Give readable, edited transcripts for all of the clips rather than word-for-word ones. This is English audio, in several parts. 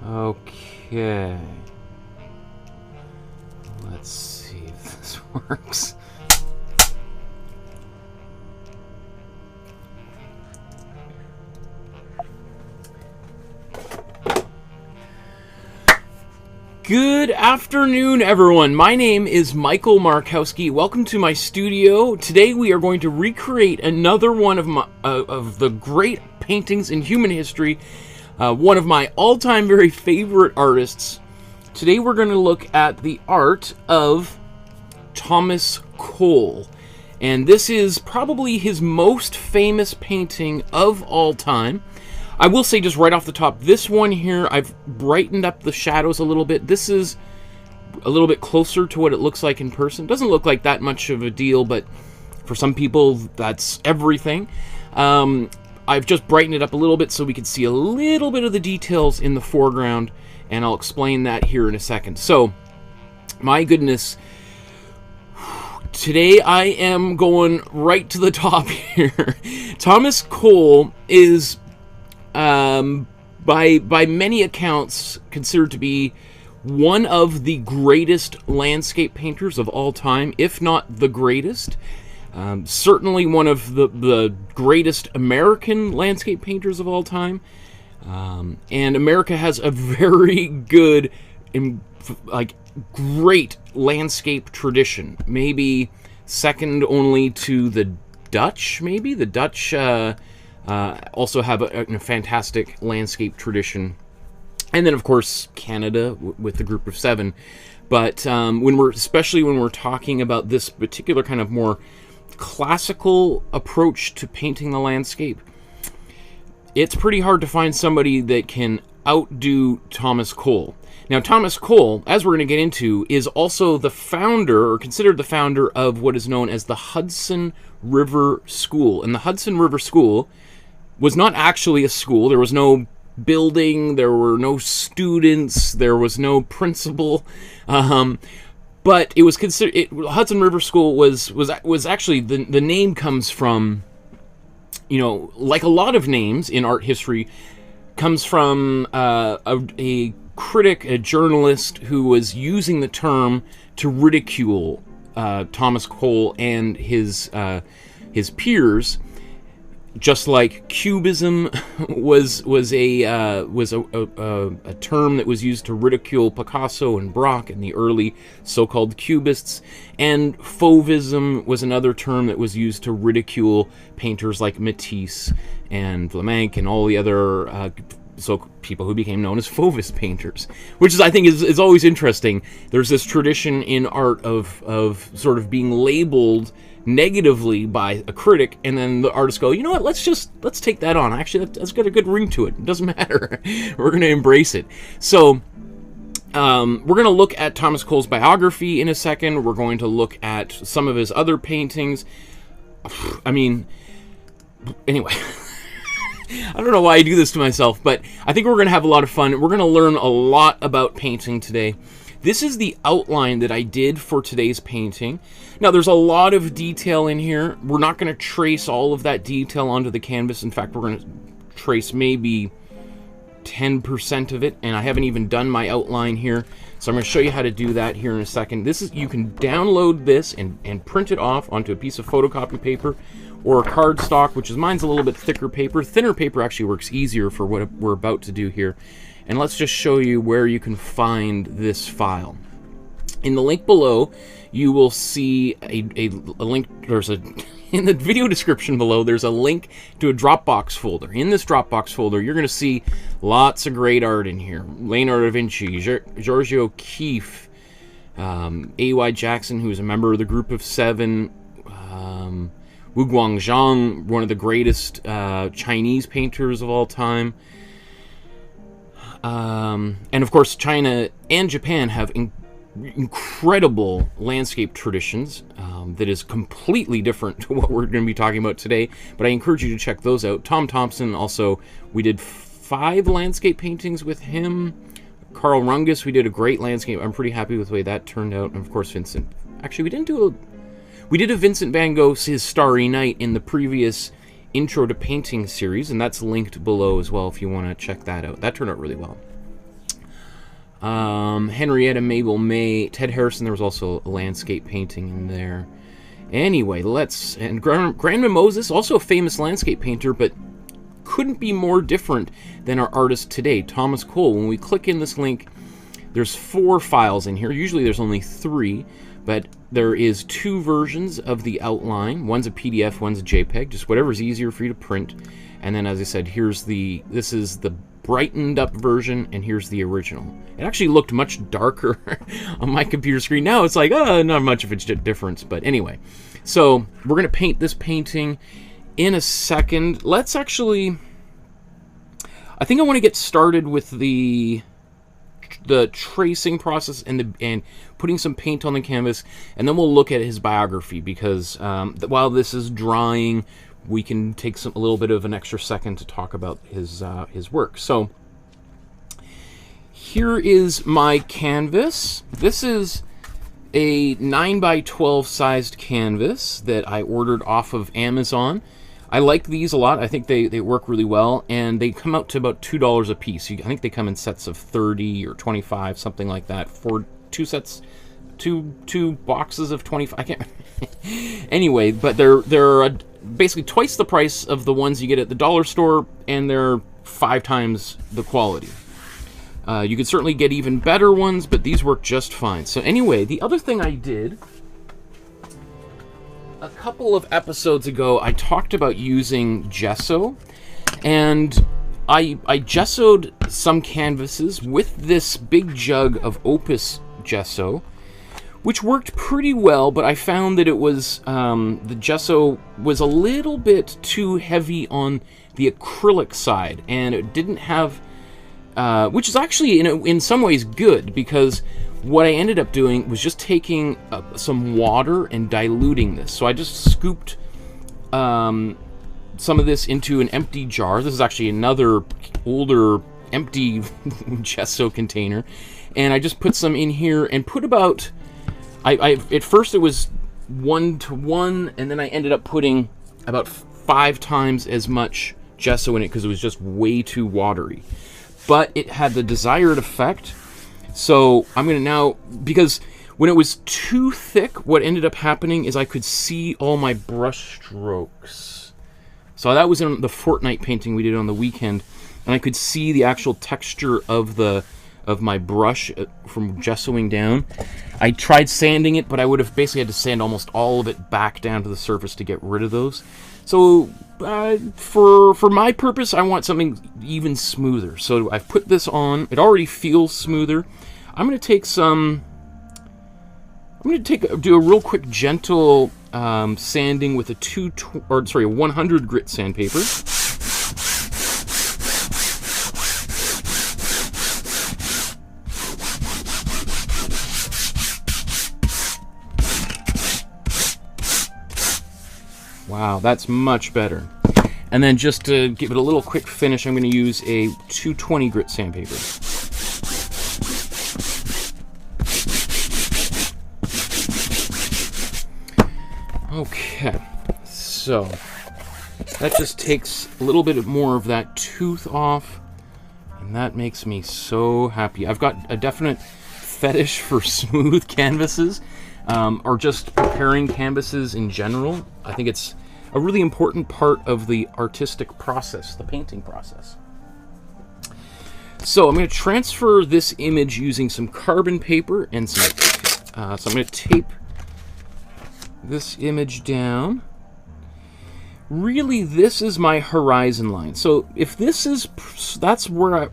Okay. Let's see if this works. Good afternoon, everyone. My name is Michael Markowsky. Welcome to my studio. Today we are going to recreate another one of the great paintings in human history. One of my all-time very favorite artists. Today we're going to look at the art of Thomas Cole. And this is probably his most famous painting of all time. I will say just right off the top, this one here, I've brightened up the shadows a little bit. This is a little bit closer to what it looks like in person. Doesn't look like that much of a deal, but for some people, that's everything. I've just brightened it up a little bit so we can see a little bit of the details in the foreground, and I'll explain that here in a second. So, my goodness, Today I am going right to the top here. Thomas Cole is, by many accounts, considered to be one of the greatest landscape painters of all time, if not the greatest. Certainly one of the greatest American landscape painters of all time. And America has a very good and great landscape tradition. Maybe second only to the Dutch, maybe. The Dutch also have a fantastic landscape tradition. And then, of course, Canada with the Group of Seven. But especially when we're talking about this particular kind of more classical approach to painting the landscape, it's pretty hard to find somebody that can outdo Thomas Cole. Now, Thomas Cole, as we're going to get into, is also the founder, or considered the founder, of what is known as the Hudson River School. And the Hudson River School was not actually a school. There was no building, there were no students, there was no principal, but it was considered. Hudson River School was actually, the name comes from, like a lot of names in art history, comes from a critic, a journalist who was using the term to ridicule Thomas Cole and his peers. Just like Cubism was a term that was used to ridicule Picasso and Braque and the early so-called Cubists, and Fauvism was another term that was used to ridicule painters like Matisse and Vlaminck and all the other people who became known as Fauvist painters, which is, I think, is always interesting. There's this tradition in art of sort of being labeled negatively by a critic, and then the artists go, you know what, let's take that on. Actually, that's got a good ring to it. It doesn't matter. We're going to embrace it. So we're going to look at Thomas Cole's biography in a second. We're going to look at some of his other paintings. I mean, anyway, I don't know why I do this to myself, but I think we're going to have a lot of fun. We're going to learn a lot about painting today. This is the outline that I did for today's painting. Now, there's a lot of detail in here. We're not going to trace all of that detail onto the canvas. In fact, we're going to trace maybe 10% of it, and I haven't even done my outline here. So I'm going to show you how to do that here in a second. You can download this and print it off onto a piece of photocopy paper or a cardstock, which is, mine's a little bit thicker paper. Thinner paper actually works easier for what we're about to do here. And let's just show you where you can find this file. In the link below, you will see a link. In the video description below, there's a link to a Dropbox folder. In this Dropbox folder, you're going to see lots of great art in here. Leonardo da Vinci, Georgia O'Keeffe, A.Y. Jackson, who is a member of the Group of Seven, Wu Guangzhang, one of the greatest Chinese painters of all time. And of course, China and Japan have incredible landscape traditions that is completely different to what we're going to be talking about today, but I encourage you to check those out. Tom Thompson, also, we did 5 landscape paintings with him. Carl Rungus, we did a great landscape. I'm pretty happy with the way that turned out. And of course, Vincent. Actually, we did a Vincent van Gogh's His Starry Night in the previous Intro to Painting series, and that's linked below as well if you want to check that out. That turned out really well. Henrietta Mabel May, Ted Harrison, there was also a landscape painting in there. Anyway, and Grandma Moses, also a famous landscape painter, but couldn't be more different than our artist today, Thomas Cole. When we click in this link, there's 4 files in here. Usually there's only 3, but there is 2 versions of the outline. One's a PDF, one's a JPEG, just whatever's easier for you to print. And then, as I said, this is the brightened up version, and here's the original. It actually looked much darker on my computer screen. Now it's like, not much of a difference, but anyway. So we're going to paint this painting in a second. Let's actually, I think I want to get started with the tracing process and putting some paint on the canvas, and then we'll look at his biography, because while this is drying, we can take a little bit of an extra second to talk about his work. So here is my canvas. This is a 9x12 sized canvas that I ordered off of Amazon. I like these a lot. I think they work really well, and they come out to about $2 a piece. I think they come in sets of 30 or 25, something like that, for two sets, two boxes of 25. I can't. Anyway, but they're basically twice the price of the ones you get at the dollar store, and they're 5 times the quality. You could certainly get even better ones, but these work just fine. So anyway, the other thing I did a couple of episodes ago, I talked about using gesso, and I gessoed some canvases with this big jug of Opus gesso, which worked pretty well, but I found that it was, the gesso was a little bit too heavy on the acrylic side, and it didn't have, which is actually in some ways good, because what I ended up doing was just taking some water and diluting this. So I just scooped some of this into an empty jar. This is actually another older empty gesso container, and I just put some in here and put about, at first it was 1 to 1, and then I ended up putting about 5 times as much gesso in it because it was just way too watery. But it had the desired effect. So I'm going to now, because when it was too thick, what ended up happening is I could see all my brush strokes. So that was in the Fortnite painting we did on the weekend, and I could see the actual texture of my brush from gessoing down. I tried sanding it, but I would have basically had to sand almost all of it back down to the surface to get rid of those. So for my purpose, I want something even smoother. So I've put this on. It already feels smoother. I'm going to take do a real quick gentle sanding with a 100 grit sandpaper. Wow, that's much better. And then just to give it a little quick finish, I'm going to use a 220 grit sandpaper. Okay, so that just takes a little bit more of that tooth off, and that makes me so happy. I've got a definite fetish for smooth canvases, or just preparing canvases in general. I think it's a really important part of the artistic process, the painting process. So I'm going to transfer this image using some carbon paper and some, so I'm going to tape this image down. Really, this is my horizon line. So if this is, that's what I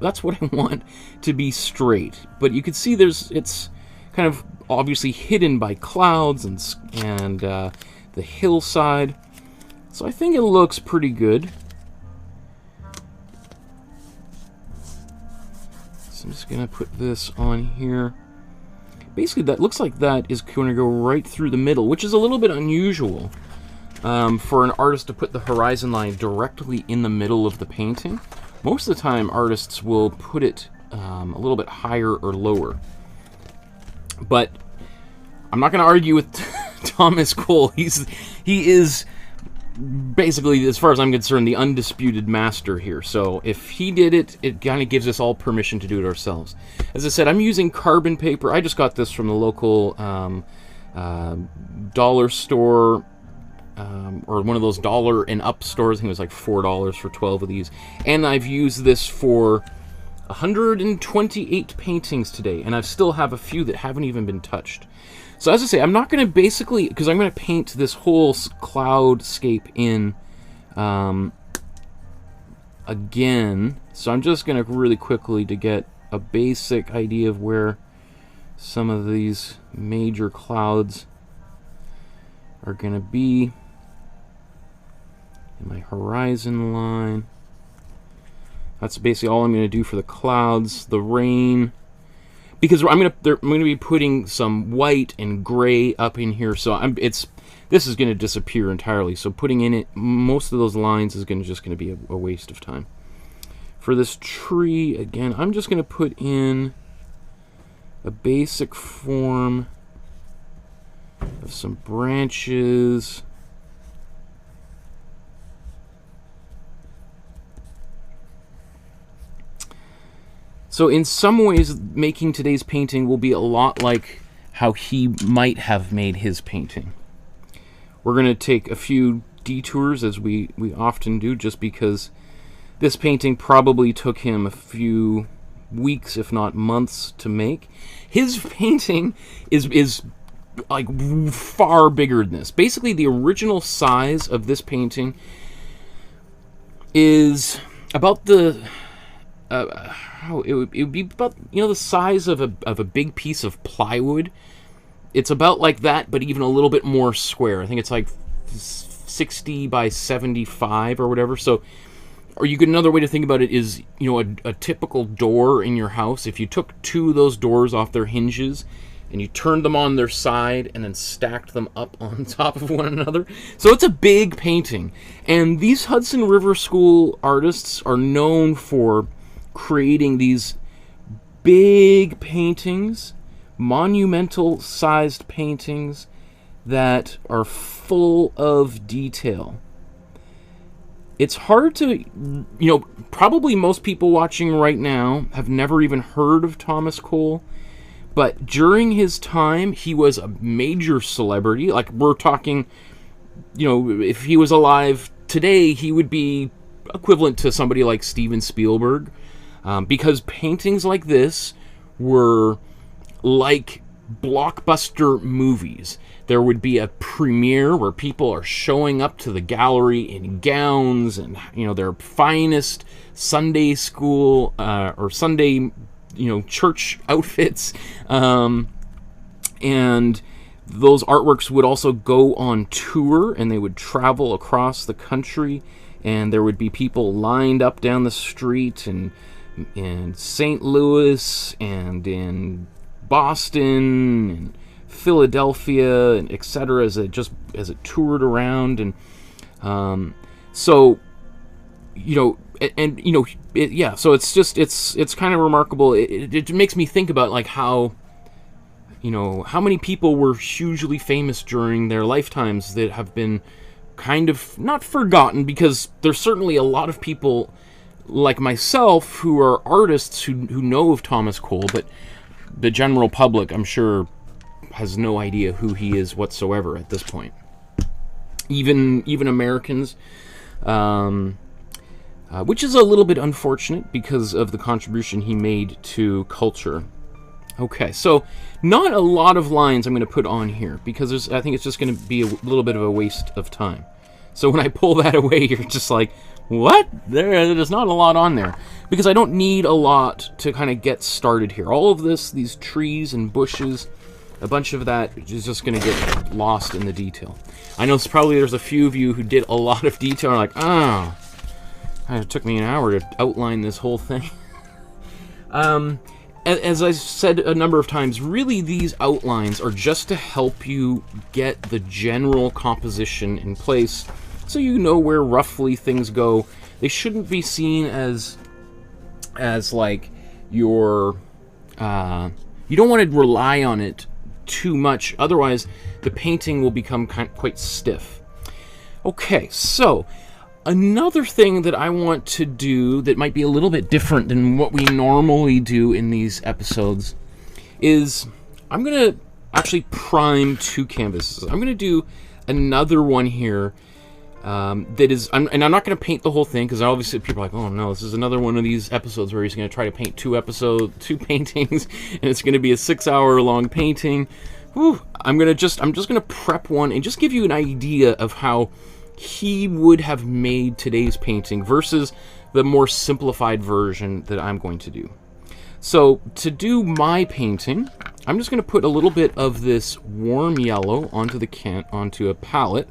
want to be straight. But you can see it's kind of obviously hidden by clouds and the hillside. So I think it looks pretty good. So I'm just gonna put this on here. Basically, that looks like that is going to go right through the middle, which is a little bit unusual for an artist to put the horizon line directly in the middle of the painting. Most of the time, artists will put it a little bit higher or lower. But I'm not going to argue with Thomas Cole. He is basically, as far as I'm concerned, the undisputed master here. So if he did it, it kind of gives us all permission to do it ourselves. As I said, I'm using carbon paper. I just got this from the local dollar store, or one of those dollar and up stores. I think it was like $4 for 12 of these. And I've used this for 128 paintings today, and I still have a few that haven't even been touched. So as I say, I'm not going to basically, because I'm going to paint this whole cloudscape in again. So I'm just going to really quickly to get a basic idea of where some of these major clouds are going to be. And my horizon line. That's basically all I'm going to do for the clouds, the rain. Because I'm going to be putting some white and gray up in here, so this is going to disappear entirely. So putting in it most of those lines is just going to be a waste of time. For this tree, again, I'm just going to put in a basic form Have some branches. So in some ways, making today's painting will be a lot like how he might have made his painting. We're going to take a few detours, as we often do, just because this painting probably took him a few weeks, if not months, to make. His painting is like far bigger than this. Basically, the original size of this painting is about the... it would be about, you know, the size of a big piece of plywood. It's about like that, but even a little bit more square. I think it's like 60 by 75 or whatever. So, or you could, another way to think about it is, you know, a typical door in your house. If you took two of those doors off their hinges and you turned them on their side and then stacked them up on top of one another. So it's a big painting. And these Hudson River School artists are known for creating these big paintings, monumental sized paintings that are full of detail. It's hard to, you know, probably most people watching right now have never even heard of Thomas Cole, but during his time, he was a major celebrity. Like, we're talking, you know, if he was alive today, he would be equivalent to somebody like Steven Spielberg. Because paintings like this were like blockbuster movies. There would be a premiere where people are showing up to the gallery in gowns and, you know, their finest Sunday school or Sunday, you know, church outfits. And those artworks would also go on tour, and they would travel across the country, and there would be people lined up down the street and in St. Louis and in Boston and Philadelphia and etc. as it toured around. And so, you know, and you know, yeah, so it's just it's kind of remarkable. It makes me think about like how, you know, how many people were hugely famous during their lifetimes that have been kind of not forgotten, because there's certainly a lot of people like myself who are artists who know of Thomas Cole, but the general public, I'm sure, has no idea who he is whatsoever at this point. Even Americans, which is a little bit unfortunate because of the contribution he made to culture. Okay, so not a lot of lines I'm going to put on here, because I think it's just going to be a little bit of a waste of time. So when I pull that away, you're just like, what? There's not a lot on there, because I don't need a lot to kind of get started here. All of this, these trees and bushes, a bunch of that is just going to get lost in the detail. I know there's a few of you who did a lot of detail and are like, oh, it took me an hour to outline this whole thing. As I said a number of times, really these outlines are just to help you get the general composition in place, so you know where roughly things go. They shouldn't be seen as like your... you don't want to rely on it too much, otherwise the painting will become quite stiff. Okay, so another thing that I want to do that might be a little bit different than what we normally do in these episodes is I'm going to actually prime two canvases. I'm going to do another one here that is, and I'm not going to paint the whole thing, because obviously people are like, oh no, this is another one of these episodes where he's going to try to paint two paintings, and it's going to be a 6-hour long painting. Whew. I'm just going to prep one and just give you an idea of how he would have made today's painting versus the more simplified version that I'm going to do. So to do my painting, I'm just going to put a little bit of this warm yellow onto a palette.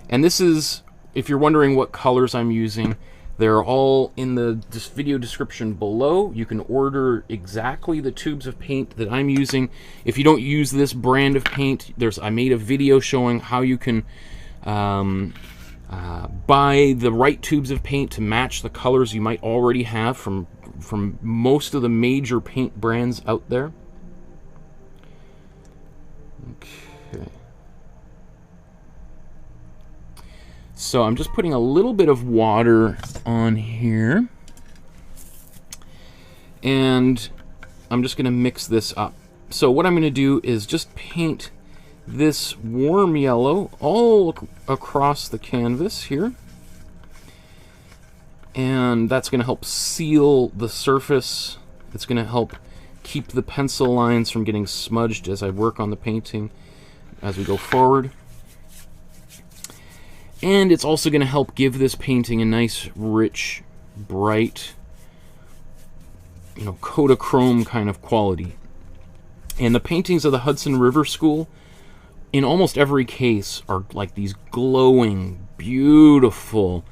And this is, if you're wondering what colors I'm using, they're all in the video description below. You can order exactly the tubes of paint that I'm using. If you don't use this brand of paint, I made a video showing how you can buy the right tubes of paint to match the colors you might already have from most of the major paint brands out there. Okay. So I'm just putting a little bit of water on here. And I'm just going to mix this up. So what I'm going to do is just paint this warm yellow all across the canvas here. And that's going to help seal the surface. It's going to help keep the pencil lines from getting smudged as I work on the painting as we go forward. And it's also going to help give this painting a nice, rich, bright, you know, Kodachrome kind of quality. And the paintings of the Hudson River School, in almost every case, are like these glowing, beautiful.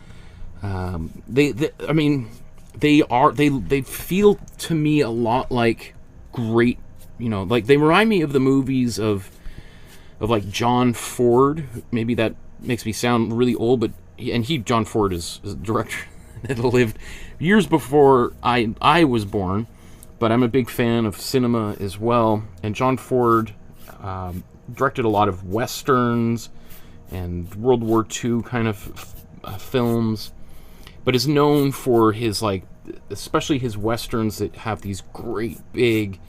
I mean, they feel to me a lot like great, you know, like they remind me of the movies of like John Ford. Maybe that makes me sound really old, but John Ford is a director that lived years before I was born, but I'm a big fan of cinema as well. And John Ford directed a lot of westerns and World War II kind of films, but is known for his, like, especially his westerns that have these great big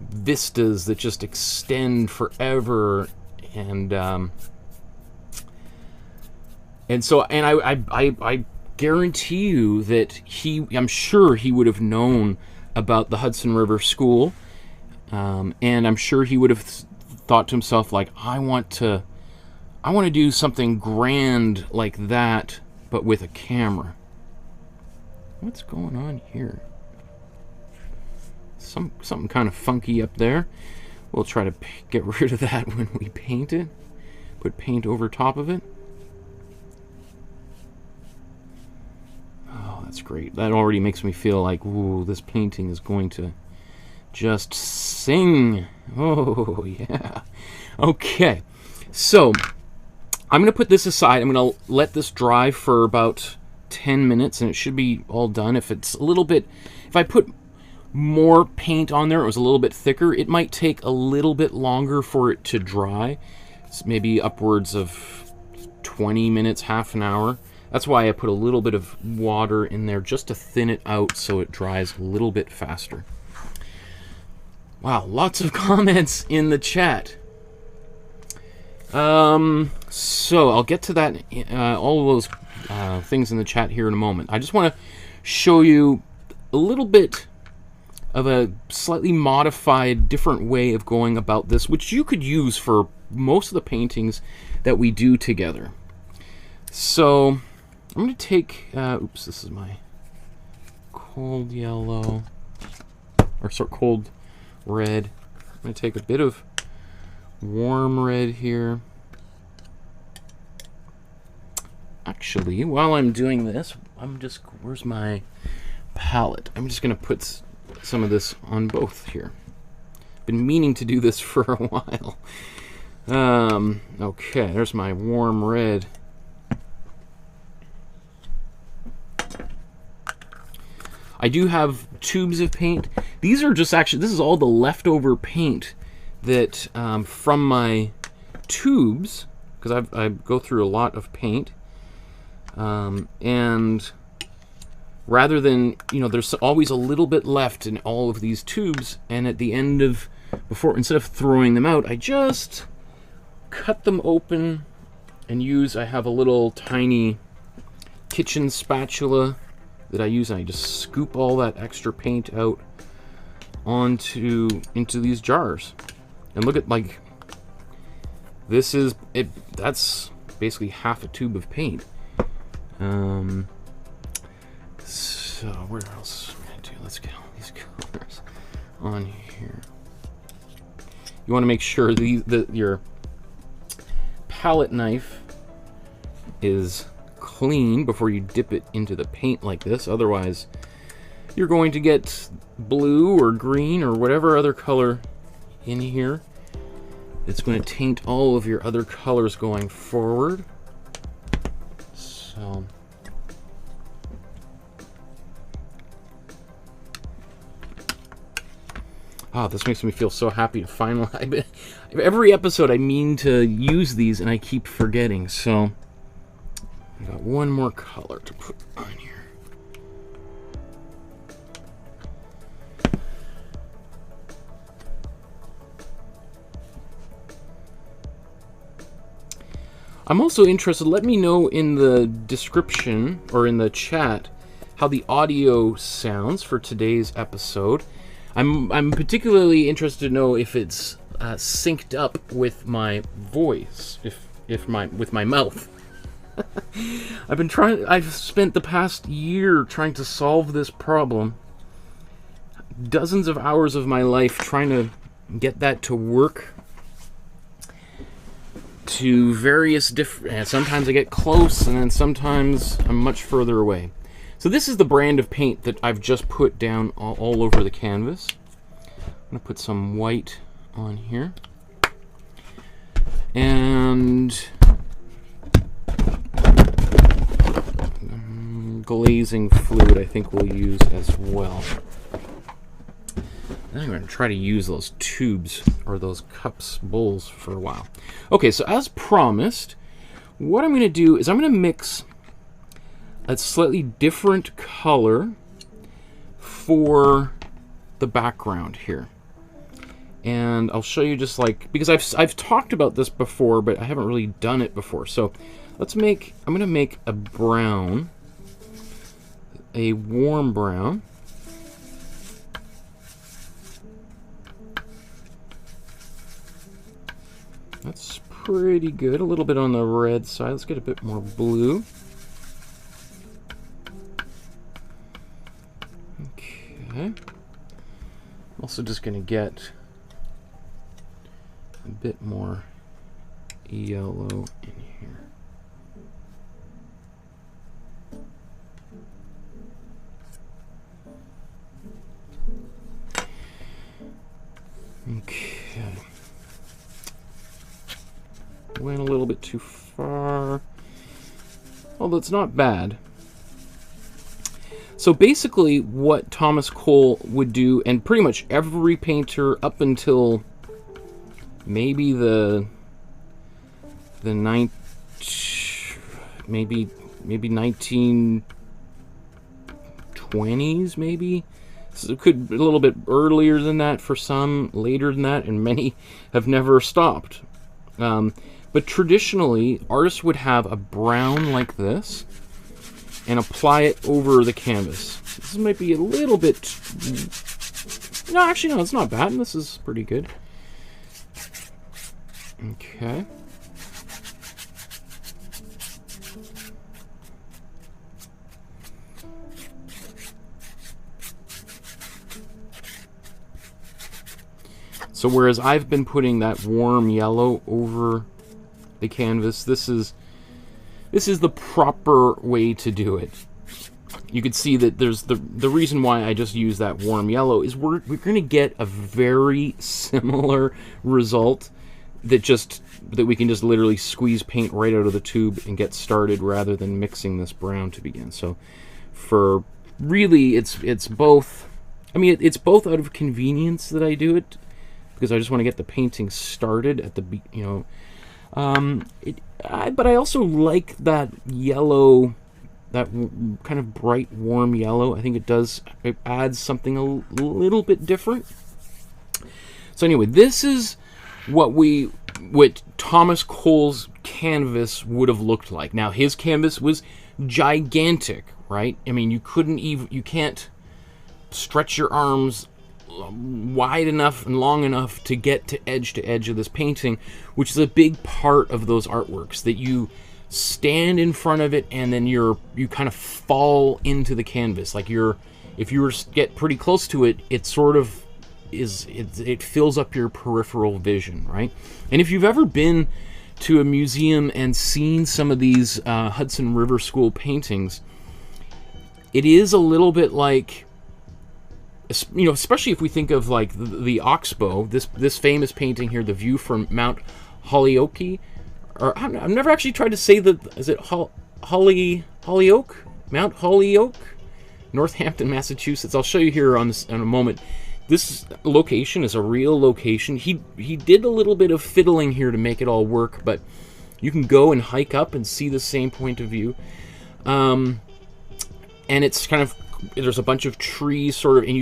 vistas that just extend forever. And I guarantee you that I'm sure he would have known about the Hudson River School, and I'm sure he would have thought to himself, like, I want to do something grand like that, but with a camera. What's going on here? Something kind of funky up there. We'll try to get rid of that when we paint it. Put paint over top of it. Oh, that's great. That already makes me feel like, ooh, this painting is going to just sing. Oh, yeah. Okay. So, I'm going to put this aside. I'm going to let this dry for about 10 minutes, and it should be all done. If it's a little bit... If I put more paint on there, it was a little bit thicker, it might take a little bit longer for it to dry. It's maybe upwards of 20 minutes, half an hour. That's why I put a little bit of water in there just to thin it out so it dries a little bit faster. Wow, lots of comments in the chat. So I'll get to that, all of those things in the chat here in a moment. I just want to show you a little bit of a slightly modified, different way of going about this, which you could use for most of the paintings that we do together. So I'm going to take, oops, this is my cold yellow, or sort of cold red. I'm going to take a bit of warm red here. Actually, while I'm doing this, where's my palette? I'm just going to put some of this on both here. Been meaning to do this for a while. Okay, there's my warm red. I do have tubes of paint. These are just actually, this is all the leftover paint that from my tubes, because I go through a lot of paint, and rather than, you know, there's always a little bit left in all of these tubes, and at the end of, instead of throwing them out, I just cut them open and I have a little tiny kitchen spatula that I use, and I just scoop all that extra paint out into these jars. And look at, like, this is it. That's basically half a tube of paint. So where else are we gonna do? Let's get all these colors on here. You want to make sure your palette knife is clean before you dip it into the paint like this. Otherwise, you're going to get blue or green or whatever other color in here. It's going to taint all of your other colors going forward. So Oh, this makes me feel so happy to finally... Every episode I mean to use these and I keep forgetting, so... I got one more color to put on here. I'm also interested, let me know in the description or in the chat how the audio sounds for today's episode. I'm particularly interested to know if it's synced up with my voice, with my mouth. I've spent the past year trying to solve this problem. Dozens of hours of my life trying to get that to work. To various different... Sometimes I get close, and then sometimes I'm much further away. So this is the brand of paint that I've just put down all over the canvas. I'm going to put some white on here. And... glazing fluid I think we'll use as well. I'm going to try to use those tubes, or those cups, bowls, for a while. Okay, so as promised, what I'm going to do is I'm going to mix a slightly different color for the background here. And I'll show you just like, because I've talked about this before, but I haven't really done it before. So I'm going to make a brown, a warm brown. That's pretty good. A little bit on the red side. Let's get a bit more blue. Okay. I'm also just going to get a bit more yellow in here. Okay. Went a little bit too far, although it's not bad. So basically what Thomas Cole would do, and pretty much every painter up until maybe maybe 1920s, maybe. So it could be a little bit earlier than that for some, later than that, and many have never stopped. But traditionally, artists would have a brown like this and apply it over the canvas. This might be a little bit... No, actually, no, it's not bad. This is pretty good. Okay. So whereas I've been putting that warm yellow over the canvas, this is the proper way to do it. You could see that there's the reason why I just use that warm yellow is we're going to get a very similar result that we can just literally squeeze paint right out of the tube and get started rather than mixing this brown to begin. So for really it's both, I mean it's both out of convenience that I do it, because I just want to get the painting started at the, but I also like that yellow, that kind of bright, warm yellow. I think it adds something a little bit different. So anyway, this is what Thomas Cole's canvas would have looked like. Now, his canvas was gigantic, right? I mean, you can't stretch your arms wide enough and long enough to get to edge of this painting, which is a big part of those artworks, that you stand in front of it and then you kind of fall into the canvas. Like if you were to get pretty close to it, it sort of it fills up your peripheral vision, right? And if you've ever been to a museum and seen some of these Hudson River School paintings, it is a little bit like, you know, especially if we think of like the Oxbow, this famous painting here, the view from Mount Holyoke, or I've never actually tried to say is it Holyoke? Mount Holyoke, Northampton, Massachusetts. I'll show you here in a moment. This location is a real location. He did a little bit of fiddling here to make it all work, but you can go and hike up and see the same point of view. And it's kind of, there's a bunch of trees sort of, and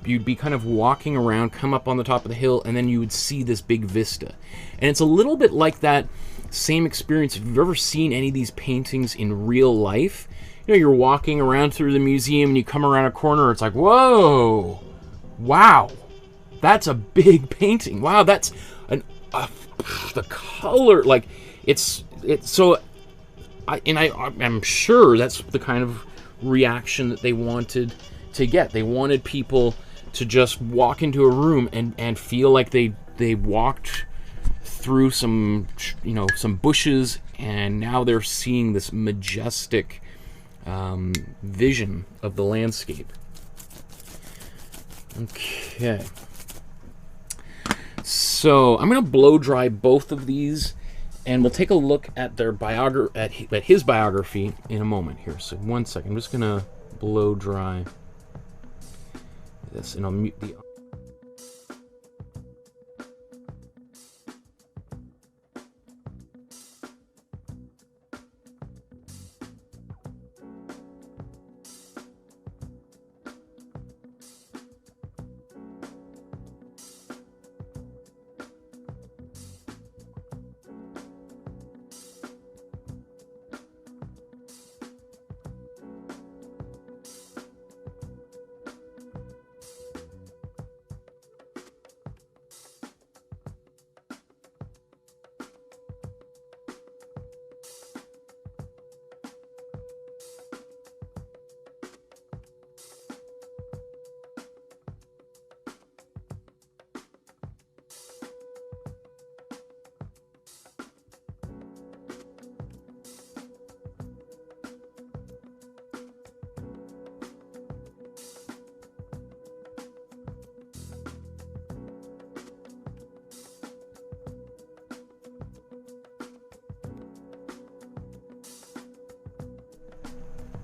you'd be kind of walking around, come up on the top of the hill, and then you would see this big vista. And it's a little bit like that same experience. If you've ever seen any of these paintings in real life, you know, you're walking around through the museum and you come around a corner, it's like, whoa, wow, that's a big painting. Wow, that's the color, like, it's so, I'm sure that's the kind of reaction that they wanted to get. They wanted people to just walk into a room and feel like they walked through some, you know, some bushes, and now they're seeing this majestic vision of the landscape. Okay, so I'm going to blow dry both of these, and we'll take a look at their at his biography in a moment here. So 1 second, I'm just going to blow dry this, and I'll mute the...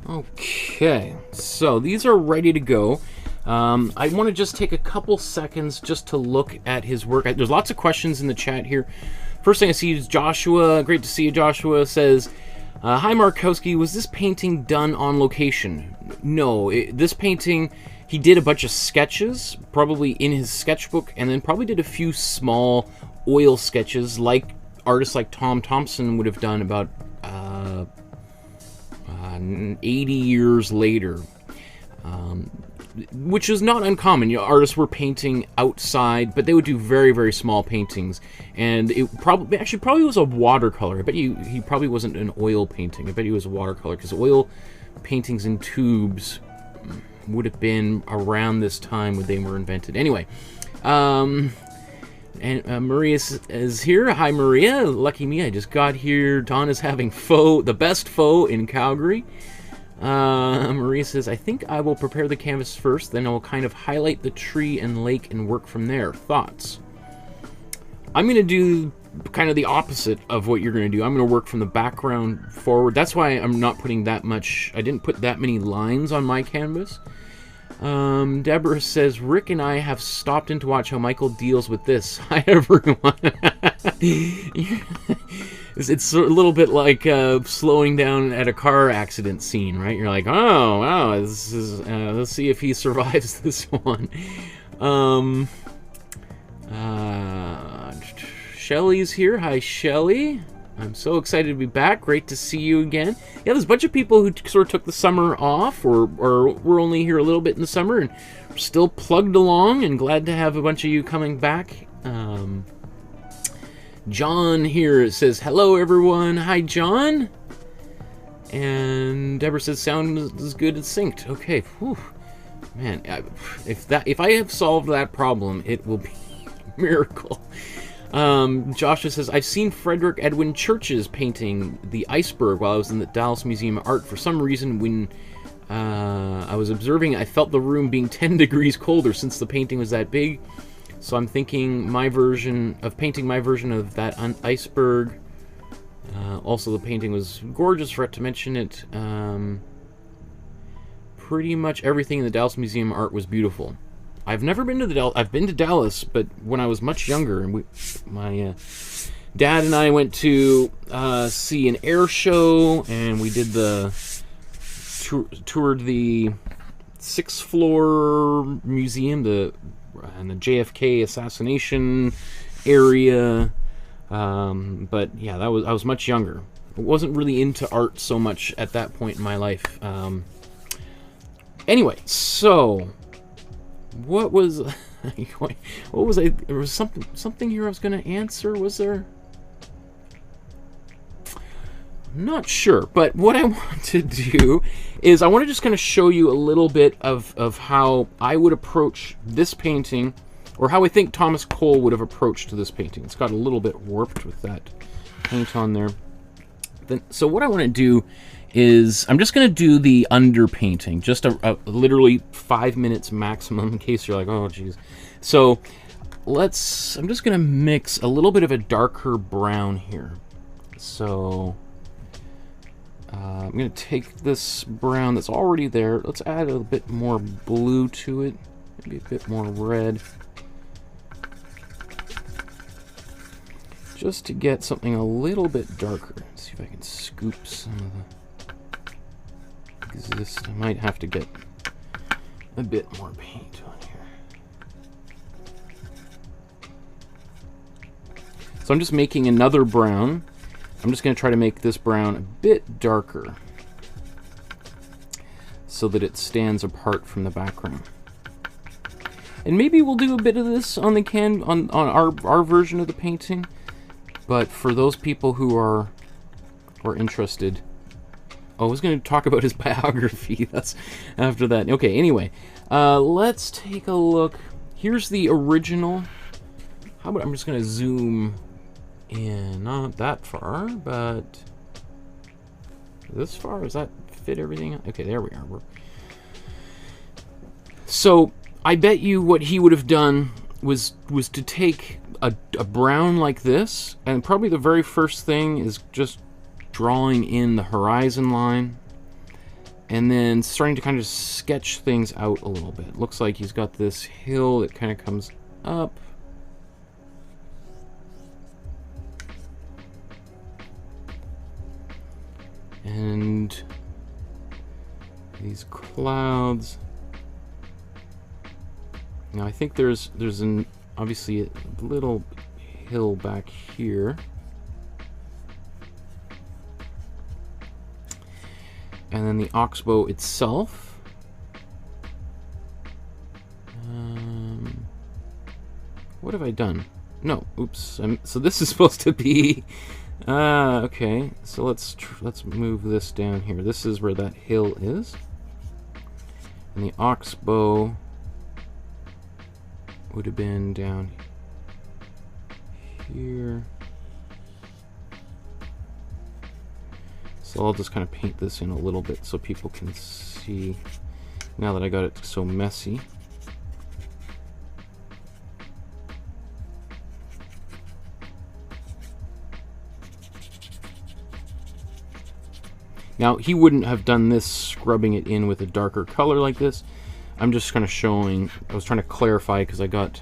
Okay, so these are ready to go. I want to just take a couple seconds just to look at his work. There's lots of questions in the chat here. First thing I see is Joshua. Great to see you, Joshua. Says, hi Markowsky, was this painting done on location? No, this painting, he did a bunch of sketches, probably in his sketchbook, and then probably did a few small oil sketches like artists like Tom Thompson would have done about 80 years later, which is not uncommon. You know, artists were painting outside, but they would do very, very small paintings, and it probably was a watercolor. I bet you he probably wasn't an oil painting. I bet he was a watercolor, because oil paintings in tubes would have been around this time when they were invented. Anyway, and Maria is here. Hi, Maria. Lucky me, I just got here. Dawn is having the best pho in Calgary. Maria says, I think I will prepare the canvas first, then I will kind of highlight the tree and lake and work from there. Thoughts? I'm going to do kind of the opposite of what you're going to do. I'm going to work from the background forward. That's why I'm not putting that much, I didn't put that many lines on my canvas. Deborah says, Rick and I have stopped in to watch how Michael deals with this. Hi, everyone. It's a little bit like slowing down at a car accident scene, right? You're like, oh, wow, this is, let's see if he survives this one. Shelly's here. Hi, Shelly. I'm so excited to be back. Great to see you again. Yeah, there's a bunch of people who sort of took the summer off, or were only here a little bit in the summer, and are still plugged along, and glad to have a bunch of you coming back. John here says, hello, everyone. Hi, John. And Deborah says, sound is good, it's synced. Okay, whew. Man, if I have solved that problem, it will be a miracle. Joshua says, I've seen Frederick Edwin Church's painting The Iceberg while I was in the Dallas Museum of Art. For some reason, when I was observing, I felt the room being 10 degrees colder since the painting was that big. So I'm thinking painting my version of that iceberg. Also, the painting was gorgeous, forgot to mention it. Pretty much everything in the Dallas Museum of Art was beautiful. I've never been to the I've been to Dallas, but when I was much younger, and my dad and I went to see an air show, and we did the toured the 6th floor museum, and the JFK assassination area. But yeah, I was much younger. I wasn't really into art so much at that point in my life. Anyway, so what was what was I? There was something here I was going to answer. Was there? I'm not sure, but what I want to do is I want to just kind of show you a little bit of how I would approach this painting, or how I think Thomas Cole would have approached this painting. It's got a little bit warped with that paint on there. So what I want to do is I'm just going to do the underpainting, just a literally 5 minutes maximum, in case you're like, oh geez. So I'm just going to mix a little bit of a darker brown here. So I'm going to take this brown that's already there. Let's add a bit more blue to it, maybe a bit more red, just to get something a little bit darker. Let's see if I can scoop some of the exist. I might have to get a bit more paint on here. So I'm just making another brown. I'm just going to try to make this brown a bit darker so that it stands apart from the background. And maybe we'll do a bit of this on the on our version of the painting. But for those people who are interested, I was going to talk about his biography. That's after that. Okay, anyway, let's take a look. Here's the original. How about I'm just going to zoom in, not that far, but this far. Does that fit everything? Okay, there we are. So I bet you what he would have done was to take a brown like this, and probably the very first thing is just drawing in the horizon line, and then starting to kind of sketch things out a little bit. Looks like he's got this hill that kind of comes up. And these clouds. Now I think there's obviously a little hill back here. And then the Oxbow itself. What have I done? No, oops. So this is supposed to be. Okay. So let's move this down here. This is where that hill is, and the Oxbow would have been down here. So I'll just kind of paint this in a little bit so people can see now that I got it so messy. Now, he wouldn't have done this scrubbing it in with a darker color like this. I'm just kind of showing, I was trying to clarify because I got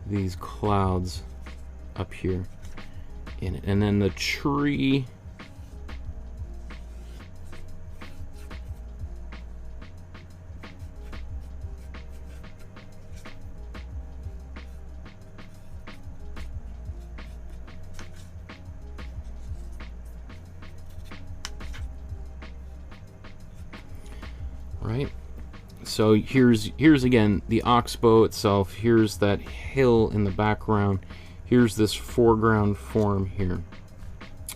these clouds up here in it. And then the tree. Right, so here's again the Oxbow itself. Here's that hill in the background. Here's this foreground form here,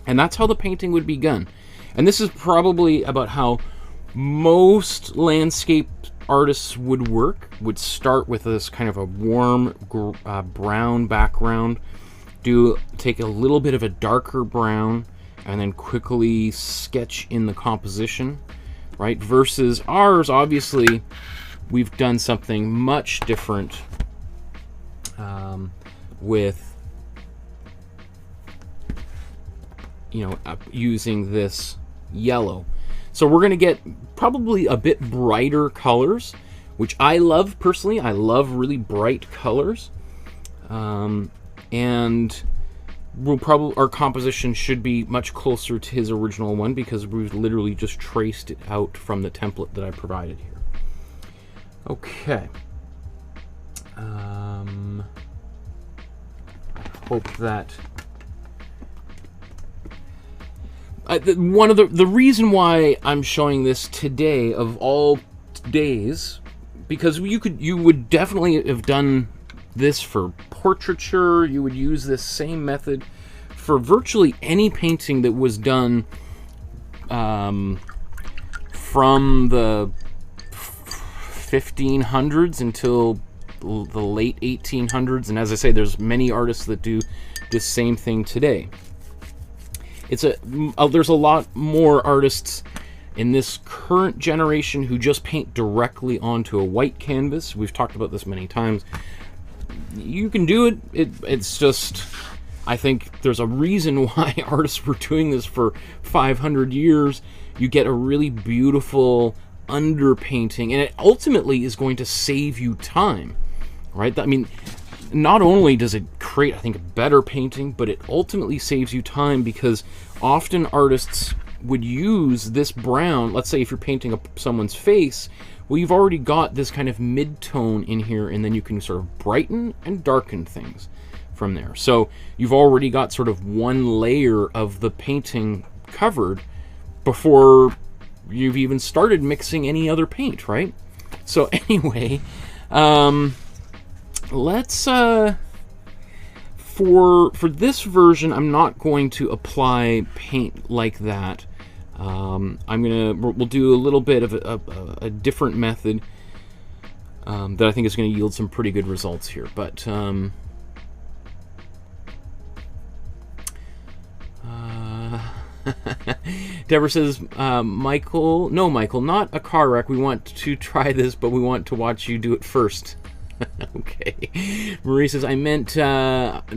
and that's how the painting would be done. And this is probably about how most landscape artists would work. Would start with this kind of a warm brown background, take a little bit of a darker brown, and then quickly sketch in the composition. Right, versus ours, obviously, we've done something much different with, using this yellow. So we're going to get probably a bit brighter colors, which I love personally. I love really bright colors. And our composition should be much closer to his original one because we've literally just traced it out from the template that I provided here. Okay. I hope that one of the reason why I'm showing this today of all days, because you would definitely have done this for portraiture. You would use this same method for virtually any painting that was done from the 1500s until the late 1800s. And as I say, there's many artists that do this same thing today. There's a lot more artists in this current generation who just paint directly onto a white canvas. We've talked about this many times. You can do it. It's just, I think there's a reason why artists were doing this for 500 years. You get a really beautiful underpainting, and it ultimately is going to save you time, right? I mean, not only does it create, I think, a better painting, but it ultimately saves you time because often artists would use this brown. Let's say if you're painting someone's face, well, you've already got this kind of mid-tone in here, and then you can sort of brighten and darken things from there. So you've already got sort of one layer of the painting covered before you've even started mixing any other paint, right? So anyway, let's for this version, I'm not going to apply paint like that. We'll do a little bit of a different method that I think is going to yield some pretty good results here. But Deborah says, Michael, not a car wreck. We want to try this, but we want to watch you do it first. Okay. Marie says, I meant not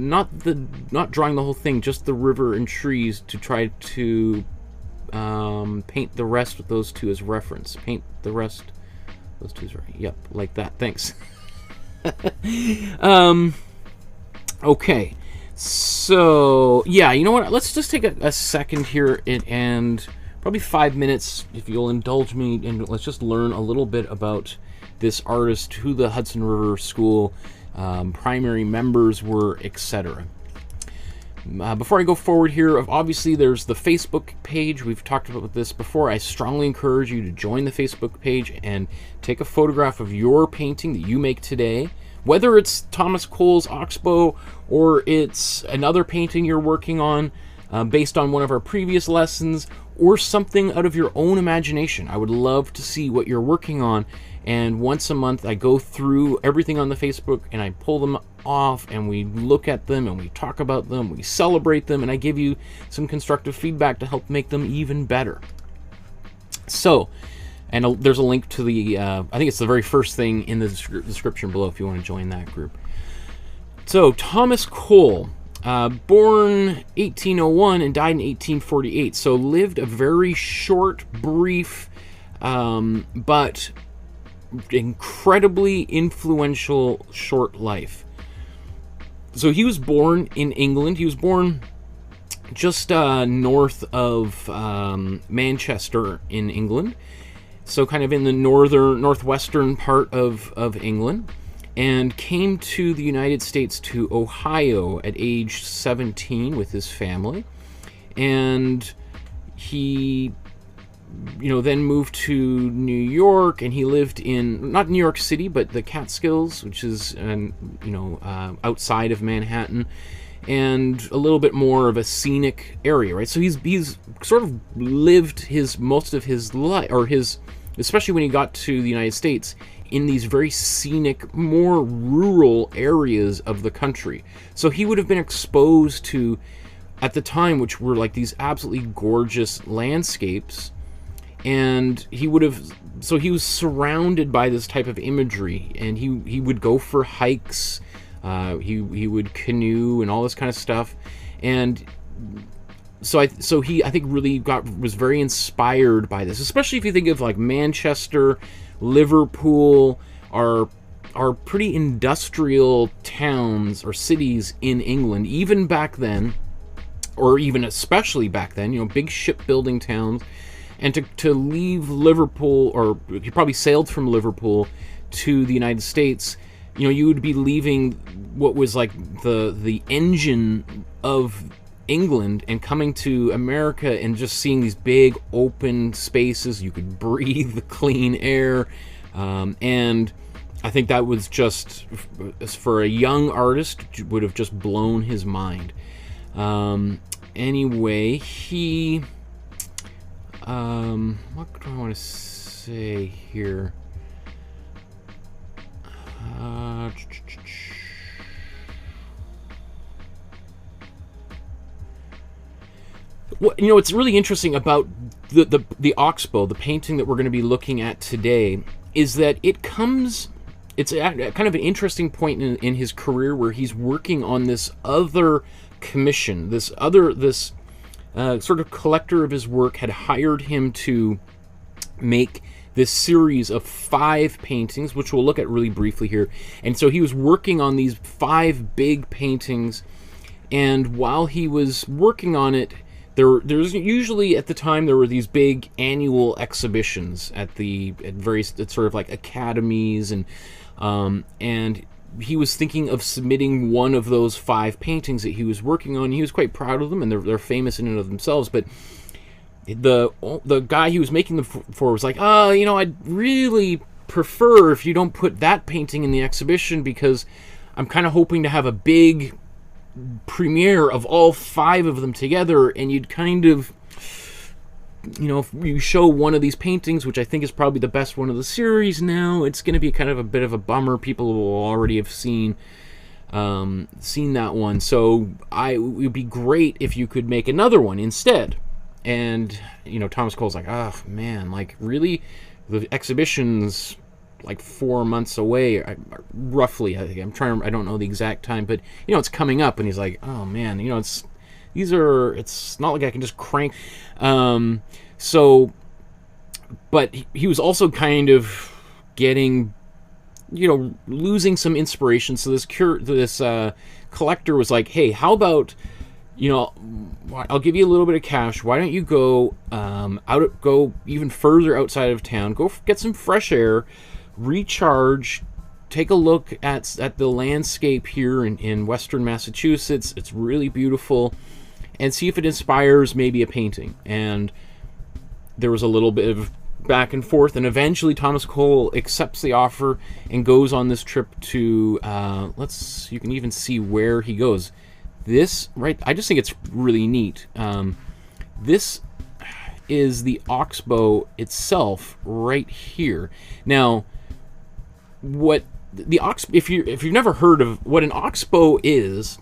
drawing the whole thing, just the river and trees, to try to paint the rest with those two as reference. Paint the rest, those two as reference. Yep, like that. Thanks. Okay. So, yeah, you know what? Let's just take a second here and probably 5 minutes, if you'll indulge me, and let's just learn a little bit about this artist, who the Hudson River School primary members were, etc. Before I go forward here, obviously there's the Facebook page. We've talked about this before. I strongly encourage you to join the Facebook page and take a photograph of your painting that you make today. Whether it's Thomas Cole's Oxbow or it's another painting you're working on based on one of our previous lessons, or something out of your own imagination. I would love to see what you're working on. And once a month I go through everything on the Facebook and I pull them off and we look at them and we talk about them, we celebrate them, and I give you some constructive feedback to help make them even better. So, and there's a link to the, I think it's the very first thing in the description below if you want to join that group. So, Thomas Cole, born 1801 and died in 1848, so lived a very short, brief, but incredibly influential short life. So he was born in England. He was born just north of Manchester in England, so kind of in the northwestern part of England, and came to the United States, to Ohio, at age 17 with his family. And he, then moved to New York, and he lived in, not New York City, but the Catskills, which is, outside of Manhattan, and a little bit more of a scenic area, right? So he's sort of lived most of his life, especially when he got to the United States, in these very scenic, more rural areas of the country. So he would have been exposed to, at the time, which were like these absolutely gorgeous landscapes, and he was surrounded by this type of imagery, and he would go for hikes, he would canoe and all this kind of stuff, and so he I think really was very inspired by this, especially if you think of like Manchester, Liverpool are pretty industrial towns or cities in England, even back then, or even especially back then, you know, big shipbuilding towns. And to leave Liverpool, or you probably sailed from Liverpool to the United States, you know, you would be leaving what was like the engine of England and coming to America and just seeing these big open spaces. You could breathe the clean air, and I think that was just, for a young artist, would have just blown his mind. Anyway, he... what do I want to say here? What, you know, what's really interesting about the Oxbow, the painting that we're going to be looking at today, is that it comes... It's kind of an interesting point in his career where he's working on this other commission. This sort of collector of his work had hired him to make this series of 5 paintings, which we'll look at really briefly here. And so he was working on these 5 big paintings, and while he was working on it, there's usually, at the time, there were these big annual exhibitions at various sort of like academies, and he was thinking of submitting one of those 5 paintings that he was working on. He was quite proud of them, and they're famous in and of themselves. But the guy he was making them for was like, you know, I'd really prefer if you don't put that painting in the exhibition, because I'm kind of hoping to have a big premiere of all 5 of them together, and you'd kind of, you know, if you show one of these paintings, which I think is probably the best one of the series now, it's going to be kind of a bit of a bummer. People will already have seen that one. So it would be great if you could make another one instead. And, you know, Thomas Cole's like, oh man, like, really? The exhibition's like 4 months away, roughly. I don't know the exact time, but, you know, it's coming up. And he's like, oh man, you know, it's not like I can just crank. But he was also kind of getting, you know, losing some inspiration. So this collector was like, hey, how about, you know, I'll give you a little bit of cash. Why don't you go go even further outside of town, go get some fresh air, recharge, take a look at the landscape here in western Massachusetts. It's really beautiful, and see if it inspires maybe a painting. And there was a little bit of back and forth, and eventually Thomas Cole accepts the offer and goes on this trip to you can even see where he goes. This, right, I just think it's really neat. This is the Oxbow itself right here. Now, what the if you've never heard of what an Oxbow is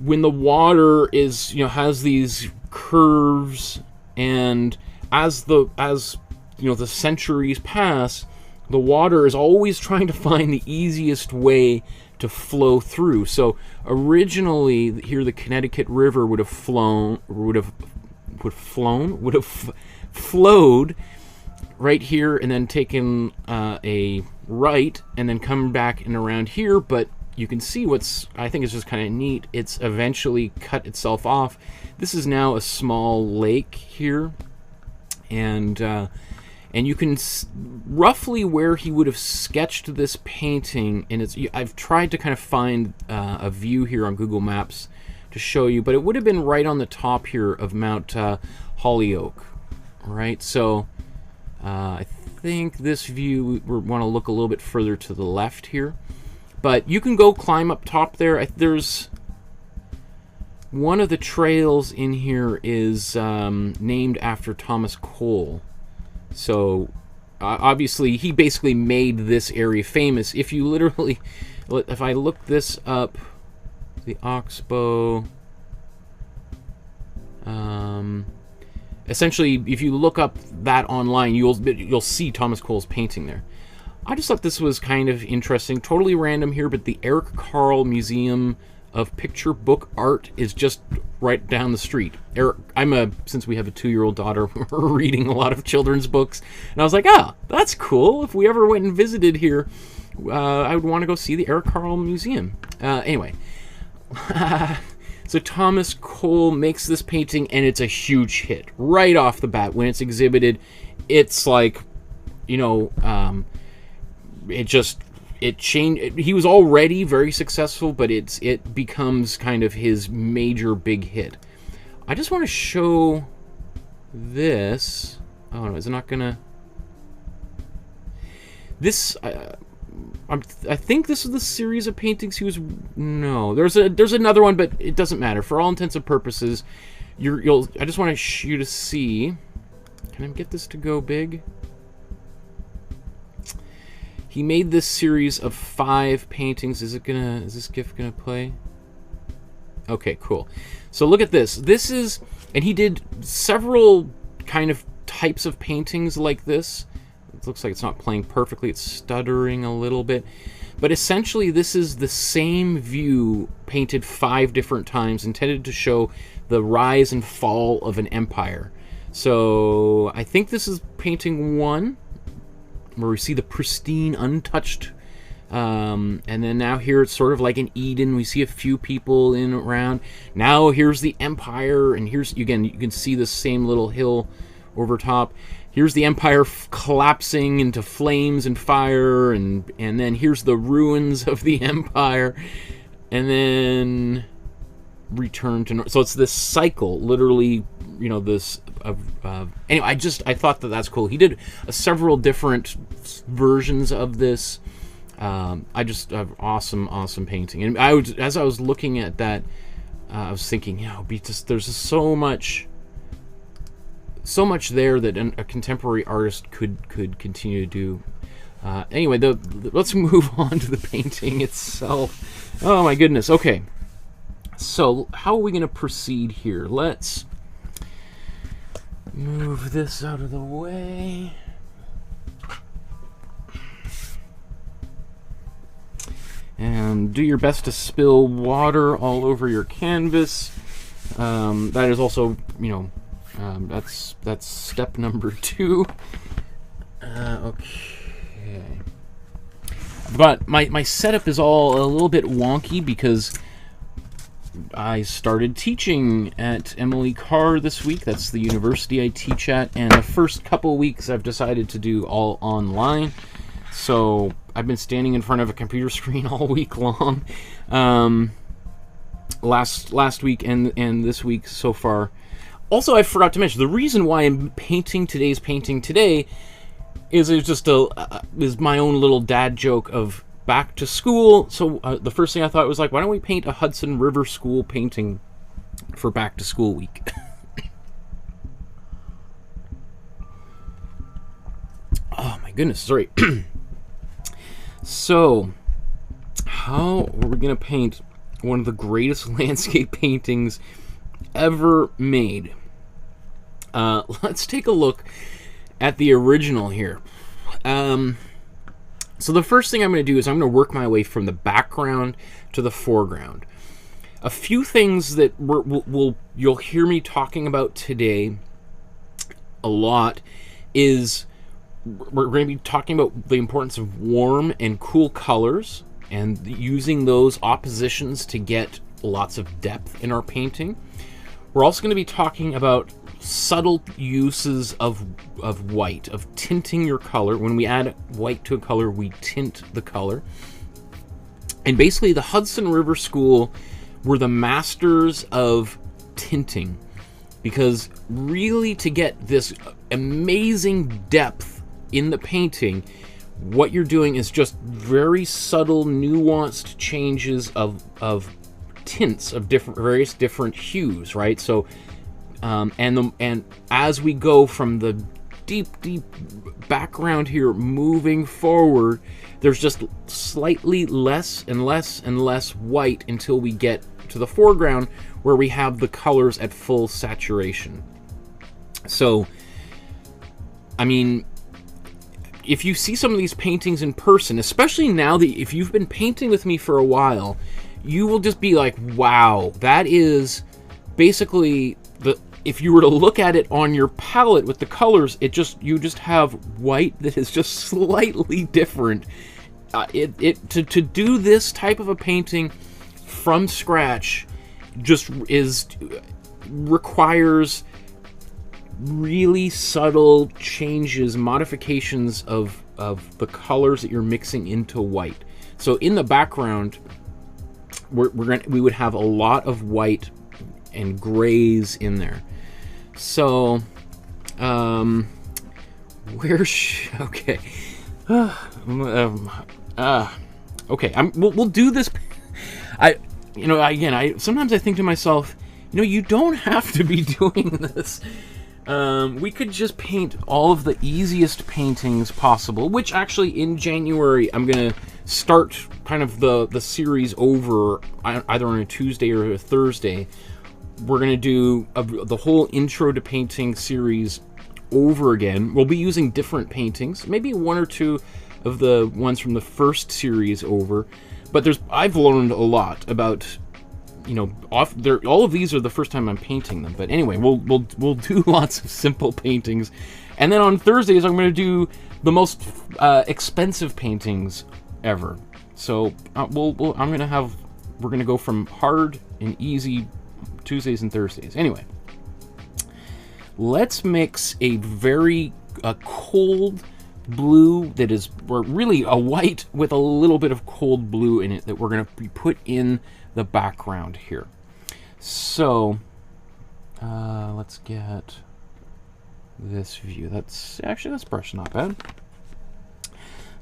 when the water is, you know, has these curves, and as you know, the centuries pass, the water is always trying to find the easiest way to flow through. So originally here, the Connecticut River would have flowed right here, and then taken a right, and then come back and around here. But you can see what's, I think, is just kind of neat. It's eventually cut itself off. This is now a small lake here, and you can roughly where he would have sketched this painting. And I've tried to kind of find a view here on Google Maps to show you, but it would have been right on the top here of Mount Holyoke, right? So I think this view, we want to look a little bit further to the left here. But you can go climb up top there. There's one of the trails in here is named after Thomas Cole. So obviously he basically made this area famous. If I look this up, the Oxbow, essentially, if you look up that online, you'll see Thomas Cole's painting there. I just thought this was kind of interesting. Totally random here, but the Eric Carle Museum of picture book art is just right down the street. Since we have a 2-year-old daughter, we're reading a lot of children's books, and I was like, oh, that's cool. If we ever went and visited here, I would want to go see the Eric Carle Museum. Anyway, so Thomas Cole makes this painting, and it's a huge hit right off the bat. When it's exhibited, it's like, you know, it changed. He was already very successful, but it becomes kind of his major big hit. I just want to show this. Oh no, is it not gonna? This I think this is the series of paintings he was. No, there's another one, but it doesn't matter for all intents and purposes. I just want you to see. Can I get this to go big? He made this series of 5 paintings. Is this GIF gonna play? Okay, cool. So look at this. And he did several kind of types of paintings like this. It looks like it's not playing perfectly. It's stuttering a little bit. But essentially, this is the same view painted 5 different times, intended to show the rise and fall of an empire. So I think this is painting 1, where we see the pristine, untouched, and then now here it's sort of like an Eden. We see a few people in around. Now here's the empire, and here's, again, you can see the same little hill over top. Here's the empire collapsing into flames and fire, and then here's the ruins of the empire, and then return to north. So it's this cycle, literally, you know, this anyway, I thought that's cool. He did several different versions of this. Awesome painting. And as I was looking at that, I was thinking, you know, there's just so much there that a contemporary artist could continue to do. Anyway, let's move on to the painting itself. Oh my goodness. Okay. So how are we going to proceed here? Let's move this out of the way. And do your best to spill water all over your canvas. That is also, you know, that's step number 2. Okay. But my setup is all a little bit wonky because I started teaching at Emily Carr this week. That's the university I teach at, and the first couple weeks I've decided to do all online. So I've been standing in front of a computer screen all week long. Last week and this week so far. Also, I forgot to mention, the reason why I'm painting today's painting today is is my own little dad joke of back to school. So the first thing I thought was like, why don't we paint a Hudson River School painting for back to school week? Oh my goodness, sorry. So, how are we going to paint one of the greatest landscape paintings ever made? Let's take a look at the original here. So the first thing I'm going to do is I'm going to work my way from the background to the foreground. A few things that you'll hear me talking about today a lot is we're going to be talking about the importance of warm and cool colors and using those oppositions to get lots of depth in our painting. We're also going to be talking about subtle uses of white, of tinting your color. When we add white to a color, we tint the color. And basically, the Hudson River School were the masters of tinting, because really, to get this amazing depth in the painting, what you're doing is just very subtle, nuanced changes of tints of various different hues, right? So, and as we go from the deep background here, moving forward, there's just slightly less and less and less white until we get to the foreground, where we have the colors at full saturation. So, I mean, if you see some of these paintings in person, especially now that if you've been painting with me for a while, you will just be like, wow, that is basically the, if you were to look at it on your palette with the colors, you just have white that is just slightly different. To do this type of a painting from scratch just requires really subtle changes, modifications of the colors that you're mixing into white. So in the background, we would have a lot of white and grays in there. So, okay. Okay, we'll do this. Sometimes I think to myself, you don't have to be doing this. We could just paint all of the easiest paintings possible, which actually in January I'm gonna start kind of the series over either on a Tuesday or a Thursday. We're gonna do the whole Intro to Painting series over again. We'll be using different paintings, maybe one or two of the ones from the first series over, but I've learned a lot about, all of these are the first time I'm painting them. But anyway, we'll do lots of simple paintings, and then on Thursdays I'm going to do the most expensive paintings ever. So we're going to go from hard and easy Tuesdays and Thursdays. Anyway, let's mix a very cold blue that is really a white with a little bit of cold blue in it that we're going to put in the background here. So let's get this view. This brush not bad.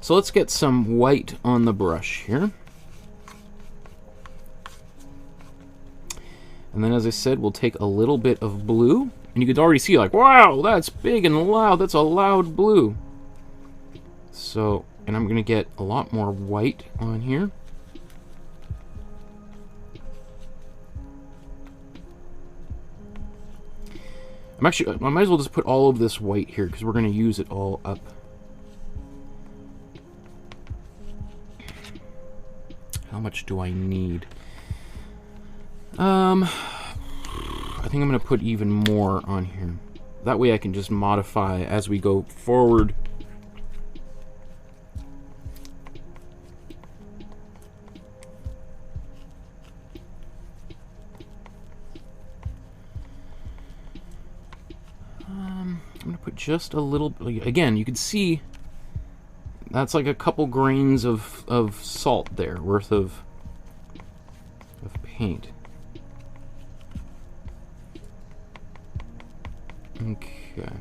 So let's get some white on the brush here. And then, as I said, we'll take a little bit of blue, and you can already see, like, wow, that's big and loud. That's a loud blue. So, and I'm gonna get a lot more white on here. I might as well just put all of this white here because we're going to use it all up. How much do I need? I think I'm going to put even more on here. That way I can just modify as we go forward. I'm going to put just a little, again, you can see that's like a couple grains of salt there worth of paint. Okay.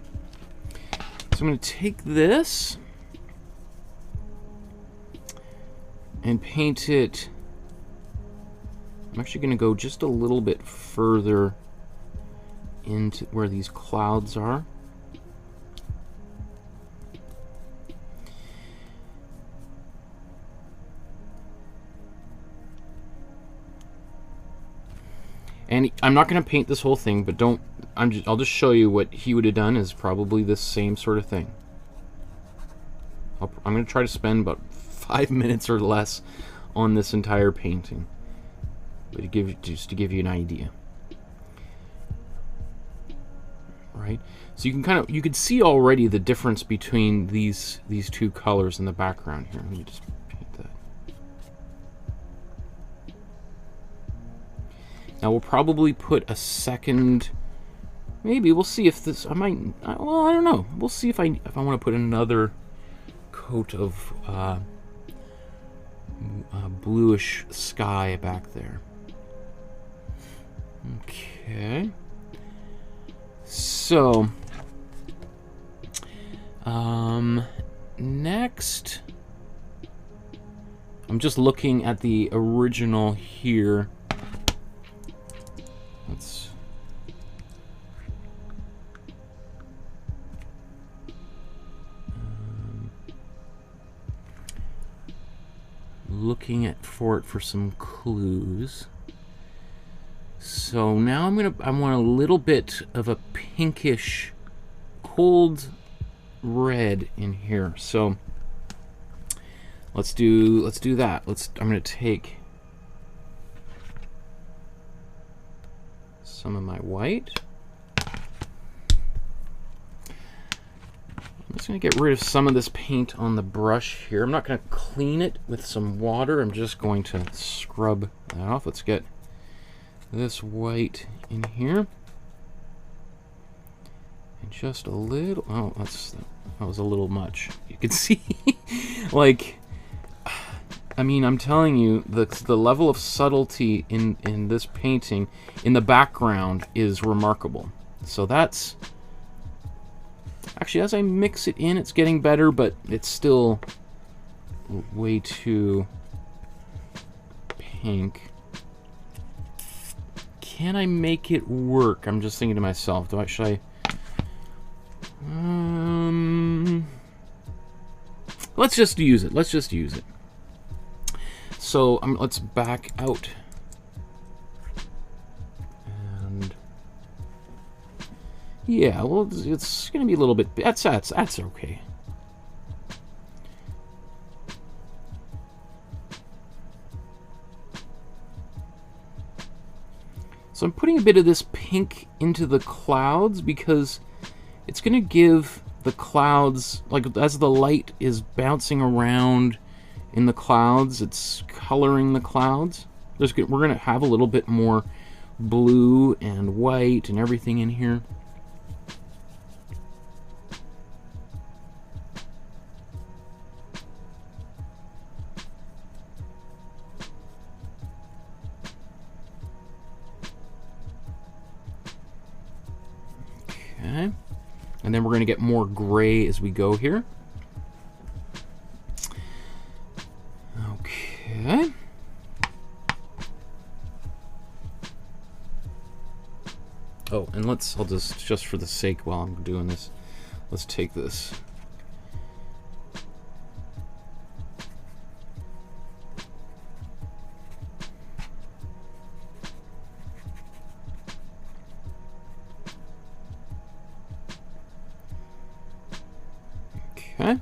So I'm going to take this and paint it. I'm actually going to go just a little bit further into where these clouds are. And I'm not going to paint this whole thing, but I'll just show you what he would have done is probably the same sort of thing. I'm going to try to spend about 5 minutes or less on this entire painting, but just to give you an idea. Right? So you can see already the difference between these two colors in the background here. Let me just paint that. Now we'll probably put a second. Maybe we'll see if this. Well, I don't know. We'll see if I want to put another coat of bluish sky back there. Okay. So next, I'm just looking at the original here. Let's looking for some clues. So now I want a little bit of a pinkish cold red in here. So let's do that. I'm going to take some of my white. I'm just going to get rid of some of this paint on the brush here. I'm not going to clean it with some water. I'm just going to scrub that off. Let's get this white in here. And just a little... Oh, that was a little much. You can see, like... I mean, I'm telling you, the level of subtlety in this painting, in the background, is remarkable. So that's... Actually, as I mix it in, it's getting better, but it's still way too pink. Can I make it work? I'm just thinking to myself, should I... Let's just use it. Let's just use it. So let's back out. And yeah, well, it's going to be a little bit... That's okay. So I'm putting a bit of this pink into the clouds because it's going to give the clouds, like as the light is bouncing around in the clouds, it's coloring the clouds. We're going to have a little bit more blue and white and everything in here. Okay. And then we're going to get more gray as we go here. Okay. Oh, and I'll just for the sake while I'm doing this, let's take this. Okay.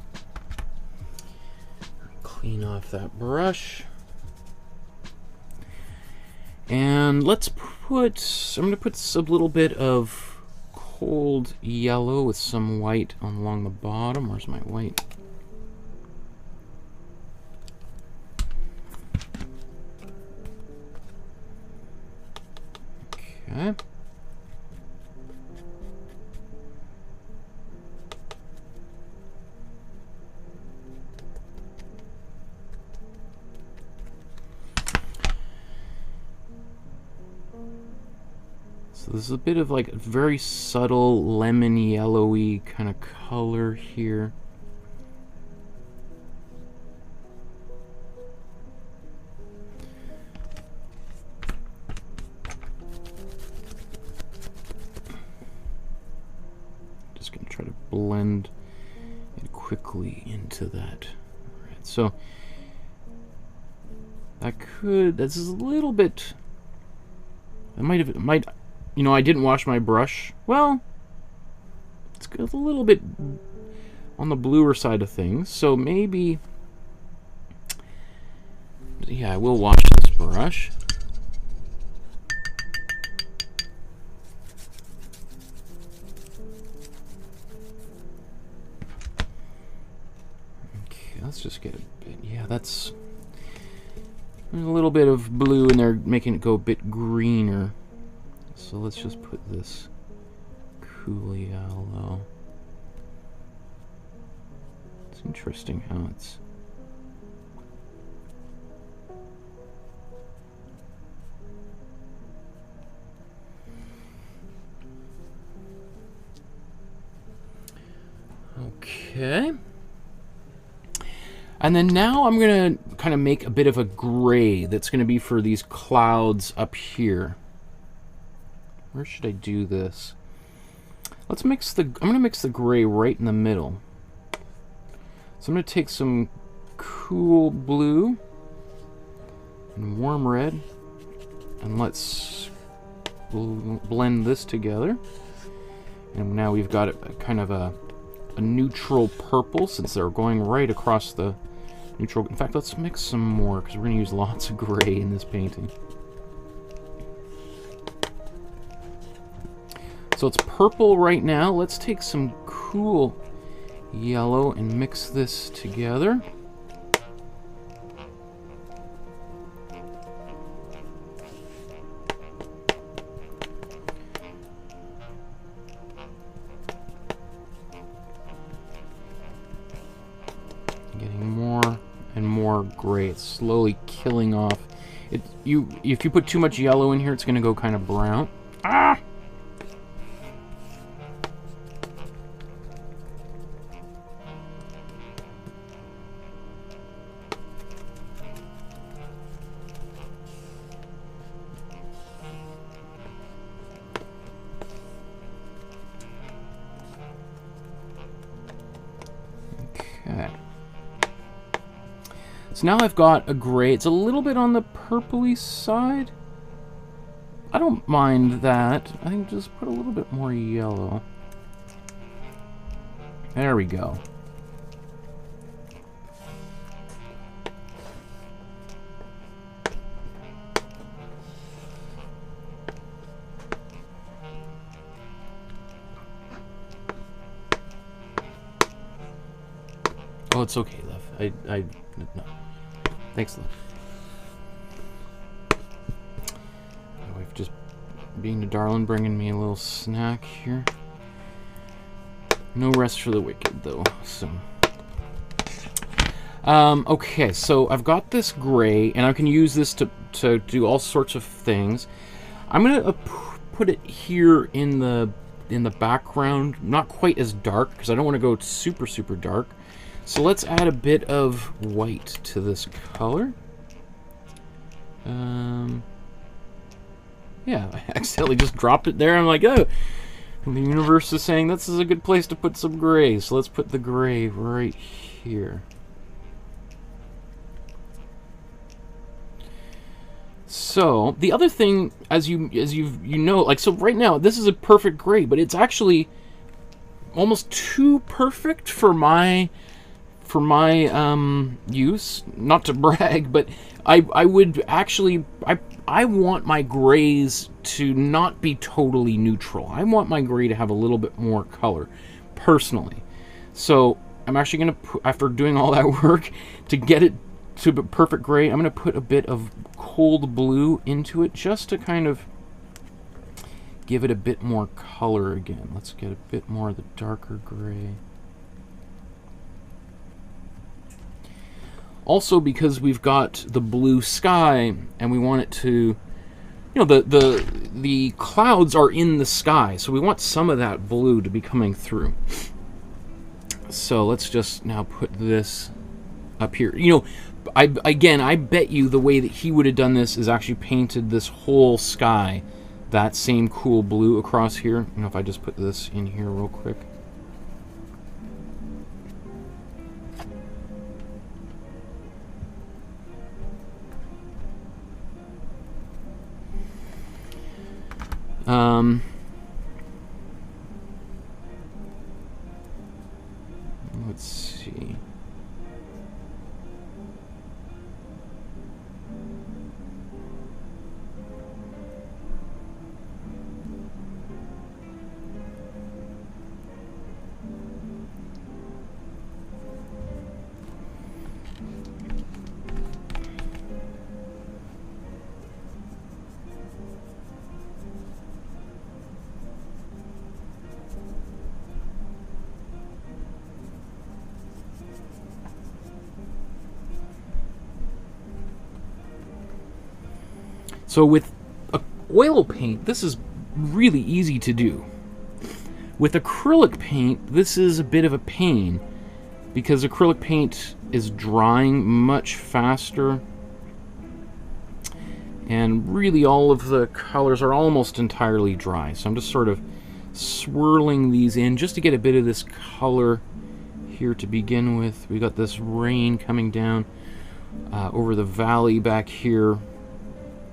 Clean off that brush. And let's I'm going to put a little bit of cold yellow with some white along the bottom. Where's my white? Okay. So this is a bit of like a very subtle lemon yellowy kind of color here. Just gonna try to blend it quickly into that. All right, so this is a little bit. It might. You know, I didn't wash my brush. Well, it's a little bit on the bluer side of things, so maybe... Yeah, I will wash this brush. Okay, let's just get a bit... Yeah, there's a little bit of blue in there, making it go a bit greener. So let's just put this cool yellow. It's interesting how it's... Okay. And then now I'm going to kind of make a bit of a gray that's going to be for these clouds up here. Where should I do this? I'm going to mix the gray right in the middle. So I'm going to take some cool blue and warm red, and let's blend this together. And now we've got a kind of a neutral purple, since they're going right across the neutral. In fact, let's mix some more, because we're going to use lots of gray in this painting. So it's purple right now. Let's take some cool yellow and mix this together. Getting more and more gray. It's slowly killing off. If you put too much yellow in here, it's going to go kind of brown. Ah! Okay. So now I've got a gray. It's a little bit on the purpley side. I don't mind that. I think just put a little bit more yellow. There we go. Oh, it's okay, love. No. Thanks, love. My wife just being a darling, bringing me a little snack here. No rest for the wicked, though. So, okay, so I've got this gray, and I can use this to do all sorts of things. I'm gonna put it here in the background, not quite as dark because I don't want to go super dark. So let's add a bit of white to this color. Yeah, I accidentally just dropped it there. I'm like, oh, and the universe is saying this is a good place to put some gray. So let's put the gray right here. So the other thing, as you know, like, so right now this is a perfect gray, but it's actually almost too perfect for my use. Not to brag, but I would actually, I want my grays to not be totally neutral. I want my gray to have a little bit more color, personally. So I'm actually going to, after doing all that work to get it to a perfect gray, I'm going to put a bit of cold blue into it just to kind of give it a bit more color again. Let's get a bit more of the darker gray. Also, because we've got the blue sky and we want it to, you know, the clouds are in the sky, so we want some of that blue to be coming through. So let's just now put this up here. You know, I bet you the way that he would have done this is actually painted this whole sky that same cool blue across here. You know, if I just put this in here real quick. Let's see. So with oil paint, this is really easy to do. With acrylic paint, this is a bit of a pain because acrylic paint is drying much faster, and really all of the colors are almost entirely dry. So I'm just sort of swirling these in just to get a bit of this color here to begin with. We got this rain coming down over the valley back here.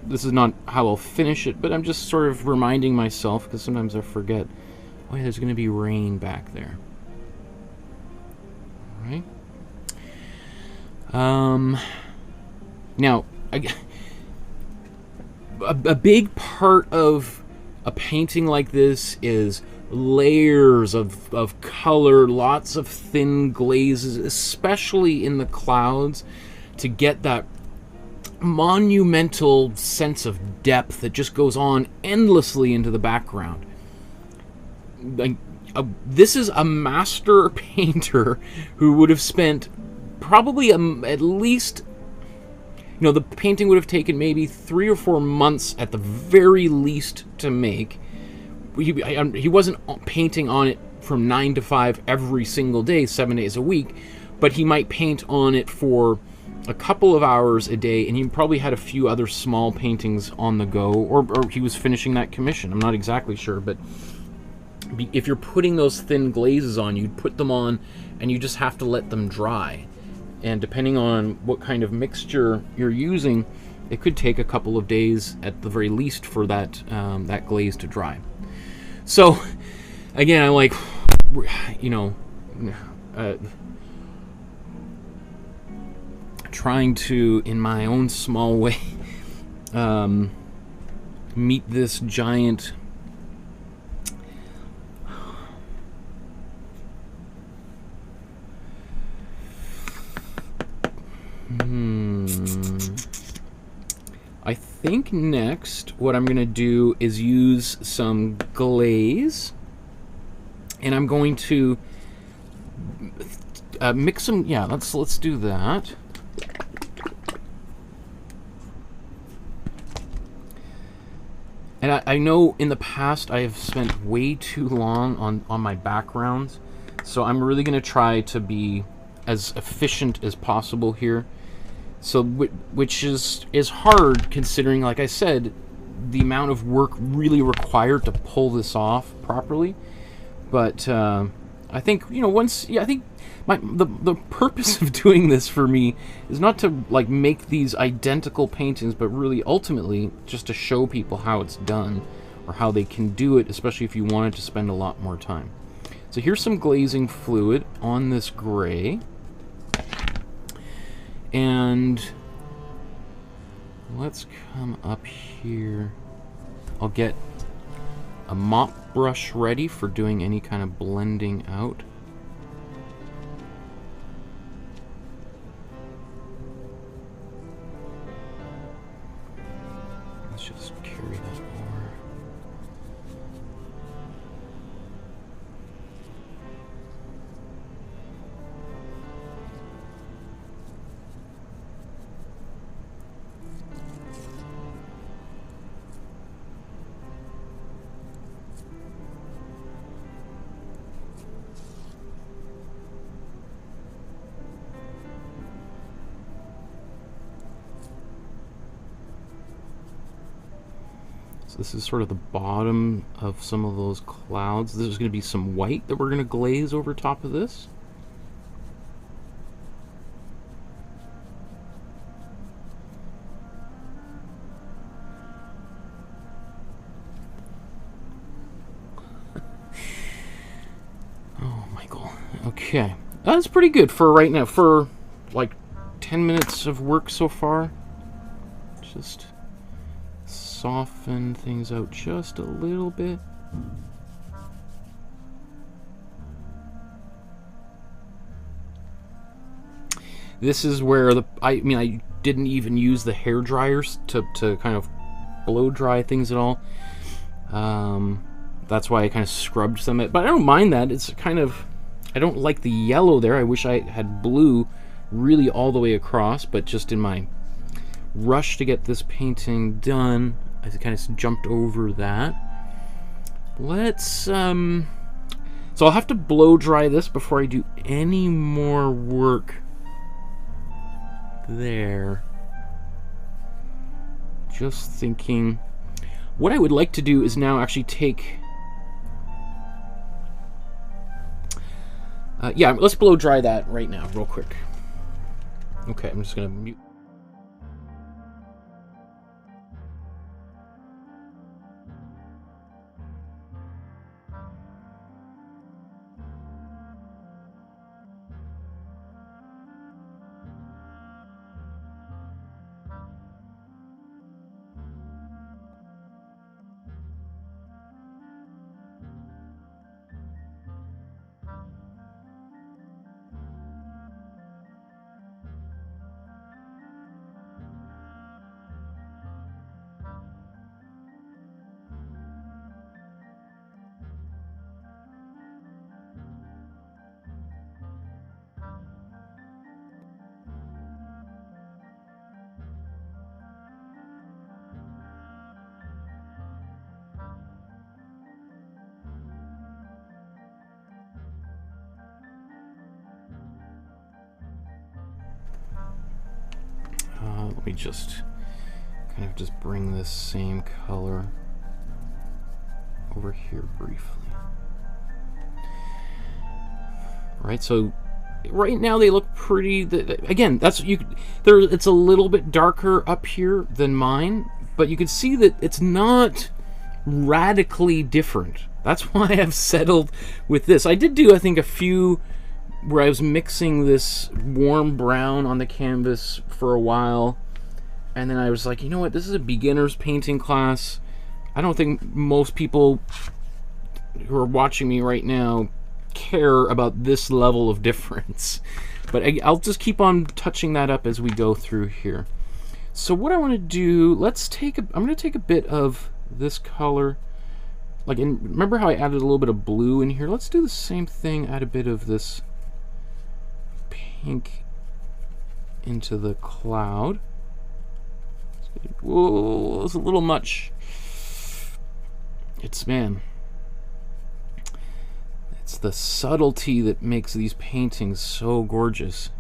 This is not how I'll finish it, but I'm just sort of reminding myself, because sometimes I forget, oh yeah, there's going to be rain back there. All right. Now, a big part of a painting like this is layers of color, lots of thin glazes, especially in the clouds, to get that monumental sense of depth that just goes on endlessly into the background. Like, this is a master painter who would have spent probably at least, you know, the painting would have taken maybe 3 or 4 months at the very least to make. He wasn't painting on it from 9 to 5 every single day, 7 days a week, but he might paint on it for a couple of hours a day, and he probably had a few other small paintings on the go, or he was finishing that commission. I'm not exactly sure, but if you're putting those thin glazes on, you'd put them on and you just have to let them dry. And depending on what kind of mixture you're using, it could take a couple of days at the very least for that that glaze to dry. So again, I'm like, you know, trying to, in my own small way, meet this giant I think next what I'm going to do is use some glaze, and I'm going to mix some. Yeah, let's do that. And I know in the past I have spent way too long on my backgrounds, so I'm really going to try to be as efficient as possible here. So, which is hard considering, like I said, the amount of work really required to pull this off properly. But I think, you know, I think the purpose of doing this for me is not to like make these identical paintings, but really ultimately just to show people how it's done, or how they can do it, especially if you wanted to spend a lot more time. So here's some glazing fluid on this gray. And let's come up here. I'll get a mop brush ready for doing any kind of blending out. Let's just carry that over. This is sort of the bottom of some of those clouds. There's going to be some white that we're going to glaze over top of this. Oh, Michael. Okay. That's pretty good for right now. For like 10 minutes of work so far. Just soften things out just a little bit. This is where I didn't even use the hair dryers to kind of blow dry things at all. That's why I kind of scrubbed them. But I don't mind that. It's kind of, I don't like the yellow there. I wish I had blue really all the way across, but just in my rush to get this painting done, I kind of jumped over that. Let's so I'll have to blow dry this before I do any more work there. Just thinking, what I would like to do is now actually take yeah, let's blow dry that right now real quick. Okay, I'm just gonna mute. just kind of just bring this same color over here briefly. Right, so right now they look pretty. Again, that's it's a little bit darker up here than mine, but you can see that it's not radically different. That's why I've settled with this. I did do, I think, a few where I was mixing this warm brown on the canvas for a while, and then I was like, you know what, this is a beginner's painting class. I don't think most people who are watching me right now care about this level of difference. But I'll just keep on touching that up as we go through here. So what I want to do, I'm going to take a bit of this color. Like, and remember how I added a little bit of blue in here? Let's do the same thing, add a bit of this pink into the cloud. Whoa, it's a little much. It's the subtlety that makes these paintings so gorgeous.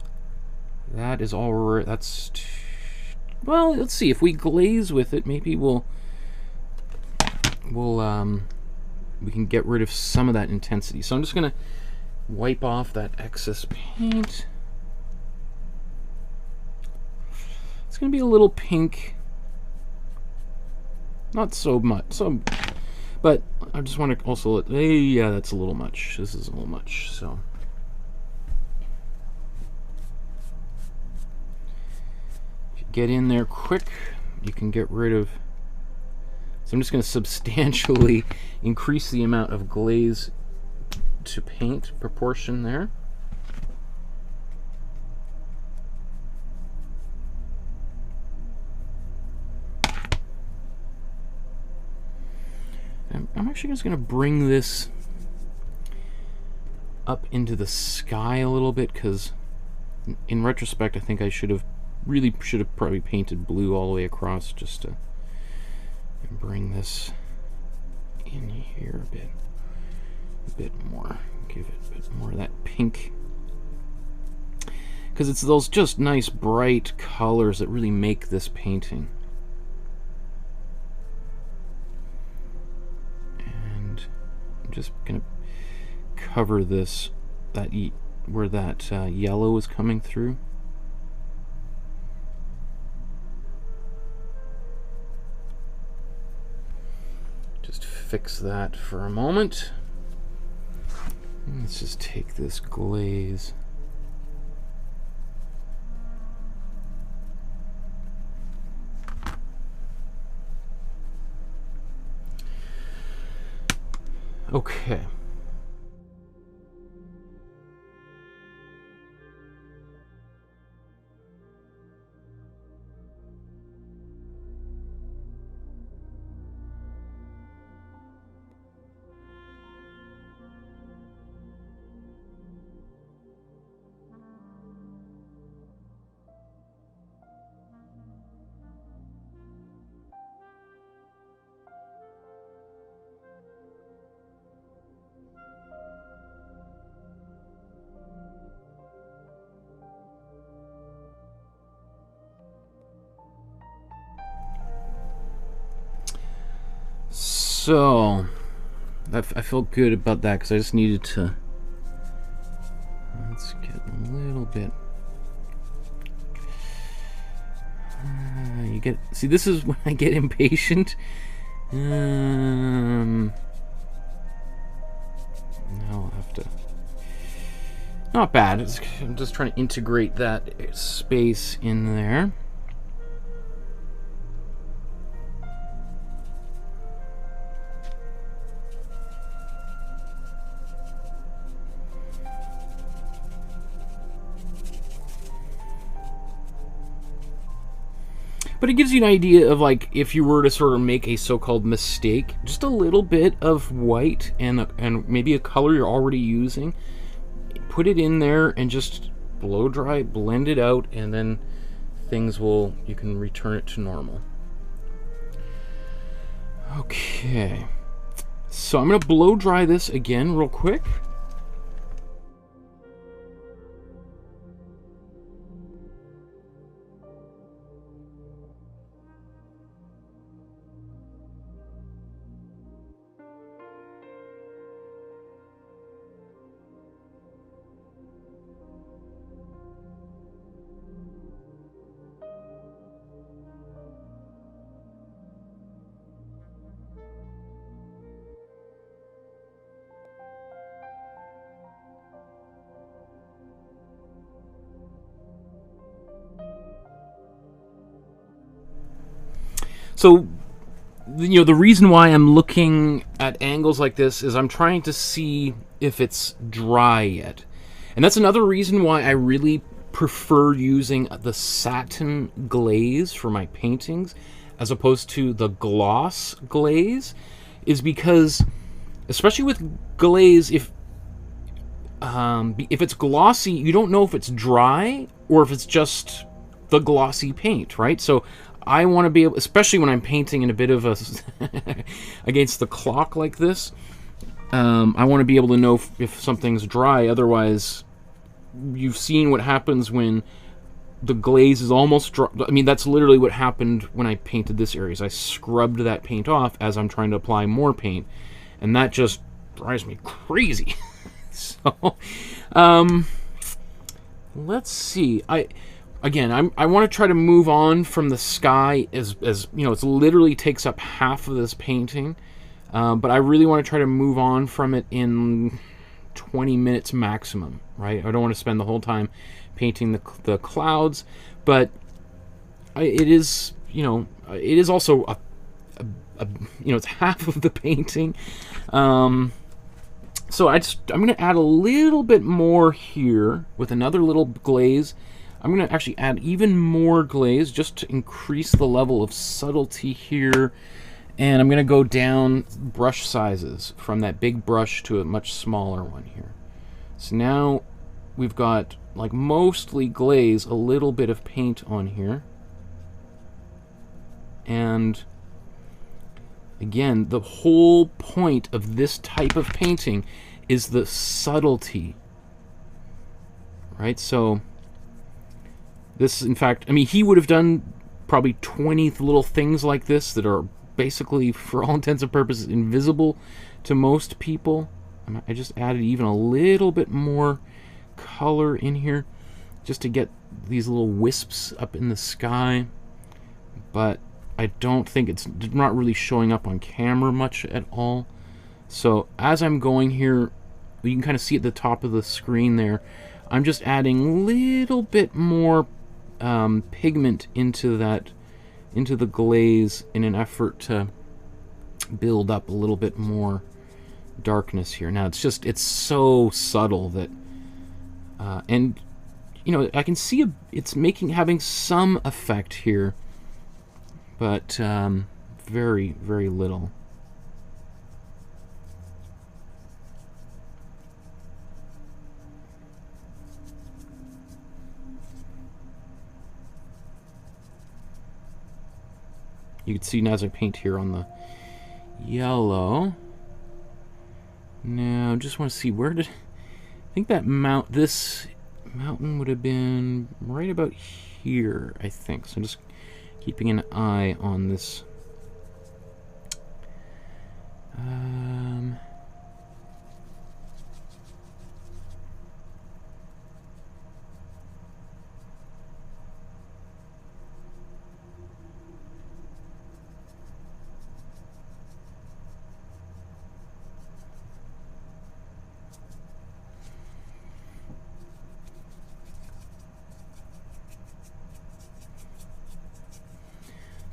That is all right. Well, let's see. If we glaze with it, maybe we can get rid of some of that intensity. So I'm just gonna wipe off that excess paint. It's gonna be a little pink, not so much, but I just want to also yeah, that's a little much. This is a little much. So if you get in there quick, you can get rid of. So I'm just going to substantially increase the amount of glaze to paint proportion there. I'm actually just going to bring this up into the sky a little bit, because in retrospect I think I should have probably painted blue all the way across, just to bring this in here a bit more, give it a bit more of that pink, because it's those just nice bright colors that really make this painting. And I'm just gonna cover this where that yellow is coming through. Fix that for a moment. Let's just take this glaze. Okay. So I felt good about that, because I just needed to. Let's get a little bit. See, this is when I get impatient. Now I'll have to. Not bad. I'm just trying to integrate that space in there. But it gives you an idea of, like, if you were to sort of make a so-called mistake, just a little bit of white and maybe a color you're already using, put it in there and just blow dry, blend it out, and then you can return it to normal. Okay, so I'm going to blow dry this again real quick. So, you know, the reason why I'm looking at angles like this is I'm trying to see if it's dry yet. And that's another reason why I really prefer using the satin glaze for my paintings as opposed to the gloss glaze, is because, especially with glaze, if it's glossy, you don't know if it's dry or if it's just the glossy paint, right? So I want to be able, especially when I'm painting in a bit of a against the clock like this, I want to be able to know if something's dry. Otherwise, you've seen what happens when the glaze is almost dry. I mean, that's literally what happened when I painted this area. Is I scrubbed that paint off as I'm trying to apply more paint, and that just drives me crazy. So, let's see. I want to try to move on from the sky as you know. It literally takes up half of this painting, but I really want to try to move on from it in 20 minutes maximum. Right? I don't want to spend the whole time painting the clouds, but it is, you know, it is also a you know, it's half of the painting. So I'm going to add a little bit more here with another little glaze. I'm going to actually add even more glaze just to increase the level of subtlety here. And I'm going to go down brush sizes from that big brush to a much smaller one here. So now we've got, like, mostly glaze, a little bit of paint on here. And again, the whole point of this type of painting is the subtlety, right? So this, in fact, I mean, he would have done probably 20 little things like this that are basically, for all intents and purposes, invisible to most people. I just added even a little bit more color in here just to get these little wisps up in the sky, but I don't think it's not really showing up on camera much at all. So as I'm going here, you can kind of see at the top of the screen there, I'm just adding a little bit more pigment into the glaze in an effort to build up a little bit more darkness here. Now it's so subtle that and you know, I can see it's having some effect here, but very, very little. You can see now as I paint here on the yellow. Now, just want to see where did I think that this mountain would have been right about here, I think. So I'm just keeping an eye on this.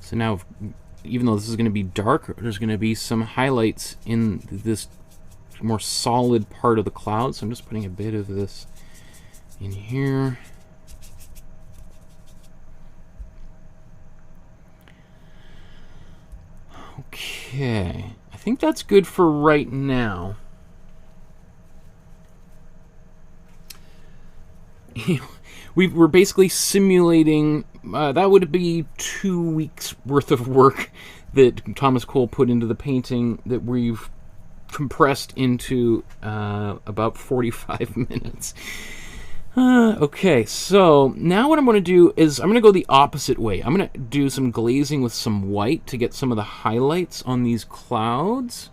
So now, even though this is going to be dark, there's going to be some highlights in this more solid part of the cloud. So I'm just putting a bit of this in here. Okay, I think that's good for right now. We're basically simulating, that would be 2 weeks worth of work that Thomas Cole put into the painting that we've compressed into about 45 minutes. Okay, so now what I'm going to do is I'm going to go the opposite way. I'm going to do some glazing with some white to get some of the highlights on these clouds.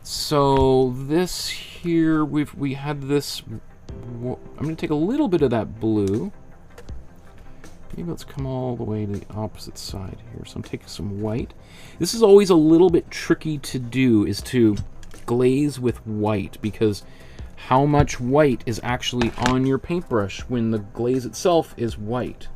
So this here, we had this. I'm going to take a little bit of that blue. Maybe let's come all the way to the opposite side here. So I'm taking some white. This is always a little bit tricky to do, is to glaze with white, because how much white is actually on your paintbrush when the glaze itself is white.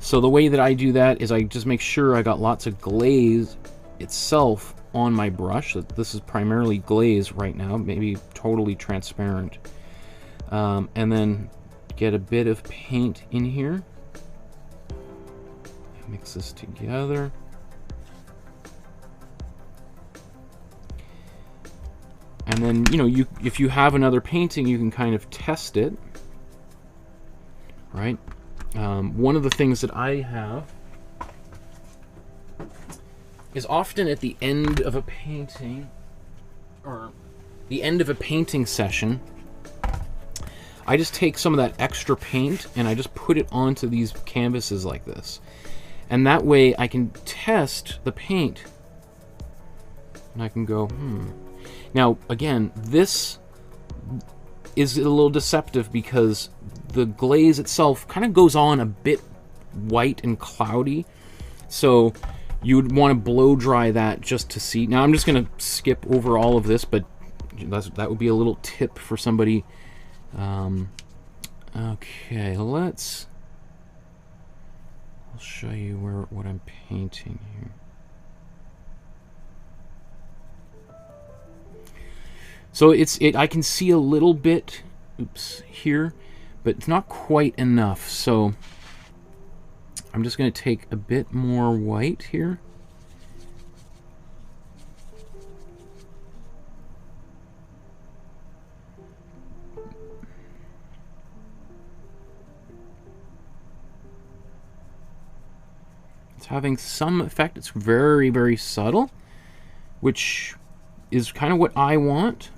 So the way that I do that is I just make sure I got lots of glaze itself on my brush. This is primarily glaze right now, maybe totally transparent. And then get a bit of paint in here. Mix this together. And then, you know, if you have another painting, you can kind of test it, right? One of the things that I have is often at the end of a painting, or the end of a painting session, I just take some of that extra paint and I just put it onto these canvases like this. And that way I can test the paint. And I can go, Now, again, this is a little deceptive because the glaze itself kind of goes on a bit white and cloudy. So you would want to blow dry that just to see. Now, I'm just going to skip over all of this, but that would be a little tip for somebody. Okay, I'll show you what I'm painting here. So I can see a little bit, here, but it's not quite enough. So I'm just going to take a bit more white here. It's having some effect. It's very, very subtle, which is kind of what I want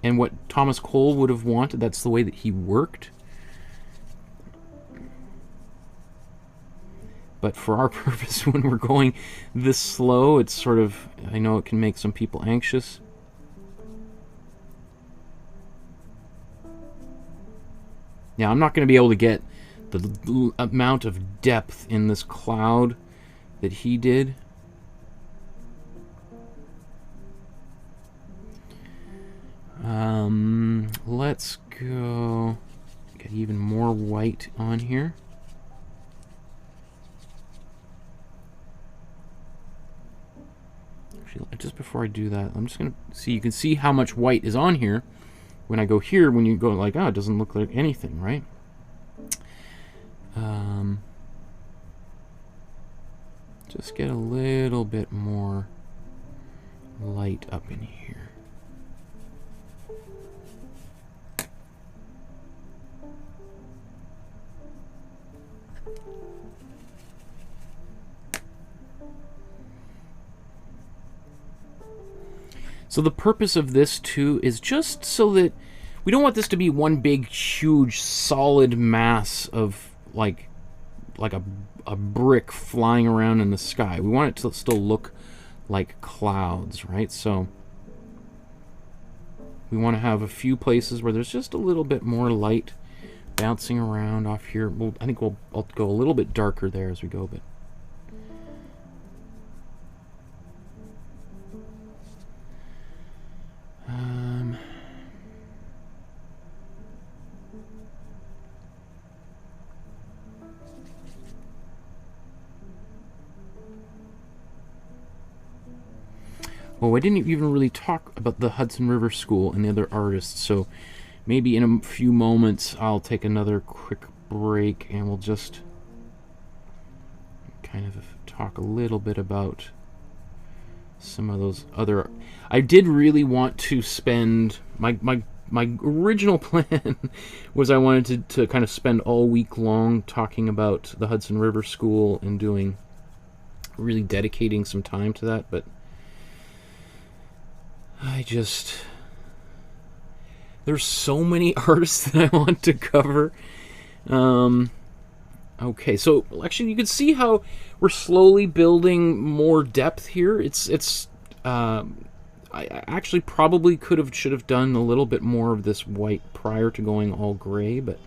and what Thomas Cole would have wanted. That's the way that he worked. But for our purpose, when we're going this slow, it's sort of, I know it can make some people anxious. Now, I'm not going to be able to get the amount of depth in this cloud that he did. Let's go get even more white on here. Actually, just before I do that, I'm just gonna see, you can see how much white is on here. When I go here, when you go like, oh, it doesn't look like anything, right? Just get a little bit more light up in here. So the purpose of this too is just so that we don't want this to be one big, huge, solid mass of like a brick flying around in the sky. We want it to still look like clouds, right? So we want to have a few places where there's just a little bit more light bouncing around off here. I think I'll go a little bit darker there as we go, but oh, I didn't even really talk about the Hudson River School and the other artists, so maybe in a few moments I'll take another quick break and we'll just kind of talk a little bit about some of those other... I did really want to spend... My original plan was I wanted to kind of spend all week long talking about the Hudson River School and really dedicating some time to that, but there's so many artists that I want to cover. Okay, so actually you can see how we're slowly building more depth here. I actually probably should have done a little bit more of this white prior to going all gray, but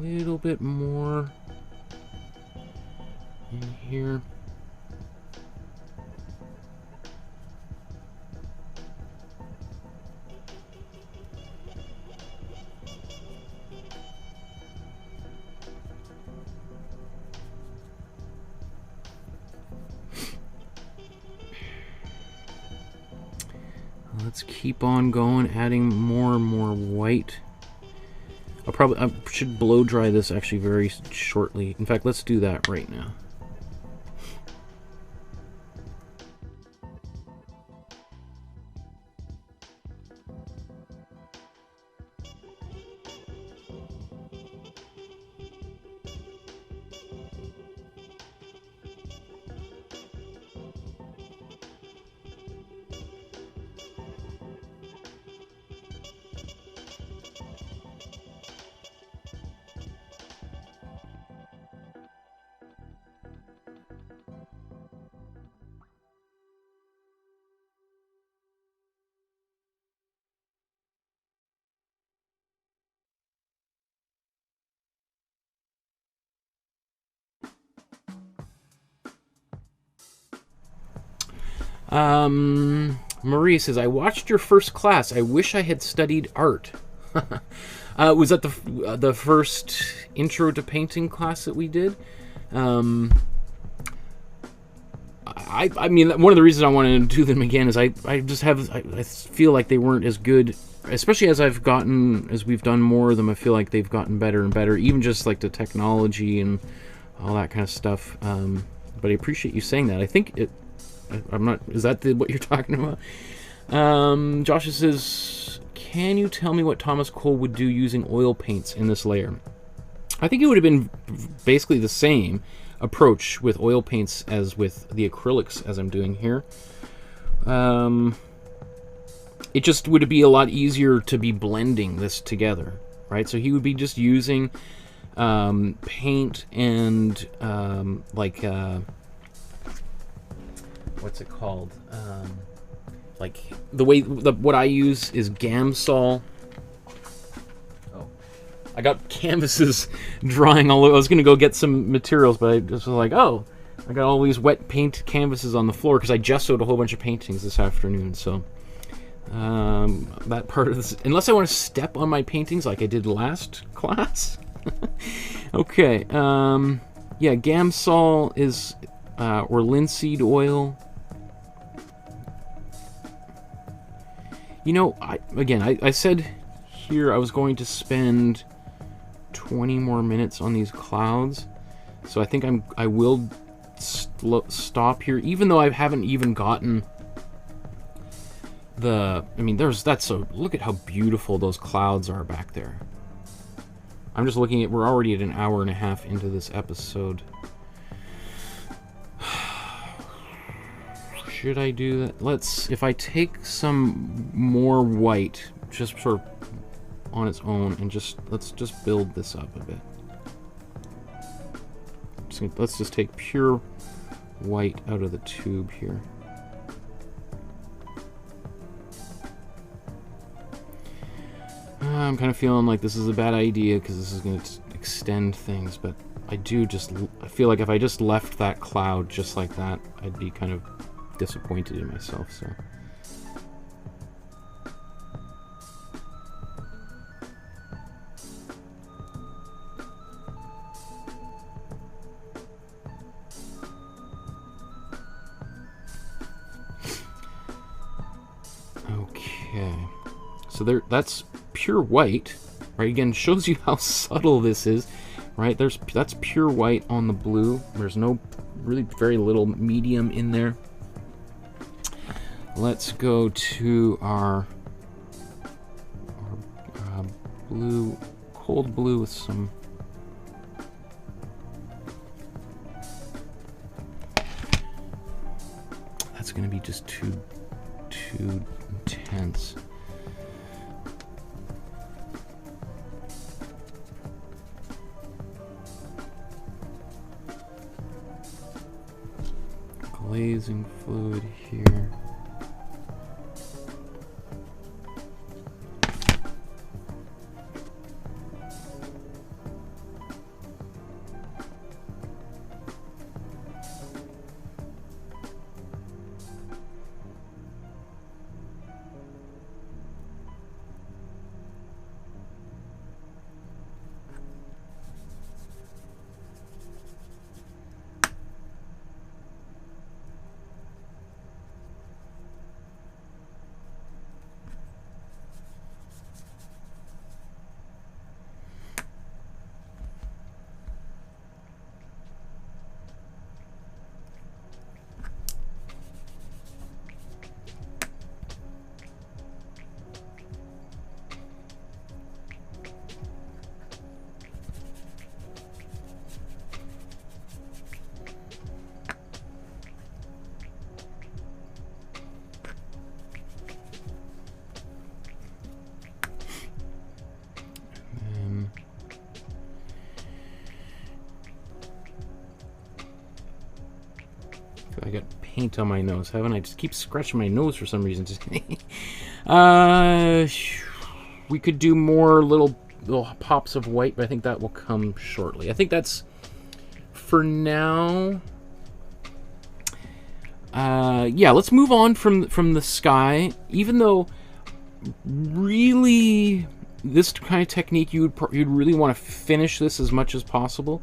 little bit more in here. Let's keep on going, adding more and more white. I should blow dry this actually very shortly. In fact, let's do that right now. Marie says, I watched your first class. I wish I had studied art. Was that the first intro to painting class that we did? I mean, one of the reasons I wanted to do them again is I feel like they weren't as good, especially as we've done more of them. I feel like they've gotten better and better, even just like the technology and all that kind of stuff. But I appreciate you saying that. I think I'm not. Is that what you're talking about? Joshua says, can you tell me what Thomas Cole would do using oil paints in this layer? I think it would have been basically the same approach with oil paints as with the acrylics as I'm doing here. It just would be a lot easier to be blending this together, right? So he would be just using paint and what's it called? Like what I use is Gamsol. Oh, I got canvases drying all over. I was gonna go get some materials, but I just was like, oh, I got all these wet paint canvases on the floor because I gessoed a whole bunch of paintings this afternoon. So that part of this, unless I want to step on my paintings like I did last class. Okay. Yeah, Gamsol is or linseed oil. You know, I said here I was going to spend 20 more minutes on these clouds, so I think I will stop here, even though I haven't even gotten the. I mean, look at how beautiful those clouds are back there. I'm just looking at. We're already at an hour and a half into this episode. Should I do that? If I take some more white, just sort of on its own, and let's just build this up a bit. Let's just take pure white out of the tube here. I'm kind of feeling like this is a bad idea because this is going to extend things, but I feel like if I just left that cloud just like that, I'd be kind of disappointed in myself. So okay, so that's pure white, right? Again, shows you how subtle this is, right? That's pure white on the blue. There's really very little medium in there. Let's go to our blue, cold blue with some. That's going to be just too intense. Glazing fluid here. I got paint on my nose, haven't I? Just keep scratching my nose for some reason. Just we could do more little pops of white, but I think that will come shortly. I think that's for now. Yeah, let's move on from the sky. Even though, really, this kind of technique, you'd really want to finish this as much as possible.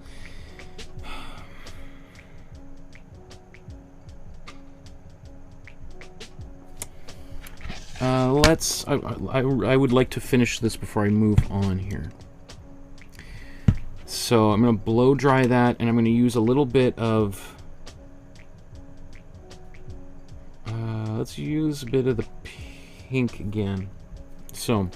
I would like to finish this before I move on here. So I'm going to blow dry that, and I'm going to use a little bit of... let's use a bit of the pink again. So...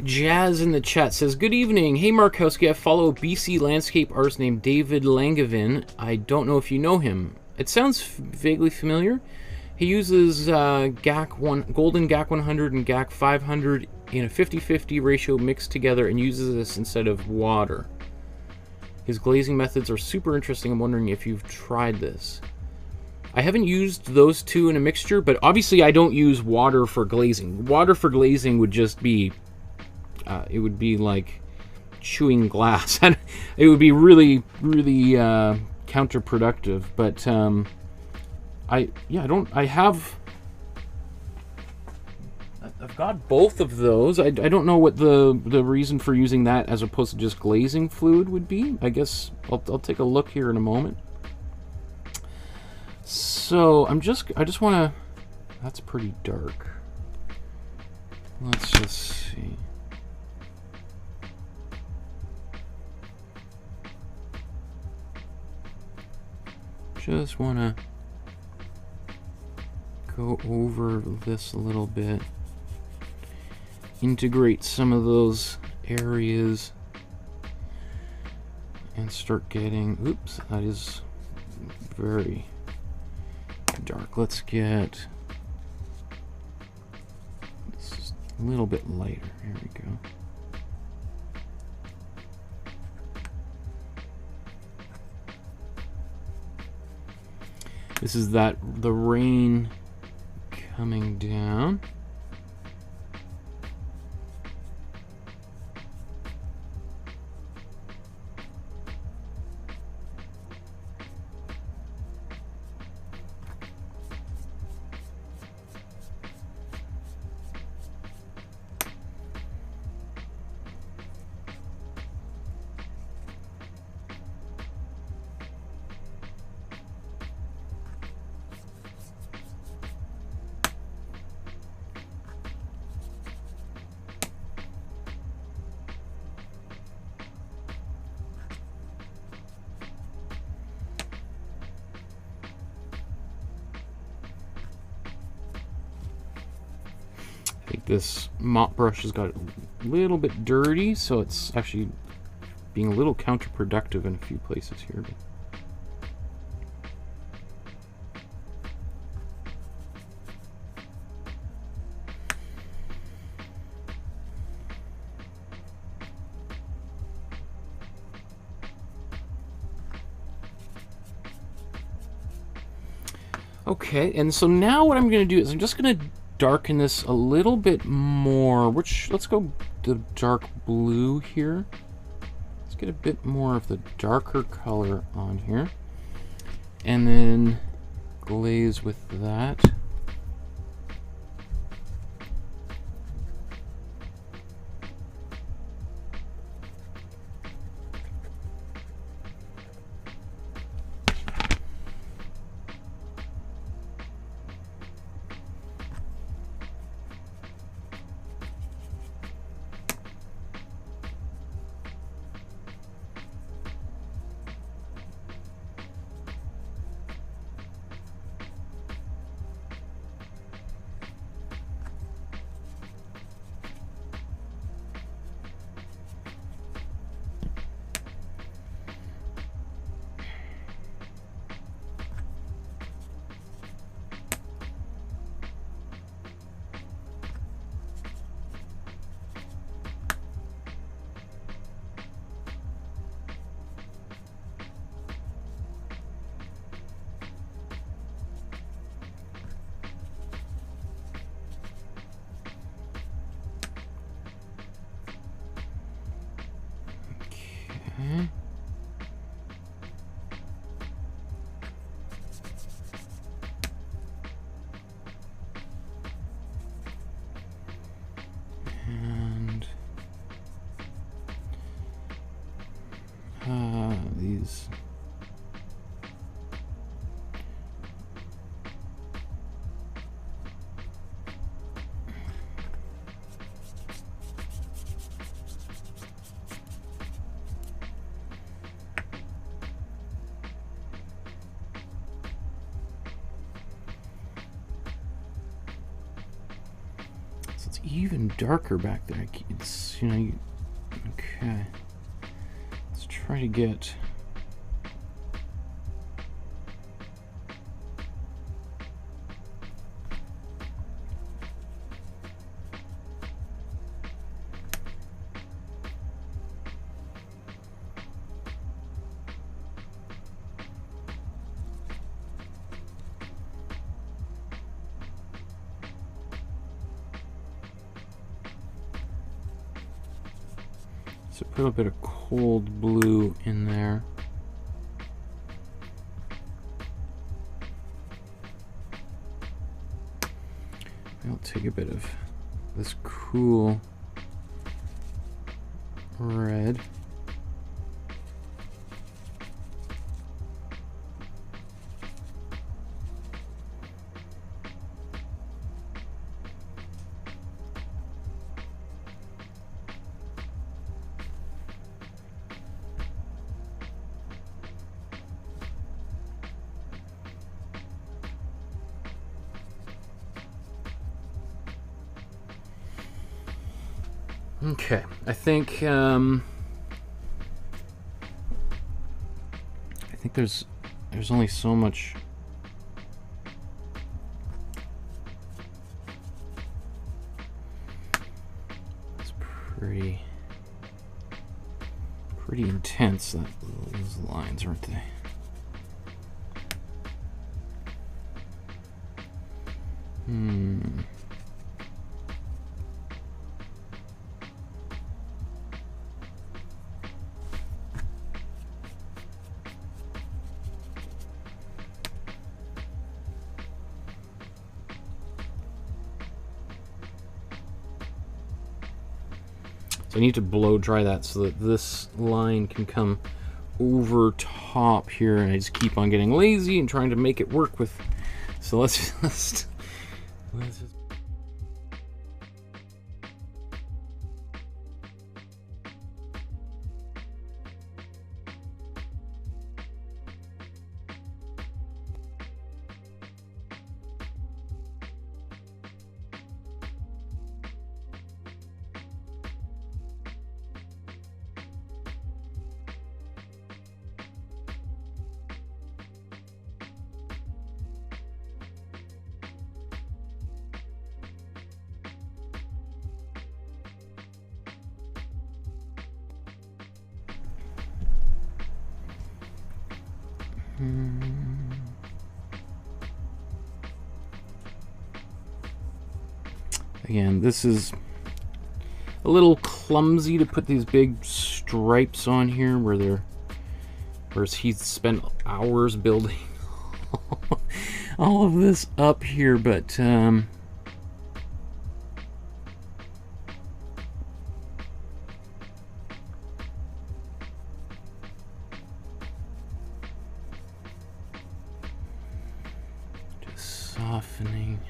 Jazz in the chat says, good evening. Hey Markowsky, I follow a BC landscape artist named David Langevin. I don't know if you know him. It sounds vaguely familiar. He uses golden GAC 100 and GAC 500 in a 50-50 ratio mixed together and uses this instead of water. His glazing methods are super interesting. I'm wondering if you've tried this. I haven't used those two in a mixture, but obviously I don't use water for glazing. Water for glazing would just be, it would be like chewing glass. It would be really, really counterproductive. But I've got both of those. I don't know what the reason for using that as opposed to just glazing fluid would be. I guess I'll take a look here in a moment. So I just want to, that's pretty dark. Let's just see. Just want to go over this a little bit. Integrate some of those areas and start getting, oops, that is very dark. Let's get this a little bit lighter. Here we go. This is the rain coming down. This mop brush has got a little bit dirty, so it's actually being a little counterproductive in a few places here. Okay, and so now what I'm going to do is I'm just going to darken this a little bit more. Let's go the dark blue here. Let's get a bit more of the darker color on here, and then glaze with that. Glaze. It's even darker back there. It's, you know, okay. Let's try to get... So put a bit of cold blue in there. I'll take a bit of this cool red. Okay, I think there's only so much. It's pretty intense, those lines, aren't they? So I need to blow dry that so that this line can come over top here, and I just keep on getting lazy and trying to make it work with. So let's just again, this is a little clumsy to put these big stripes on here whereas he's spent hours building all of this up here, but just softening.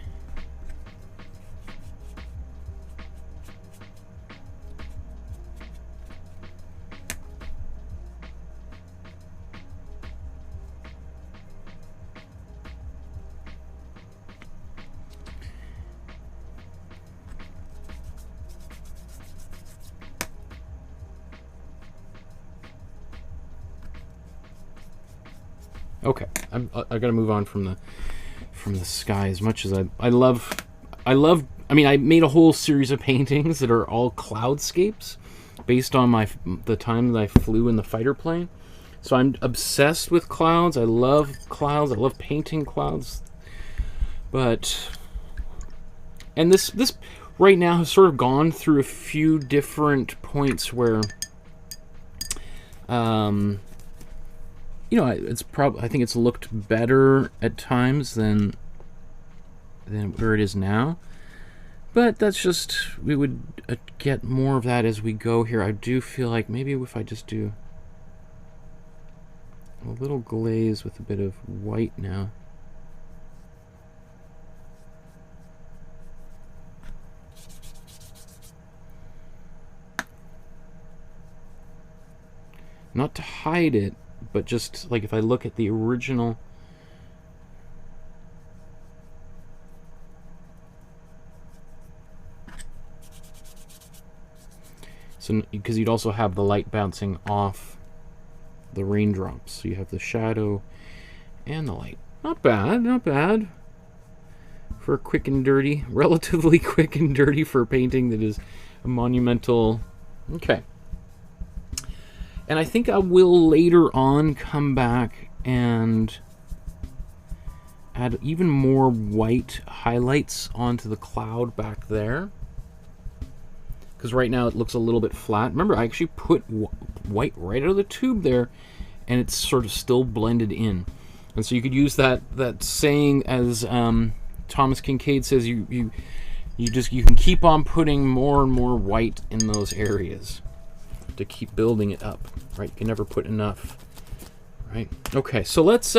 Okay, I gotta move on from the sky. As much as I love. I mean, I made a whole series of paintings that are all cloudscapes, based on the time that I flew in the fighter plane. So I'm obsessed with clouds. I love clouds. I love painting clouds. And this right now has sort of gone through a few different points where, you know, I think it's looked better at times than where it is now. But that's just, we would get more of that as we go here. I do feel like maybe if I just do a little glaze with a bit of white now. Not to hide it, but just like if I look at the original. So, because you'd also have the light bouncing off the raindrops. So you have the shadow and the light. Not bad, not bad. For quick and dirty, relatively quick and dirty for a painting that is a monumental. Okay. And I think I will later on come back and add even more white highlights onto the cloud back there. Because right now it looks a little bit flat. Remember, I actually put white right out of the tube there, and it's sort of still blended in. And so you could use that saying, as Thomas Kincaid says, you can keep on putting more and more white in those areas to keep building it up, right? You can never put enough, right? Okay, so let's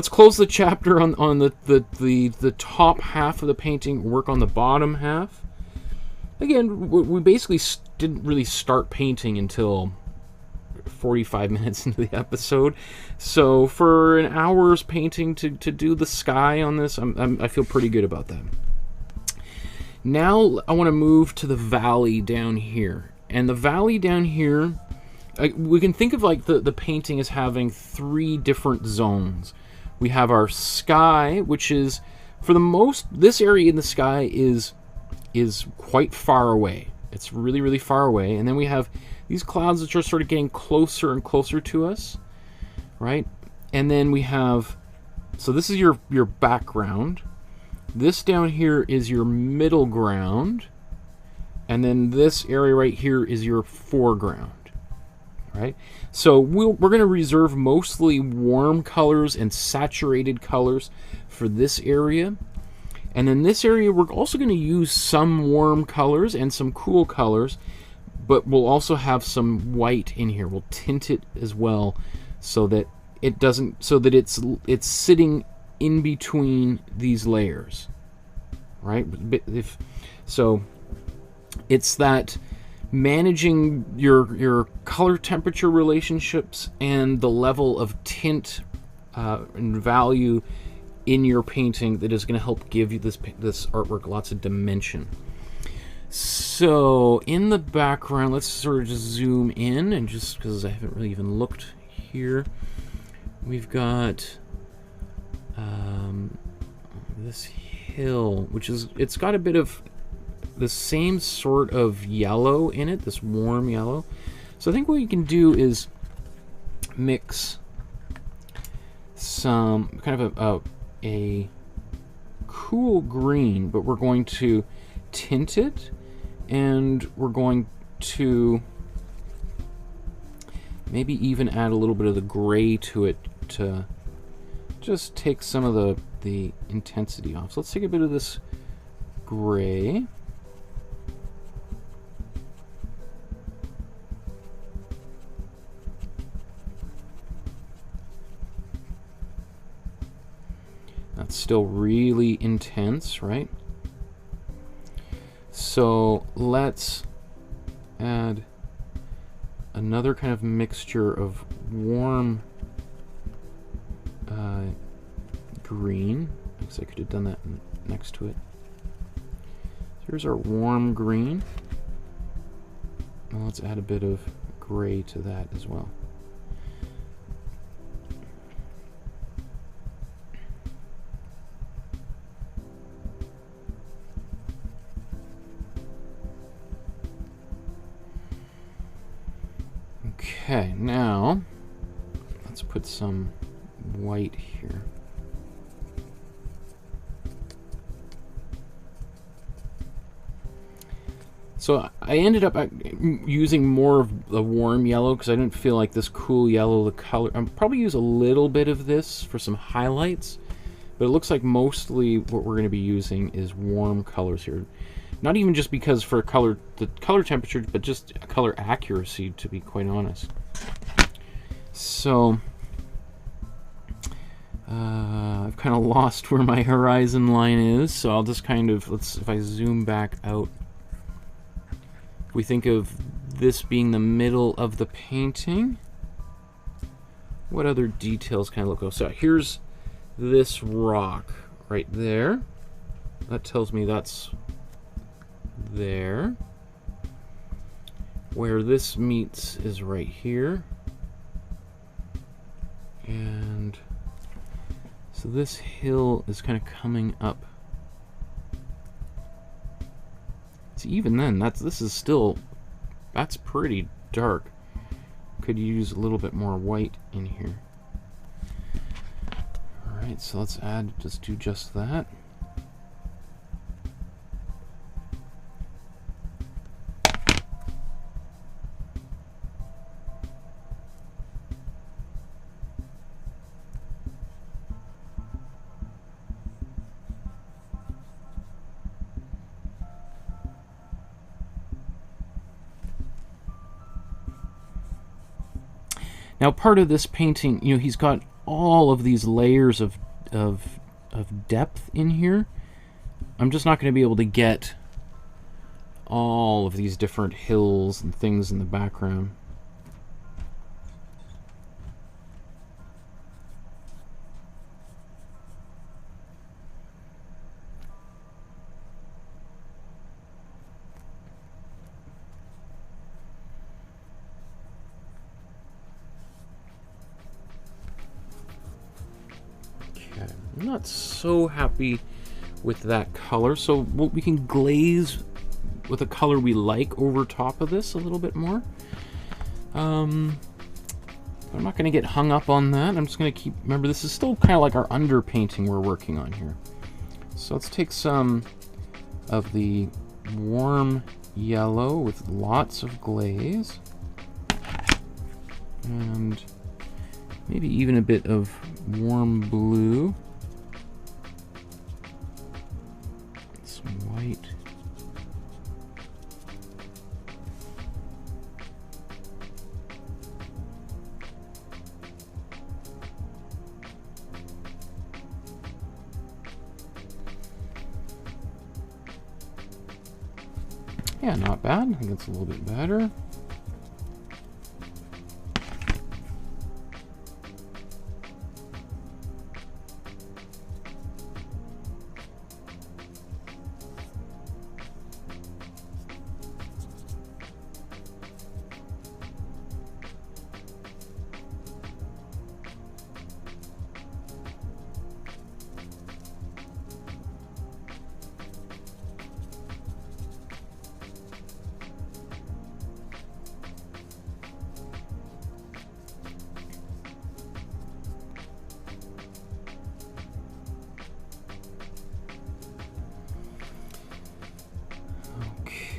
close the chapter on the top half of the painting. Work on the bottom half. Again, we basically didn't really start painting until 45 minutes into the episode. So for an hour's painting to do the sky on this, I feel pretty good about that. Now I want to move to the valley down here. And the valley down here, we can think of like the painting as having 3 different zones. We have our sky, which is, for the most, this area in the sky is quite far away. It's really, really far away. And then we have these clouds which are sort of getting closer and closer to us, right? And then we have, so this is your background. This down here is your middle ground. And then this area right here is your foreground, right? So we're going to reserve mostly warm colors and saturated colors for this area. And then this area, we're also going to use some warm colors and some cool colors, but we'll also have some white in here. We'll tint it as well so that it doesn't, so that it's sitting in between these layers, right? So it's that managing your color temperature relationships and the level of tint and value in your painting that is going to help give you this artwork lots of dimension. So in the background, let's sort of just zoom in, and just because I haven't really even looked here, we've got this hill, which is, it's got a bit of the same sort of yellow in it, this warm yellow. So I think what you can do is mix some kind of a cool green, but we're going to tint it, and we're going to maybe even add a little bit of the gray to it to just take some of the intensity off. So let's take a bit of this gray. That's still really intense, right? So let's add another kind of mixture of warm green. I guess I could have done that next to it. So here's our warm green. Now let's add a bit of gray to that as well. Okay, now let's put some white here. So I ended up using more of the warm yellow because I didn't feel like this cool yellow, the color. I'll probably use a little bit of this for some highlights, but it looks like mostly what we're going to be using is warm colors here. Not even just because for the color temperature, but just color accuracy, to be quite honest. So I've kind of lost where my horizon line is, so I'll just kind of, if I zoom back out, if we think of this being the middle of the painting, what other details can I look at? So here's this rock right there. That tells me that's there. Where this meets is right here. And so this hill is kind of coming up. So even then, this is still, that's pretty dark. Could use a little bit more white in here. Alright, so let's do just that. Now, part of this painting, you know, he's got all of these layers of depth in here. I'm just not going to be able to get all of these different hills and things in the background. I'm not so happy with that color, so we can glaze with a color we like over top of this a little bit more. I'm not going to get hung up on that. I'm just going to remember, this is still kind of like our underpainting we're working on here. So let's take some of the warm yellow with lots of glaze, and maybe even a bit of warm blue. Some white. Yeah, not bad. I think it's a little bit better.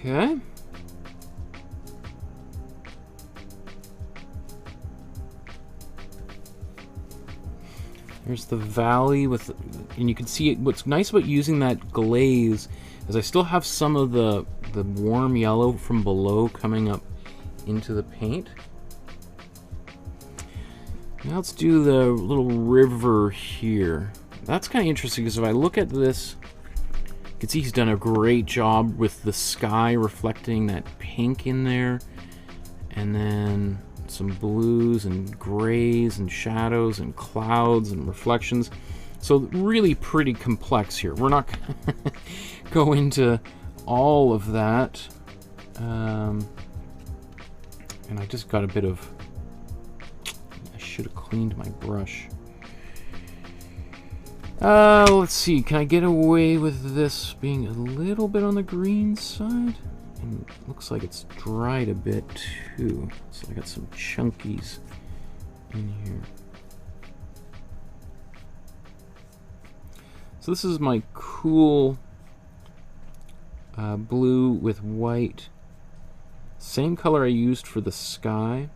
Okay. There's the valley with, and you can see it. What's nice about using that glaze is I still have some of the warm yellow from below coming up into the paint. Now let's do the little river here. That's kind of interesting because if I look at this, you can see he's done a great job with the sky reflecting that pink in there, and then some blues and grays and shadows and clouds and reflections. So really pretty complex here. We're not going to go into all of that. And I just got a bit of, I should have cleaned my brush. Let's see, can I get away with this being a little bit on the green side? And it looks like it's dried a bit too. So I got some chunkies in here. So this is my cool blue with white. Same color I used for the sky.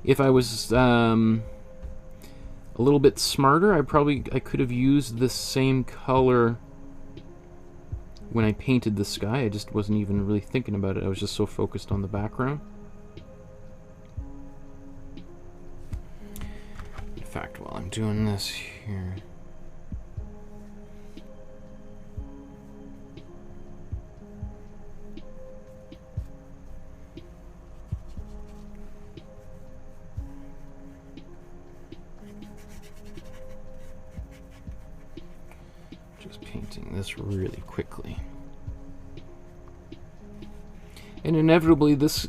If I was a little bit smarter, I could have used this same color when I painted the sky. I just wasn't even really thinking about it. I was just so focused on the background. In fact, while I'm doing this here, painting this really quickly. And inevitably, this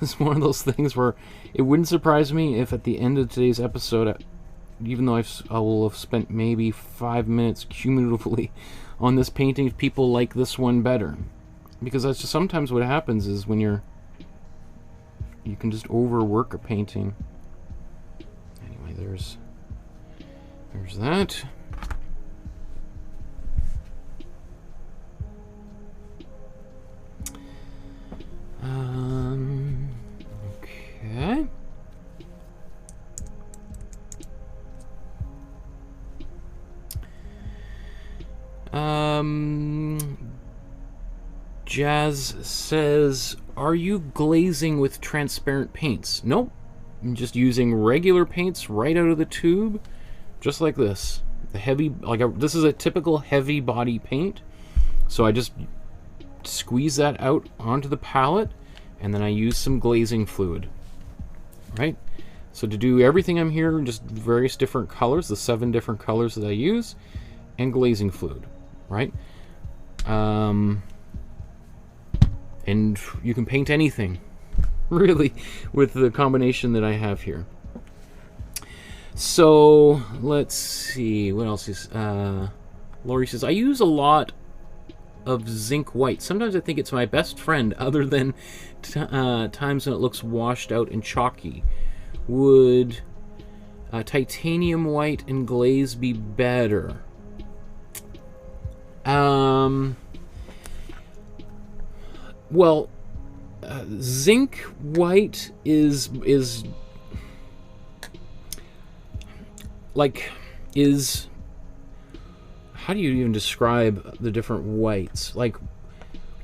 is one of those things where it wouldn't surprise me if at the end of today's episode, even though I will have spent maybe 5 minutes cumulatively on this painting, if people like this one better. Because that's just sometimes what happens is when you can just overwork a painting. Anyway, there's that. Okay. Jazz says, are you glazing with transparent paints? Nope. I'm just using regular paints right out of the tube, just like this. The heavy, this is a typical heavy body paint. So I just squeeze that out onto the palette, and then I use some glazing fluid. Right? So to do everything I'm here, just various different colors, the 7 different colors that I use, and glazing fluid. Right? And you can paint anything, really, with the combination that I have here. So, let's see, what else is, Lori says, I use a lot of zinc white. Sometimes I think it's my best friend, other than times when it looks washed out and chalky. Would titanium white and glaze be better? Well, zinc white is how do you even describe the different whites? Like,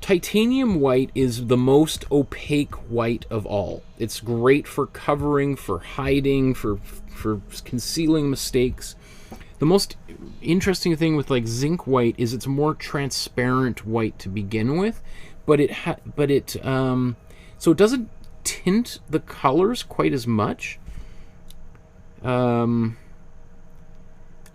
titanium white is the most opaque white of all. It's great for covering, for hiding, for concealing mistakes. The most interesting thing with like zinc white is it's more transparent white to begin with, but so it doesn't tint the colors quite as much. I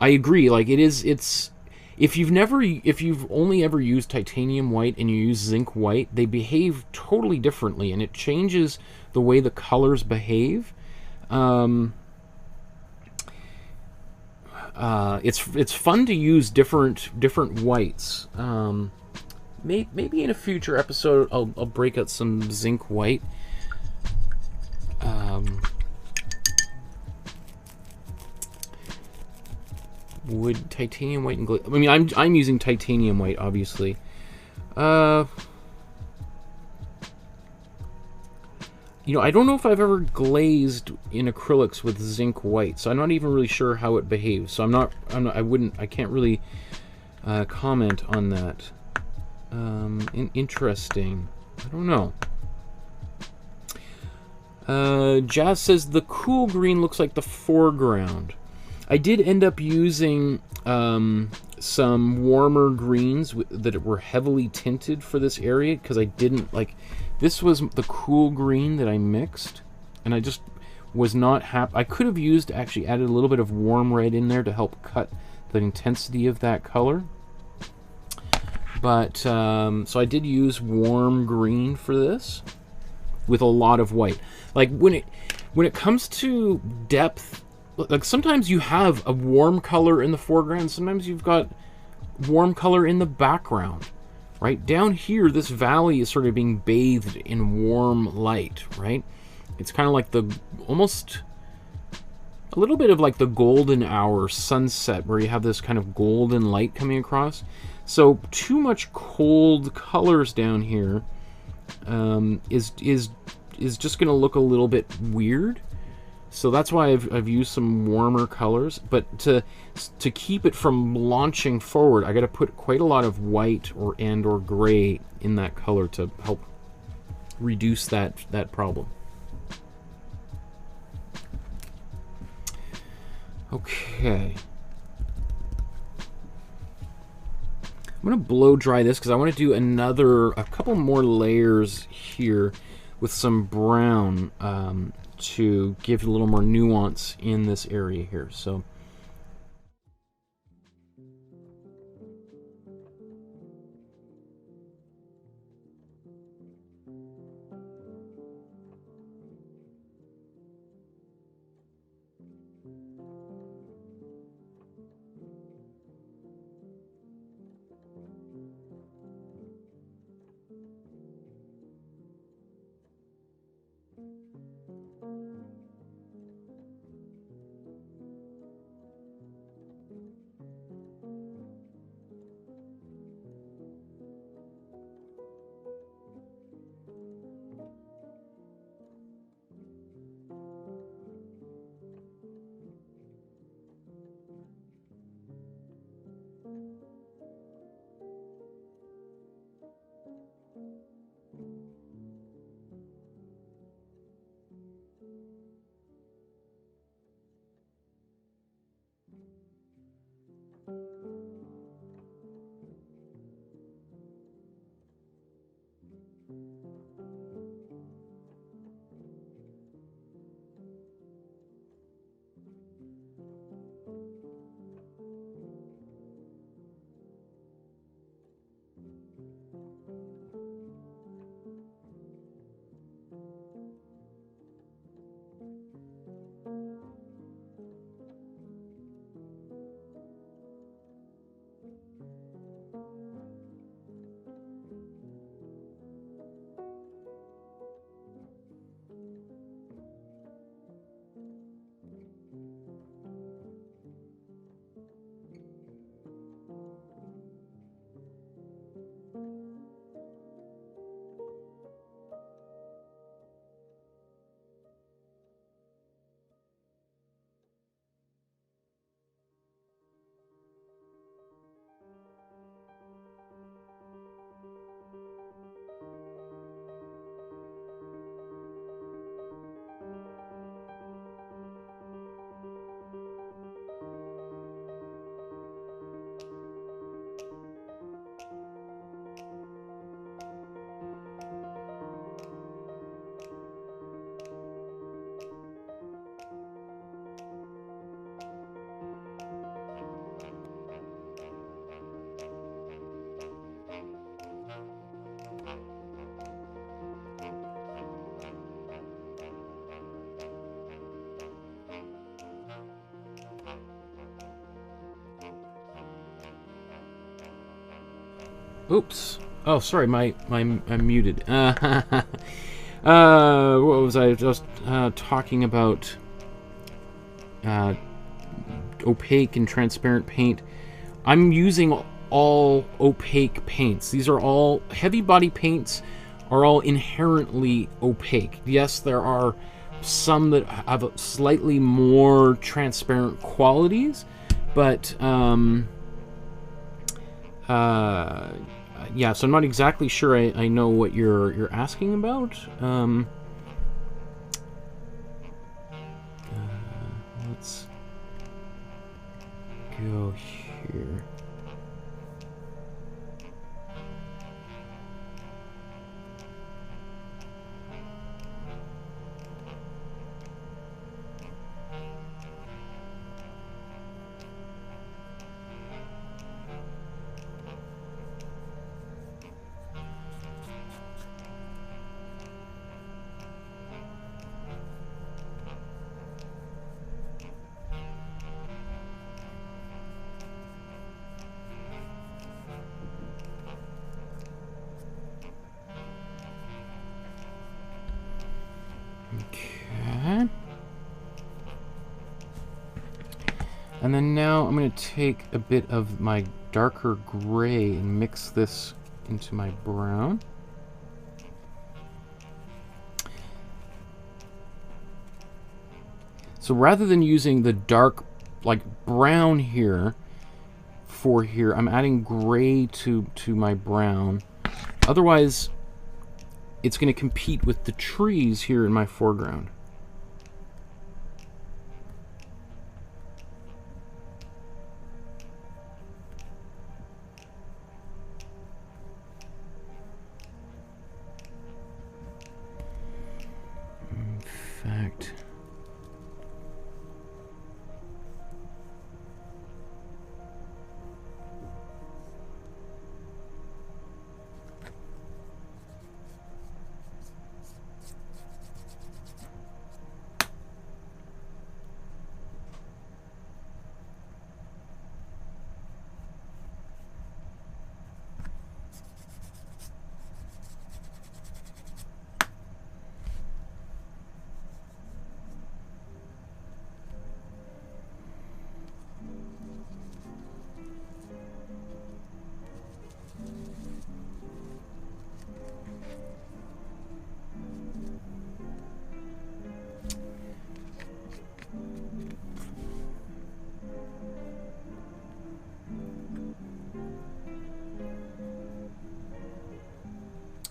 agree. Like it's if you've only ever used titanium white and you use zinc white, they behave totally differently, and it changes the way the colors behave. It's fun to use different whites. Maybe in a future episode I'll break out some zinc white. Would titanium white and glaze? I mean, I'm using titanium white, obviously. You know, I don't know if I've ever glazed in acrylics with zinc white, so I'm not even really sure how it behaves. So I can't really comment on that. Interesting. I don't know. Jazz says the cool green looks like the foreground. I did end up using some warmer greens that were heavily tinted for this area, because I didn't like. This was the cool green that I mixed, and I just was not happy. I could have actually added a little bit of warm red in there to help cut the intensity of that color. But, so I did use warm green for this, with a lot of white. Like, when it comes to depth, like, sometimes you have a warm color in the foreground, sometimes you've got warm color in the background. Right down here, this valley is sort of being bathed in warm light, right? It's kind of like almost a little bit of like the golden hour sunset, where you have this kind of golden light coming across. So too much cold colors down here is just going to look a little bit weird. So that's why I've used some warmer colors, but to keep it from launching forward, I got to put quite a lot of white or gray in that color to help reduce that problem. Okay. I'm going to blow dry this because I want to do a couple more layers here with some brown to give a little more nuance in this area here. So oops. Oh, sorry, I'm muted. What was I just talking about? Opaque and transparent paint. I'm using all opaque paints. These are all heavy body paints, are all inherently opaque. Yes, there are some that have slightly more transparent qualities, but yeah, so I'm not exactly sure I know what you're asking about. Let's go here. Okay. And then now I'm going to take a bit of my darker gray and mix this into my brown. So rather than using the dark, like brown here, I'm adding gray to my brown. Otherwise, it's going to compete with the trees here in my foreground. In fact,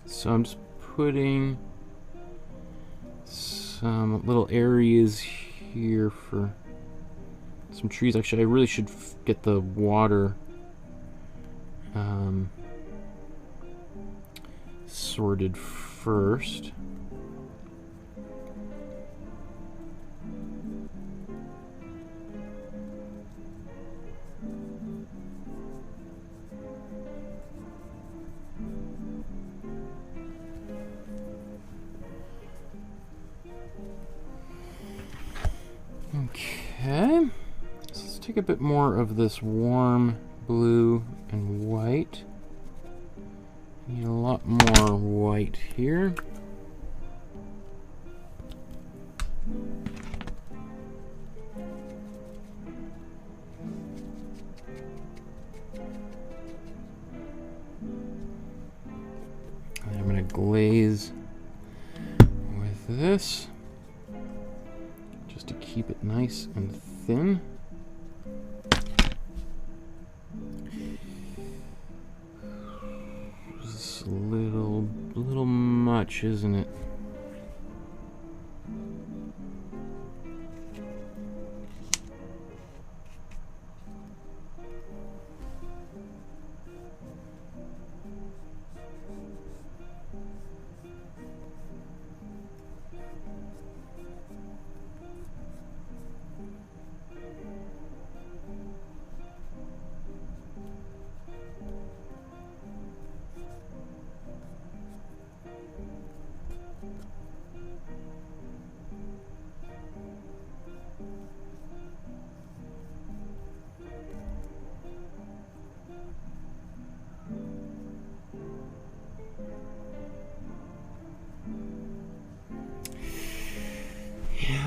so I'm just putting some little areas here for some trees. Actually, I really should get the water sorted first. Okay, so let's take a bit more of this warm blue and white. Need a lot more white here. And I'm going to glaze with this, just to keep it nice and thin. This is a little much, isn't it?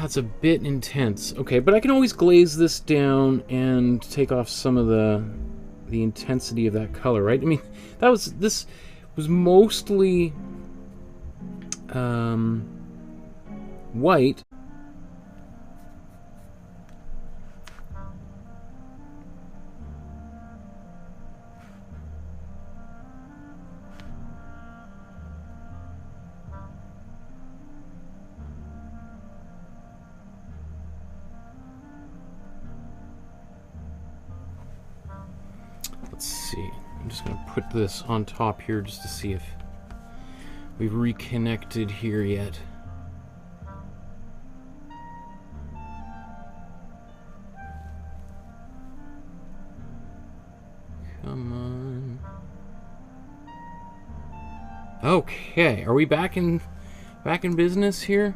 That's a bit intense. Okay, but I can always glaze this down and take off some of the intensity of that color, right? I mean, this was mostly white. Let's see. I'm just going to put this on top here just to see if we've reconnected here yet. Come on. Okay, are we back in business here?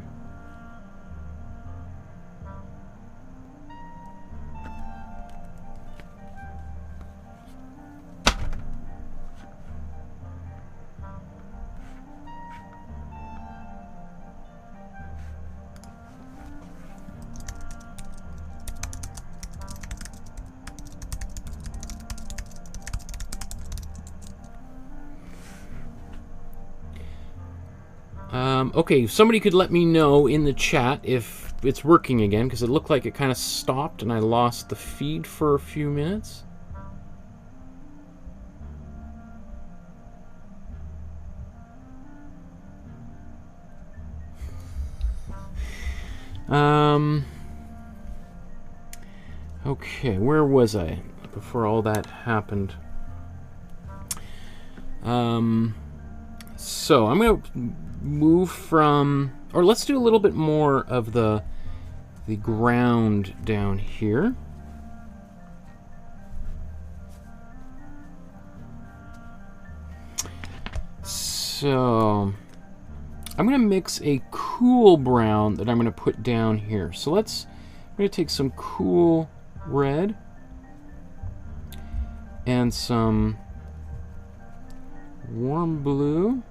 Okay, somebody could let me know in the chat if it's working again, because it looked like it kind of stopped and I lost the feed for a few minutes. Okay, where was I before all that happened? So I'm going to move from, or let's do a little bit more of the ground down here. So I'm going to mix a cool brown that I'm going to put down here. So I'm going to take some cool red and some warm blue.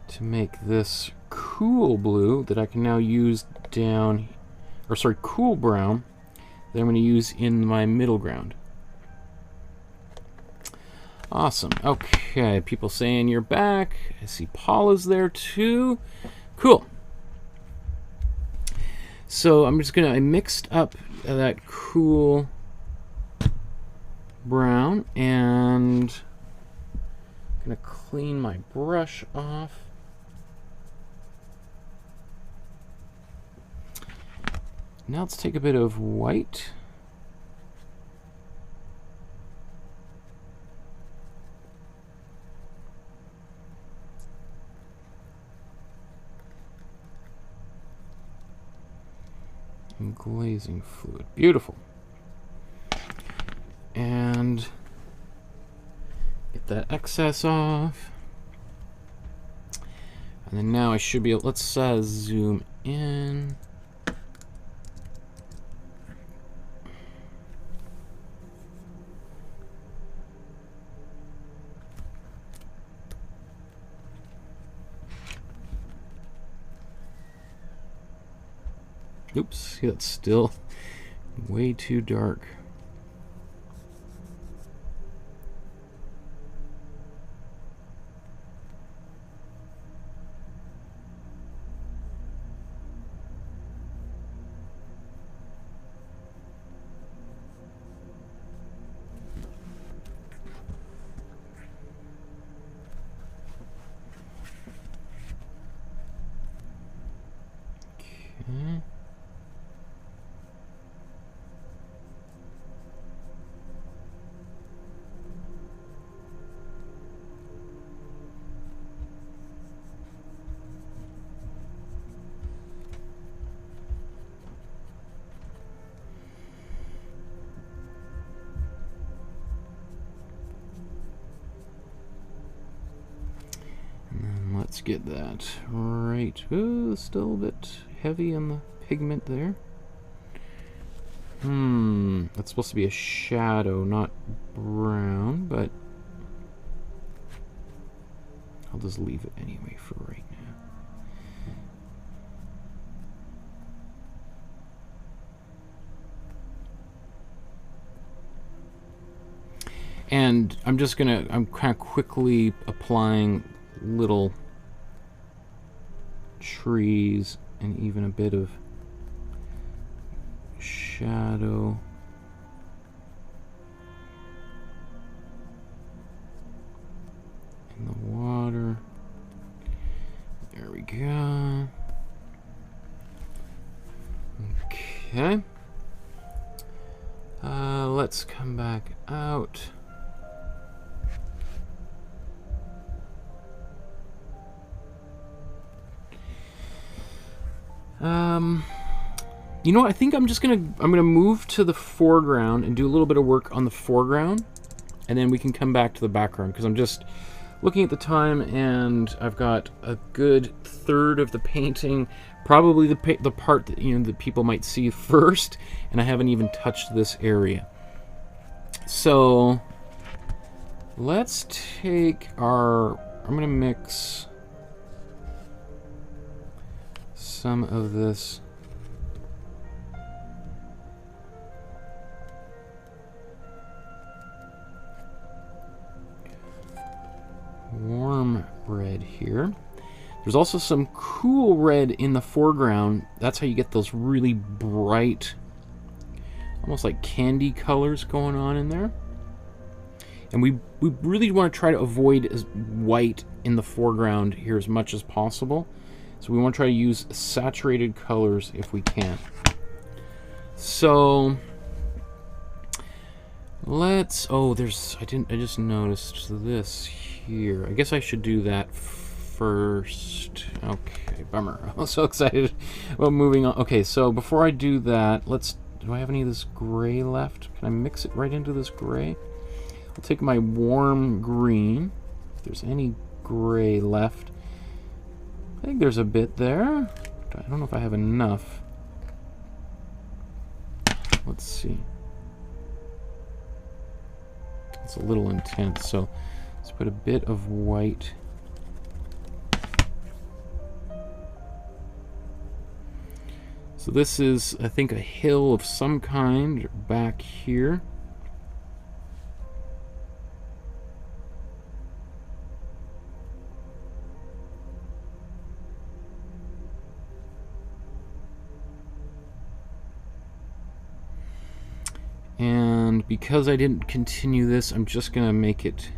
To make this cool blue that I can now use down, or sorry, cool brown that I'm going to use in my middle ground. Awesome. Okay, people saying you're back. I see Paula's there too. Cool. So I'm just I mixed up that cool brown and I'm going to clean my brush off. Now let's take a bit of white. And glazing fluid. Beautiful. And get that excess off. And then now I should be able, let's zoom in. Oops, see, that's still way too dark. Okay. Let's get that right. Ooh, still a bit heavy on the pigment there. That's supposed to be a shadow, not brown, but I'll just leave it anyway for right now. And I'm kind of quickly applying little trees and even a bit of shadow. In the water. There we go. Okay. Let's come back out. You know what, I think I'm gonna move to the foreground and do a little bit of work on the foreground, and then we can come back to the background, because I'm just looking at the time and I've got a good third of the painting, probably the part that that people might see first, and I haven't even touched this area. So Let's take our... I'm going to mix some of this warm red here. There's also some cool red in the foreground. That's how you get those really bright, almost like candy colors going on in there. And we really want to try to avoid white in the foreground here as much as possible. So we want to try to use saturated colors if we can. So let's, oh, there's, I just noticed this here. I guess I should do that first. Okay, bummer. I was so excited about moving on. Okay, so before I do that, do I have any of this gray left? Can I mix it right into this gray? I'll take my warm green, if there's any gray left. I think there's a bit there. I don't know if I have enough. Let's see. It's a little intense, so let's put a bit of white. So this is, I think, a hill of some kind back here. And because I didn't continue this, I'm just going to make it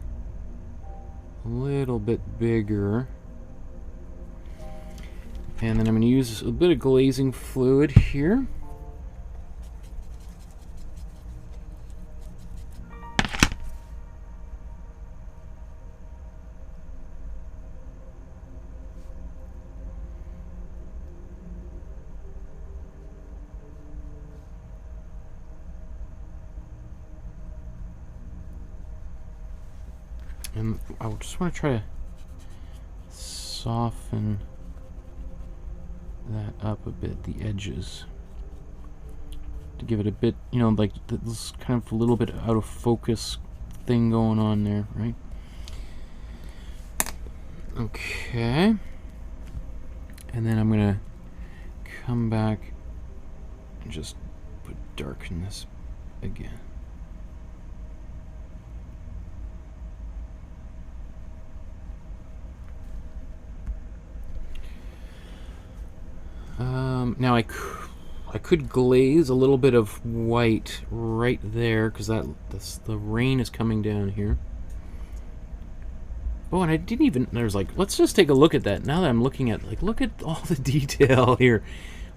a little bit bigger. And then I'm going to use a bit of glazing fluid here. And I just want to try to soften that up a bit, the edges, to give it a bit, you know, like this kind of a little bit out of focus thing going on there, right? Okay. And then I'm going to come back and just darken this again. Now I could glaze a little bit of white right there, because the rain is coming down here. Oh, and I didn't even, there's like, let's just take a look at that. Now that I'm looking at, like, look at all the detail here.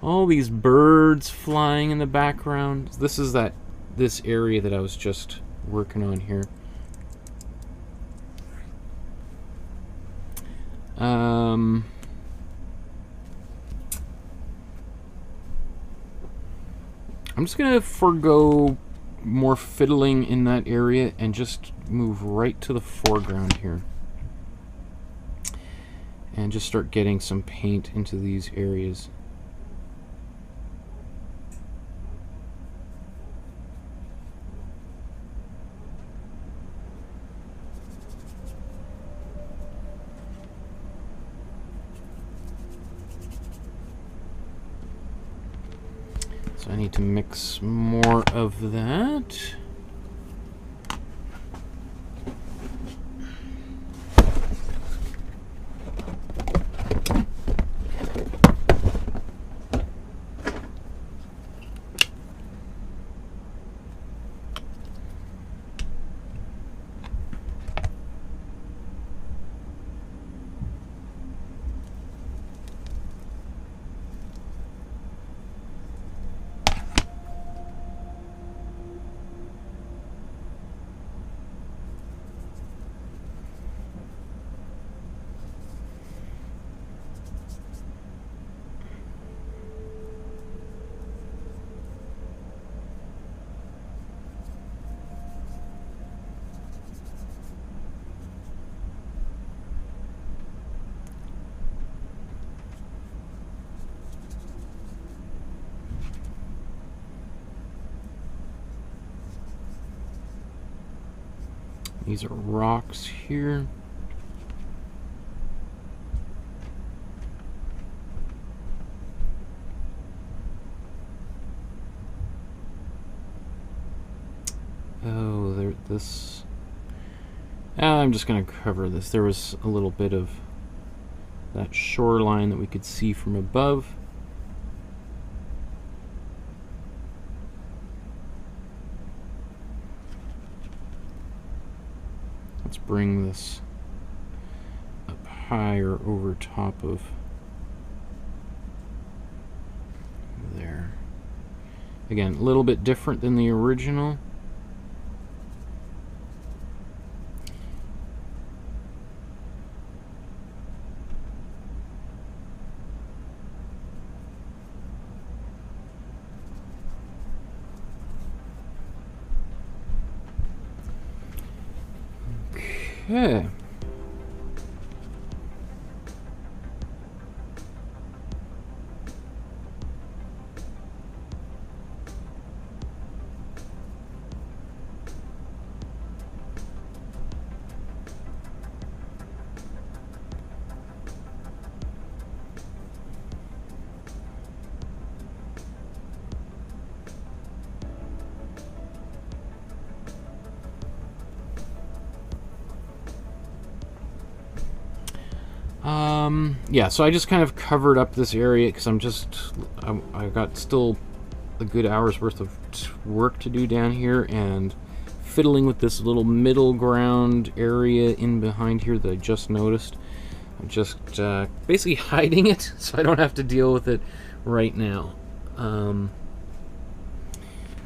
All these birds flying in the background. This is this area that I was just working on here. I'm just going to forego more fiddling in that area and just move right to the foreground here. And just start getting some paint into these areas. So I need to mix more of that. These are rocks here. Oh, this... I'm just going to cover this. There was a little bit of that shoreline that we could see from above. Let's bring this up higher over top of there. Again, a little bit different than the original. Okay. Yeah, so I just kind of covered up this area because I've got still a good hour's worth of work to do down here, and fiddling with this little middle ground area in behind here that I just noticed. I'm just basically hiding it so I don't have to deal with it right now.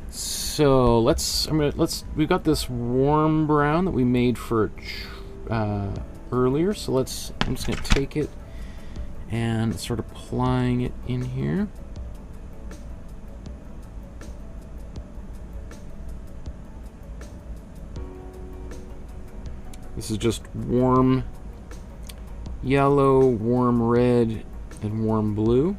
So we've got this warm brown that we made for earlier, so I'm just going to take it and start applying it in here. This is just warm yellow, warm red, and warm blue.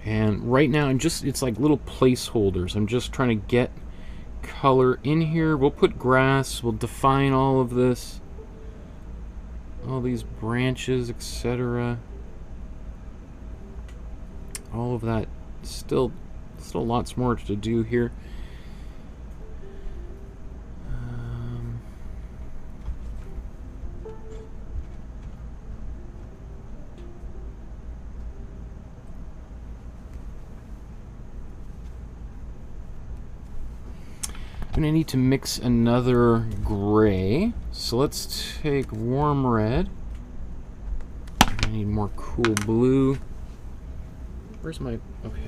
And right now, it's like little placeholders. I'm just trying to get color in here. We'll put grass, we'll define all of this, all these branches, etc. All of that. Still lots more to do here. I'm going to need to mix another gray. So let's take warm red. I need more cool blue. Where's my... okay.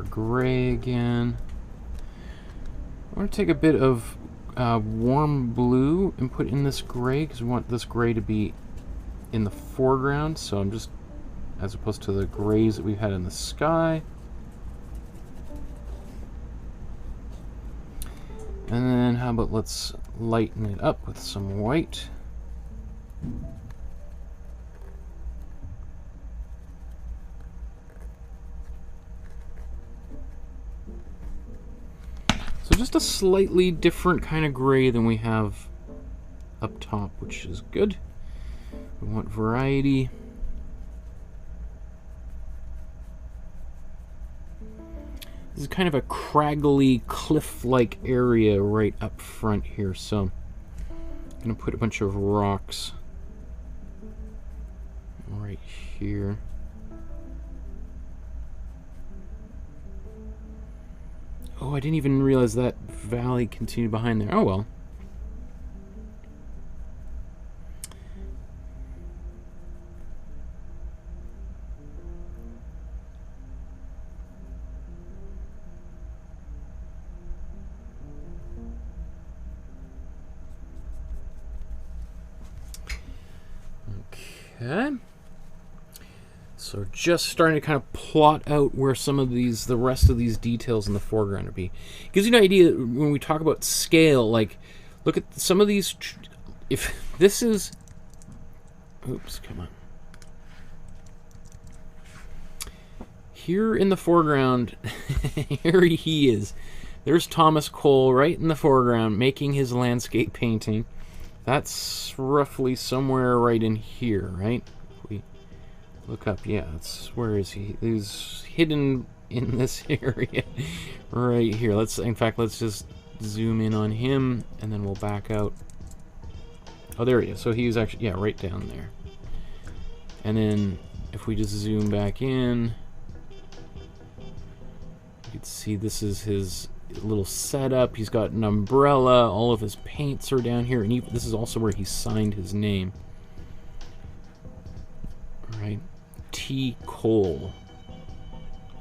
Gray again. I want to take a bit of warm blue and put in this gray because we want this gray to be in the foreground, so I'm just, as opposed to the grays that we've had in the sky. And then how about let's lighten it up with some white. So just a slightly different kind of gray than we have up top, which is good. We want variety. This is kind of a craggly, cliff-like area right up front here, so I'm going to put a bunch of rocks right here. Oh, I didn't even realize that valley continued behind there. Oh, well. Okay. So just starting to kind of plot out where some of these, the rest of these details in the foreground would be. Gives you an idea when we talk about scale, like, look at some of these, if this is, oops, come on. Here in the foreground, here he is. There's Thomas Cole right in the foreground making his landscape painting. That's roughly somewhere right in here, right? If we look up, yeah, that's, where is he? He's hidden in this area right here. In fact, let's just zoom in on him, and then we'll back out. Oh, there he is. So he's actually, yeah, right down there. And then if we just zoom back in, you can see this is his little setup. He's got an umbrella. All of his paints are down here, and this is also where he signed his name. Right, T. Cole.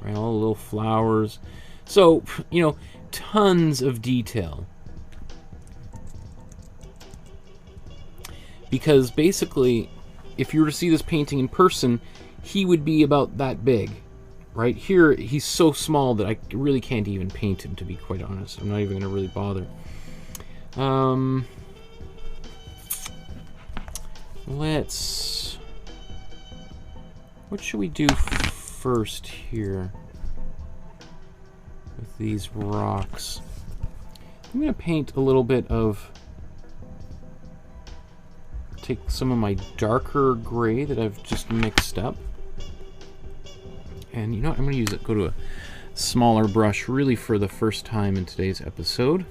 Right, all the little flowers. So, you know, tons of detail. Because basically, if you were to see this painting in person, he would be about that big. Right here, he's so small that I really can't even paint him, to be quite honest. I'm not even going to really bother. What should we do first here with these rocks? I'm going to paint a little bit of, take some of my darker gray that I've just mixed up. And you know what, I'm going to use it, go to a smaller brush really for the first time in today's episode.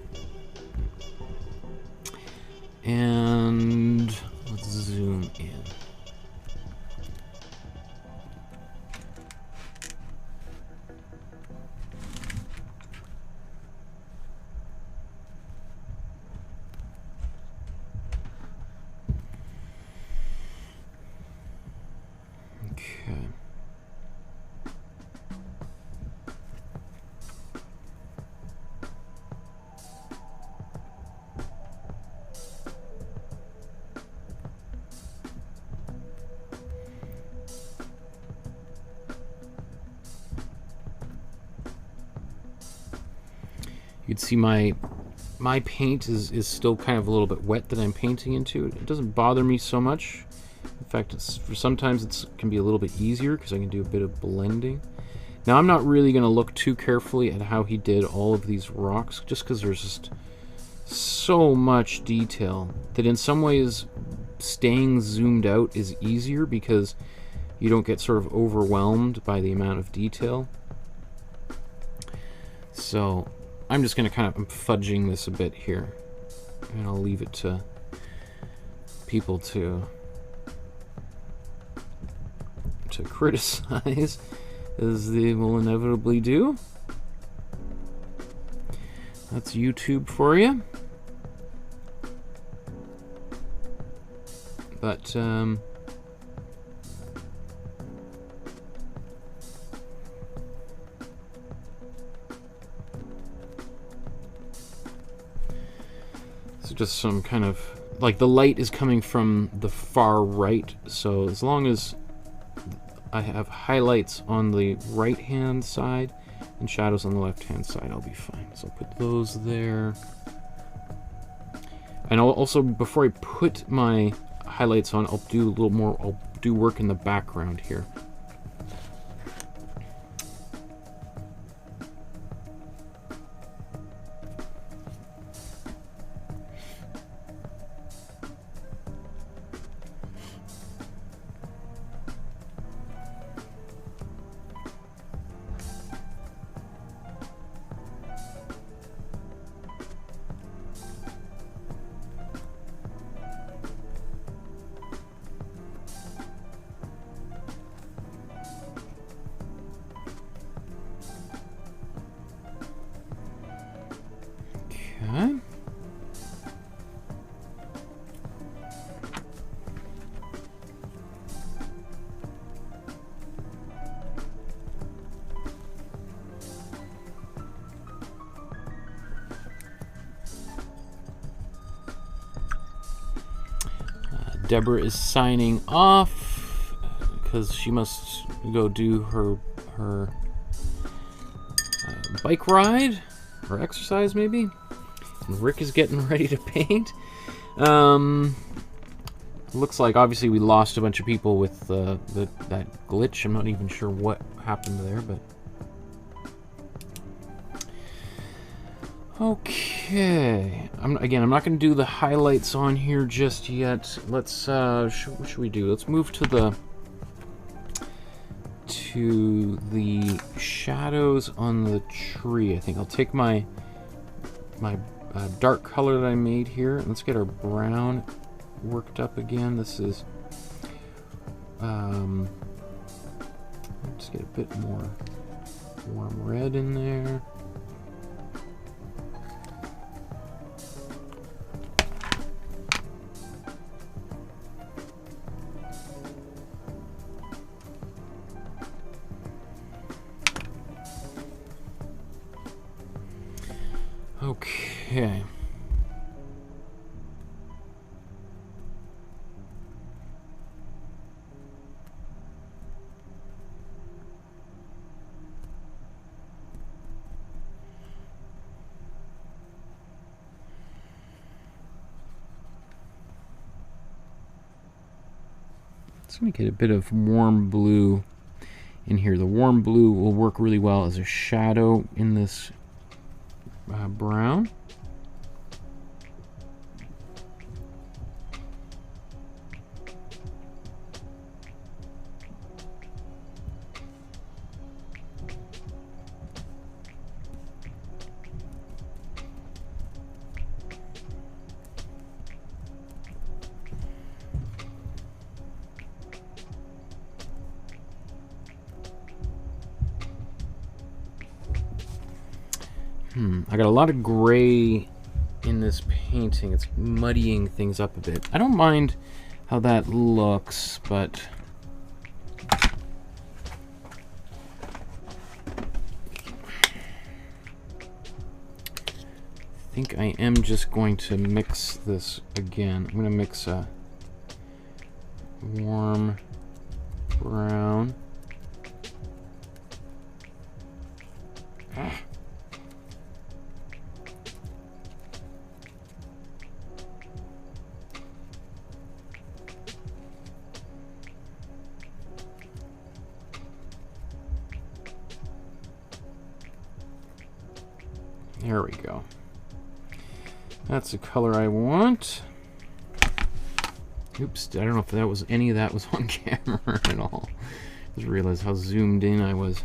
And let's zoom in. Okay. You'd see my paint is still kind of a little bit wet that I'm painting into. It doesn't bother me so much. In fact, sometimes it can be a little bit easier because I can do a bit of blending. Now, I'm not really going to look too carefully at how he did all of these rocks, just because there's just so much detail that in some ways staying zoomed out is easier because you don't get sort of overwhelmed by the amount of detail. So I'm just going to kind of, I'm fudging this a bit here, and I'll leave it to people to criticize, as they will inevitably do. That's YouTube for you. But so just some kind of, like, the light is coming from the far right, so as long as I have highlights on the right hand side and shadows on the left hand side, I'll be fine. So I'll put those there. And I'll also, before I put my highlights on, I'll do a little more, I'll do work in the background here. Deborah is signing off because she must go do her bike ride or exercise maybe. And Rick is getting ready to paint. Looks like obviously we lost a bunch of people with that glitch. I'm not even sure what happened there, but okay. I'm not going to do the highlights on here just yet. Let's what should we do? Let's move to the shadows on the tree. I think I'll take my dark color that I made here. Let's get our brown worked up again. This is let's get a bit more warm red in there. Okay. Let's make it a bit of warm blue in here. The warm blue will work really well as a shadow in this brown. I got a lot of gray in this painting. It's muddying things up a bit. I don't mind how that looks, but I think I am just going to mix this again. I'm going to mix a warm brown. There we go. That's the color I want. Oops, I don't know if that was any of that was on camera at all. Just realized how zoomed in I was.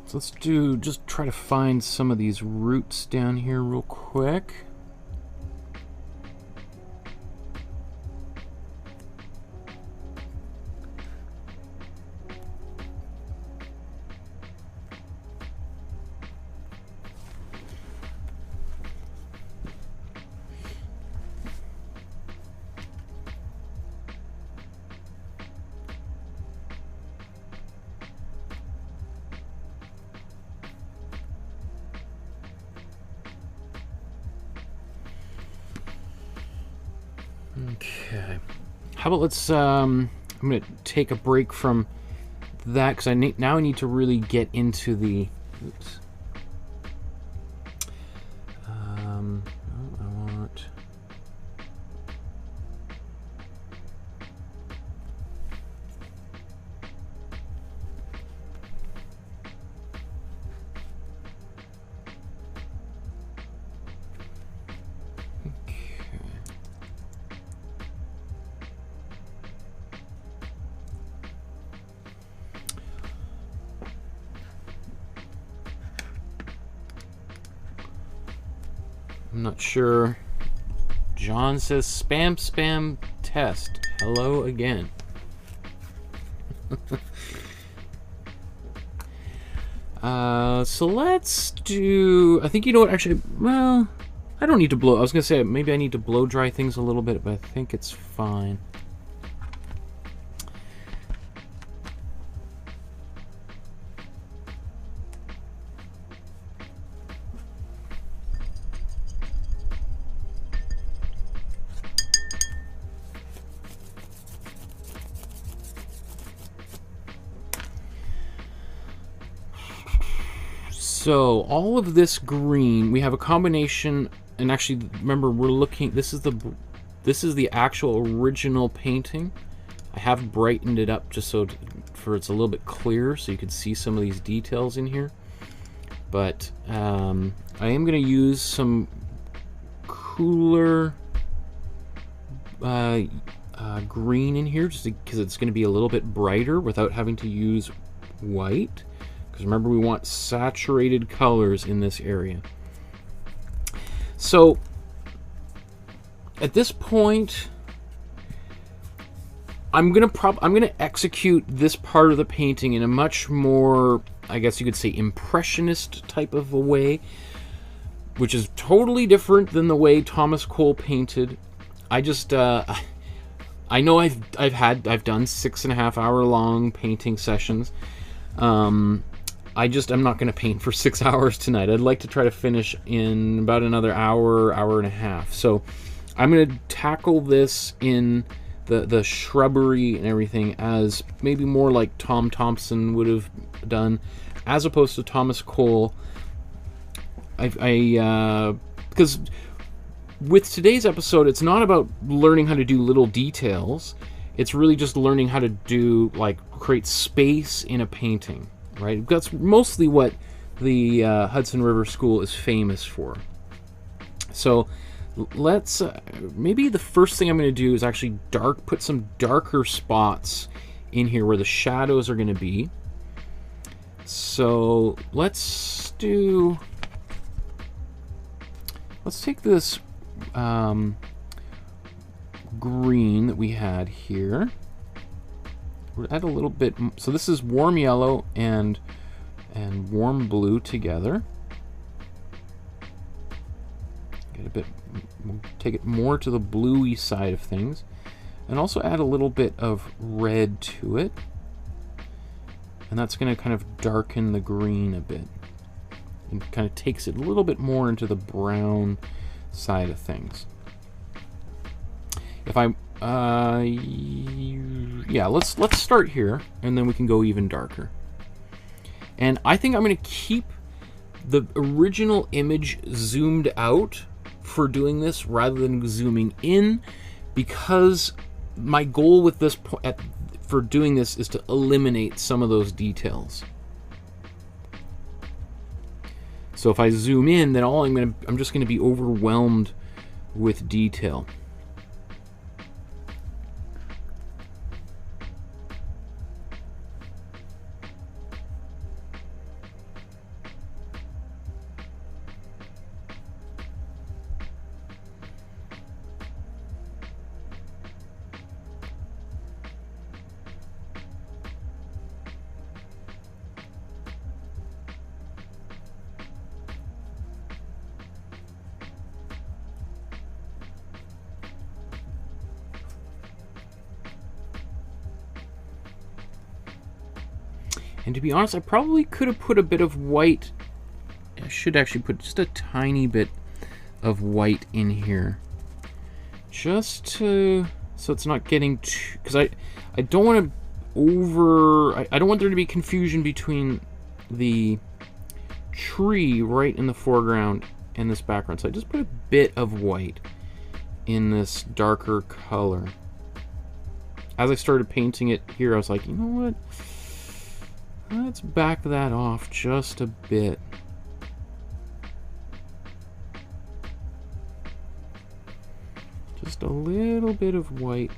So let's just try to find some of these roots down here real quick. Okay. How about let's I'm gonna take a break from that because now I need to really get into the oops. I want I'm not sure. John says spam test. Hello again. So let's do, I think, you know what, actually, well, I don't need to blow, I was gonna say maybe I need to blow dry things a little bit, but I think it's fine. So all of this green, we have a combination, and actually remember we're looking, this is the actual original painting. I have brightened it up just so it's a little bit clearer so you can see some of these details in here. But I am going to use some cooler green in here just because it's going to be a little bit brighter without having to use white. Because remember, we want saturated colors in this area. So at this point, I'm gonna execute this part of the painting in a much more, I guess you could say, impressionist type of a way, which is totally different than the way Thomas Cole painted. I just I know I've done 6.5 hour long painting sessions. I'm not going to paint for 6 hours tonight. I'd like to try to finish in about another hour and a half. So I'm going to tackle this in the shrubbery and everything as maybe more like Tom Thompson would have done, as opposed to Thomas Cole. Because with today's episode, it's not about learning how to do little details. It's really just learning how to do, like, create space in a painting. Right, that's mostly what the Hudson River School is famous for. So let's maybe the first thing I'm going to do is actually put some darker spots in here where the shadows are going to be. So let's take this green that we had here. We'll add a little bit, so this is warm yellow and warm blue together. Get a bit, we'll take it more to the bluey side of things, and also add a little bit of red to it, and that's going to kind of darken the green a bit, and kind of takes it a little bit more into the brown side of things. If I yeah, let's start here, and then we can go even darker. And I think I'm going to keep the original image zoomed out for doing this rather than zooming in, because my goal with this for doing this is to eliminate some of those details. So if I zoom in, then I'm just going to be overwhelmed with detail. And to be honest, I probably could have put a bit of white. I should actually put just a tiny bit of white in here, just to, so it's not getting too, because I don't want to I don't want there to be confusion between the tree right in the foreground and this background. So I just put a bit of white in this darker color. As I started painting it here, I was like, you know what? Let's back that off just a bit. Just a little bit of white.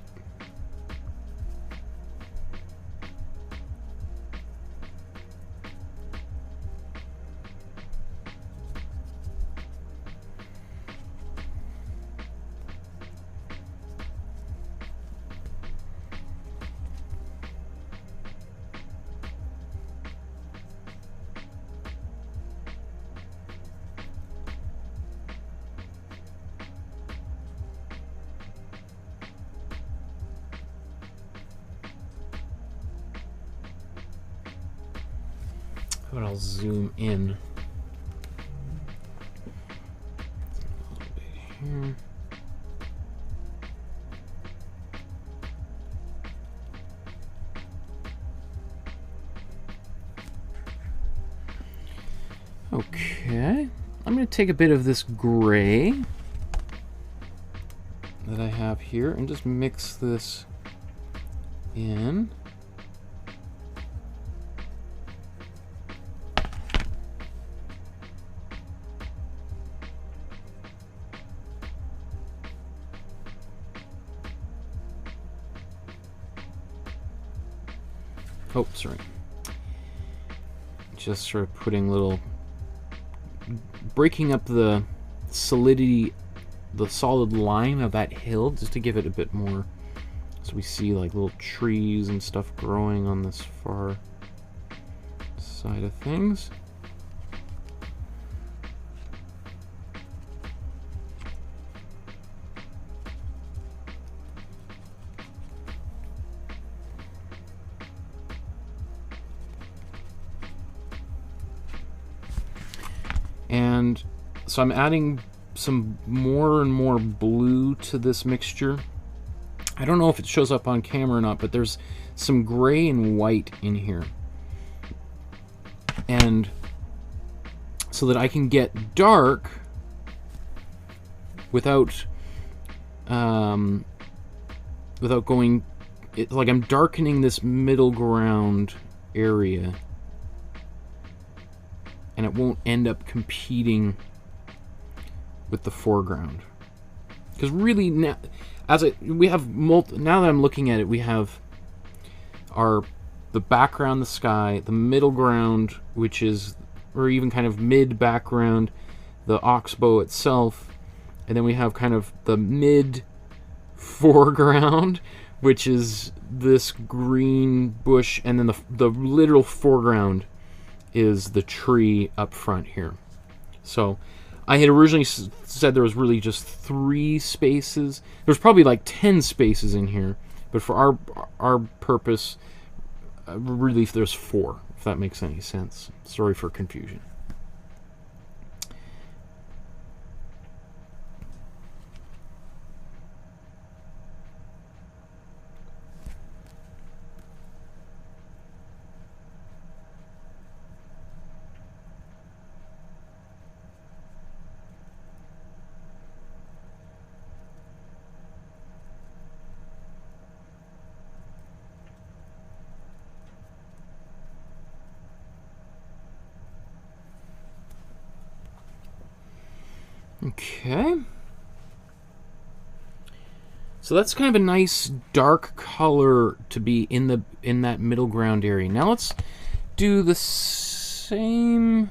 How about I'll zoom in a little bit here. Okay, I'm going to take a bit of this gray that I have here and just mix this in. Oh, sorry. Just sort of putting little, breaking up the solidity, the solid line of that hill, just to give it a bit more, so we see like little trees and stuff growing on this far side of things. And so I'm adding some more and more blue to this mixture. I don't know if it shows up on camera or not, but there's some gray and white in here. And so that I can get dark without going, like I'm darkening this middle ground area, and it won't end up competing with the foreground. Because really, now, now that I'm looking at it, we have the background, the sky, the middle ground, which is, or even kind of mid background, the Oxbow itself, and then we have kind of the mid foreground, which is this green bush, and then the literal foreground is the tree up front here. So I had originally said there was really just 3 spaces. There's probably like 10 spaces in here, but for our purpose, really there's 4, if that makes any sense. Sorry for confusion. Okay. So that's kind of a nice dark color to be in that middle ground area. Now let's do the same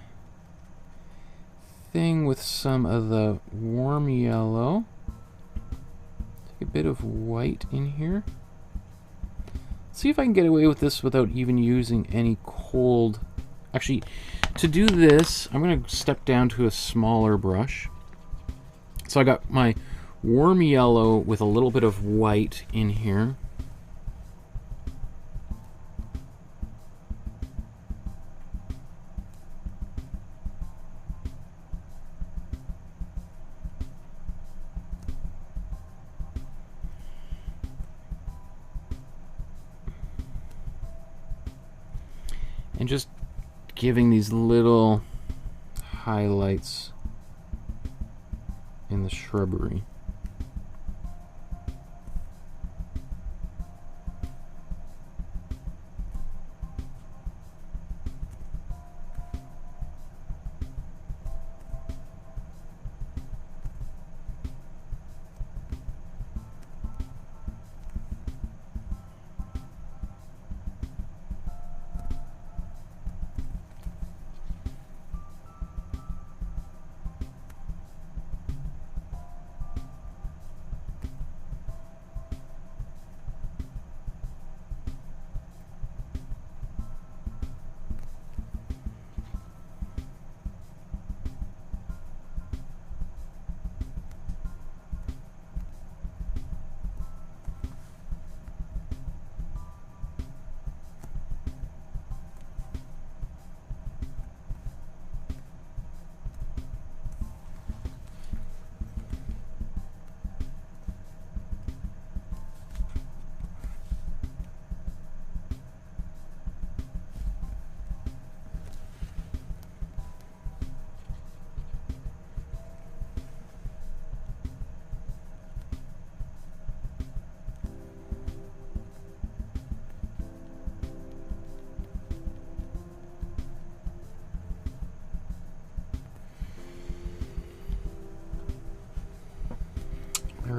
thing with some of the warm yellow. Take a bit of white in here. See if I can get away with this without even using any cold. Actually, to do this, I'm going to step down to a smaller brush. So I got my warm yellow with a little bit of white in here. And just giving these little highlights in the shrubbery.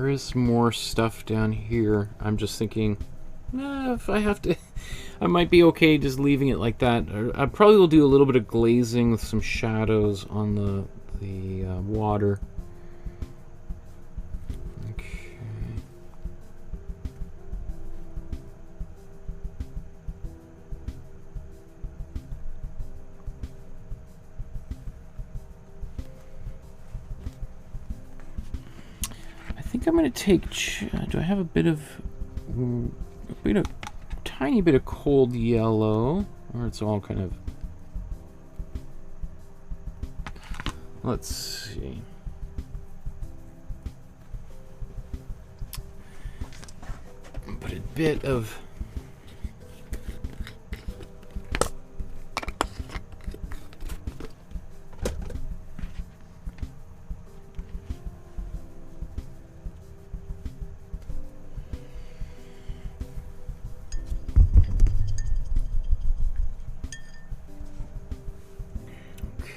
There is more stuff down here. I'm just thinking, if I have to, I might be okay just leaving it like that. I probably will do a little bit of glazing with some shadows on the water. Okay. I think I'm going to take. Do I have a tiny bit of cold yellow, or it's all kind of. Let's see. Put a bit of.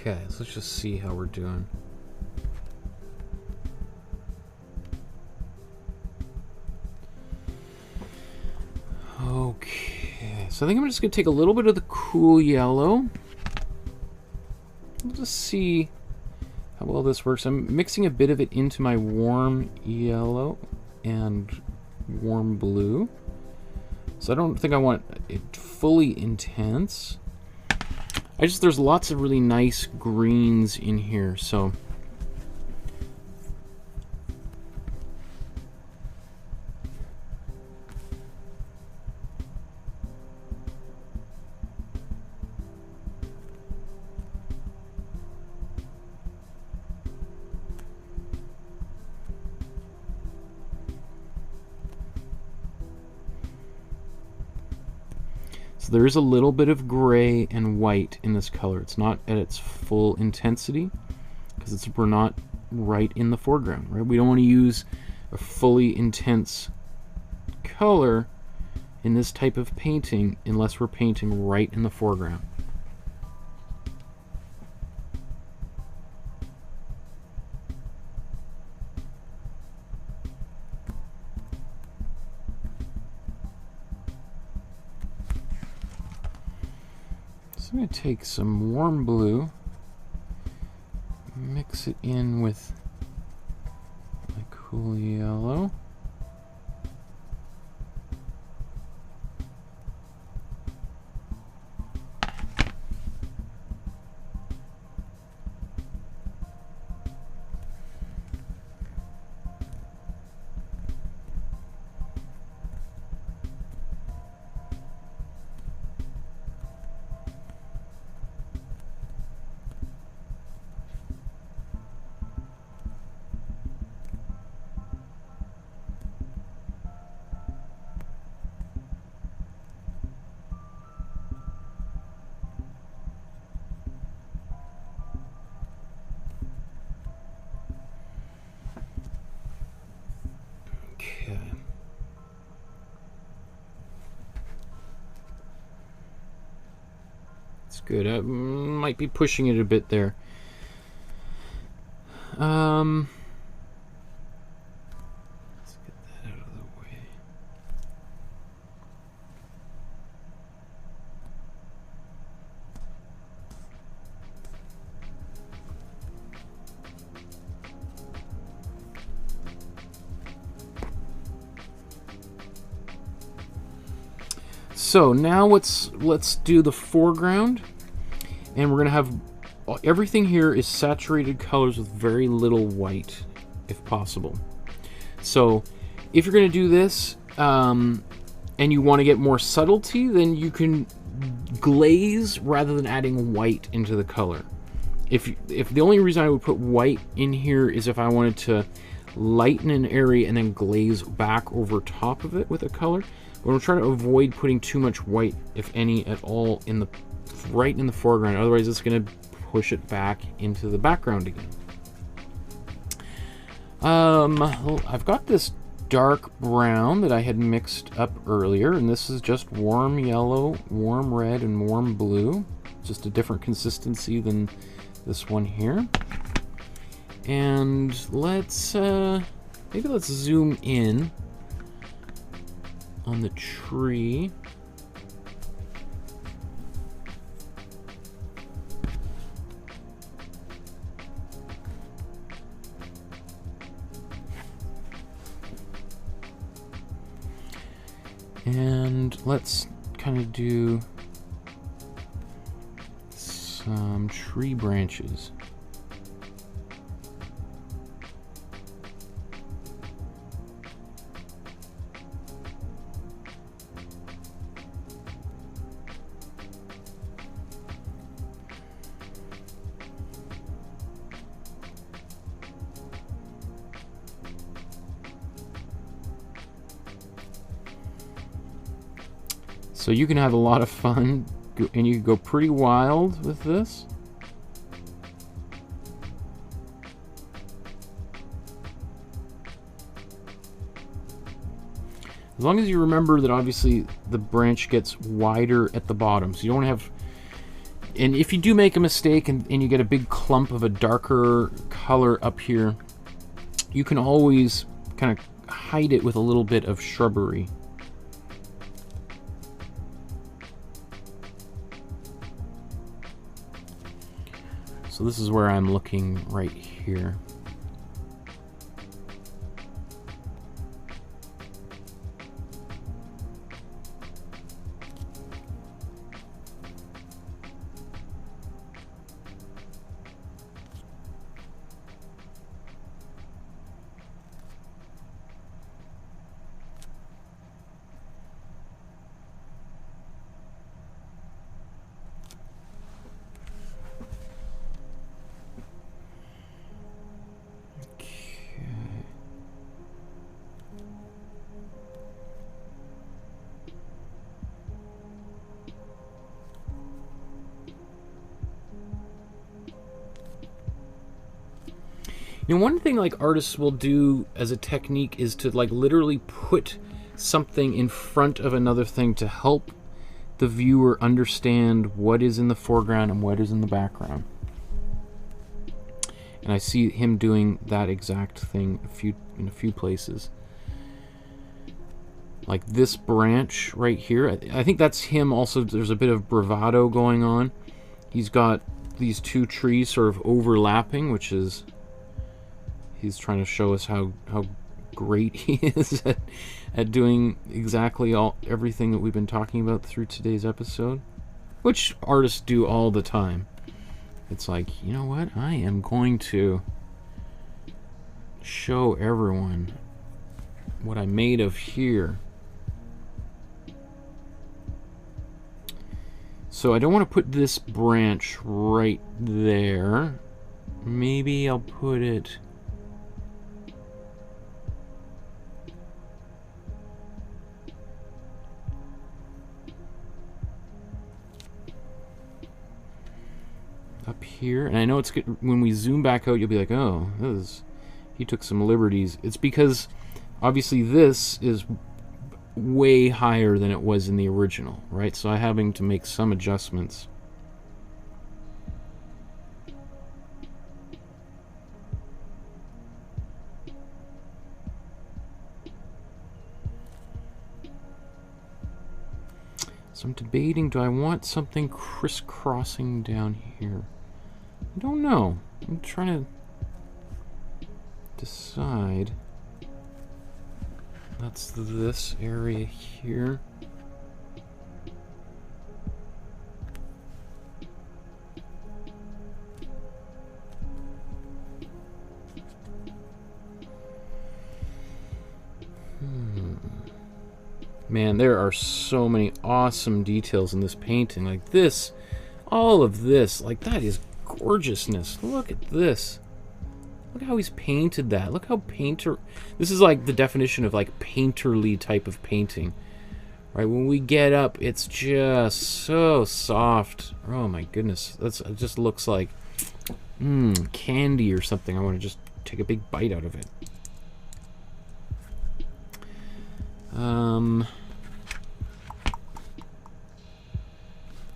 Okay, so let's just see how we're doing. Okay, so I think I'm just going to take a little bit of the cool yellow. We'll just see how well this works. I'm mixing a bit of it into my warm yellow and warm blue. So I don't think I want it fully intense. There's lots of really nice greens in here, so. So there is a little bit of gray and white in this color. It's not at its full intensity because we're not right in the foreground, right? We don't want to use a fully intense color in this type of painting unless we're painting right in the foreground. I'm going to take some warm blue, mix it in with my cool yellow. Okay. It's good. I might be pushing it a bit there. Let's get that out of the way. So now let's do the foreground, and we're gonna have everything here is saturated colors with very little white, if possible. So if you're gonna do this and you want to get more subtlety, then you can glaze rather than adding white into the color. If the only reason I would put white in here is if I wanted to lighten an area and then glaze back over top of it with a color. But we're trying to avoid putting too much white, if any at all, right in the foreground. Otherwise, it's going to push it back into the background again. I've got this dark brown that I had mixed up earlier, and this is just warm yellow, warm red, and warm blue. Just a different consistency than this one here. And let's Maybe let's zoom in on the tree. And let's kind of do some tree branches. So you can have a lot of fun, and you can go pretty wild with this. As long as you remember that obviously the branch gets wider at the bottom, so you don't have... And if you do make a mistake and you get a big clump of a darker color up here, you can always kind of hide it with a little bit of shrubbery. So this is where I'm looking right here. You know, one thing like artists will do as a technique is to like literally put something in front of another thing to help the viewer understand what is in the foreground and what is in the background. And I see him doing that exact thing in a few places. Like this branch right here, I think that's him also. There's a bit of bravado going on. He's got these two trees sort of overlapping, which is... He's trying to show us how great he is at doing exactly everything that we've been talking about through today's episode, which artists do all the time. It's like, you know what? I am going to show everyone what I made of here. So I don't want to put this branch right there. Maybe I'll put it... up here. And I know it's good, when we zoom back out, you'll be like, oh, he took some liberties. It's because obviously this is way higher than it was in the original, right? So I'm having to make some adjustments. So I'm debating, do I want something crisscrossing down here? I don't know. I'm trying to decide. That's this area here. Man, there are so many awesome details in this painting. Like this, all of this, like that is gorgeousness. Look at this. Look how he's painted that. Look how this is like the definition of like painterly type of painting. Right, when we get up, it's just so soft. Oh my goodness, it just looks like candy or something. I want to just take a big bite out of it.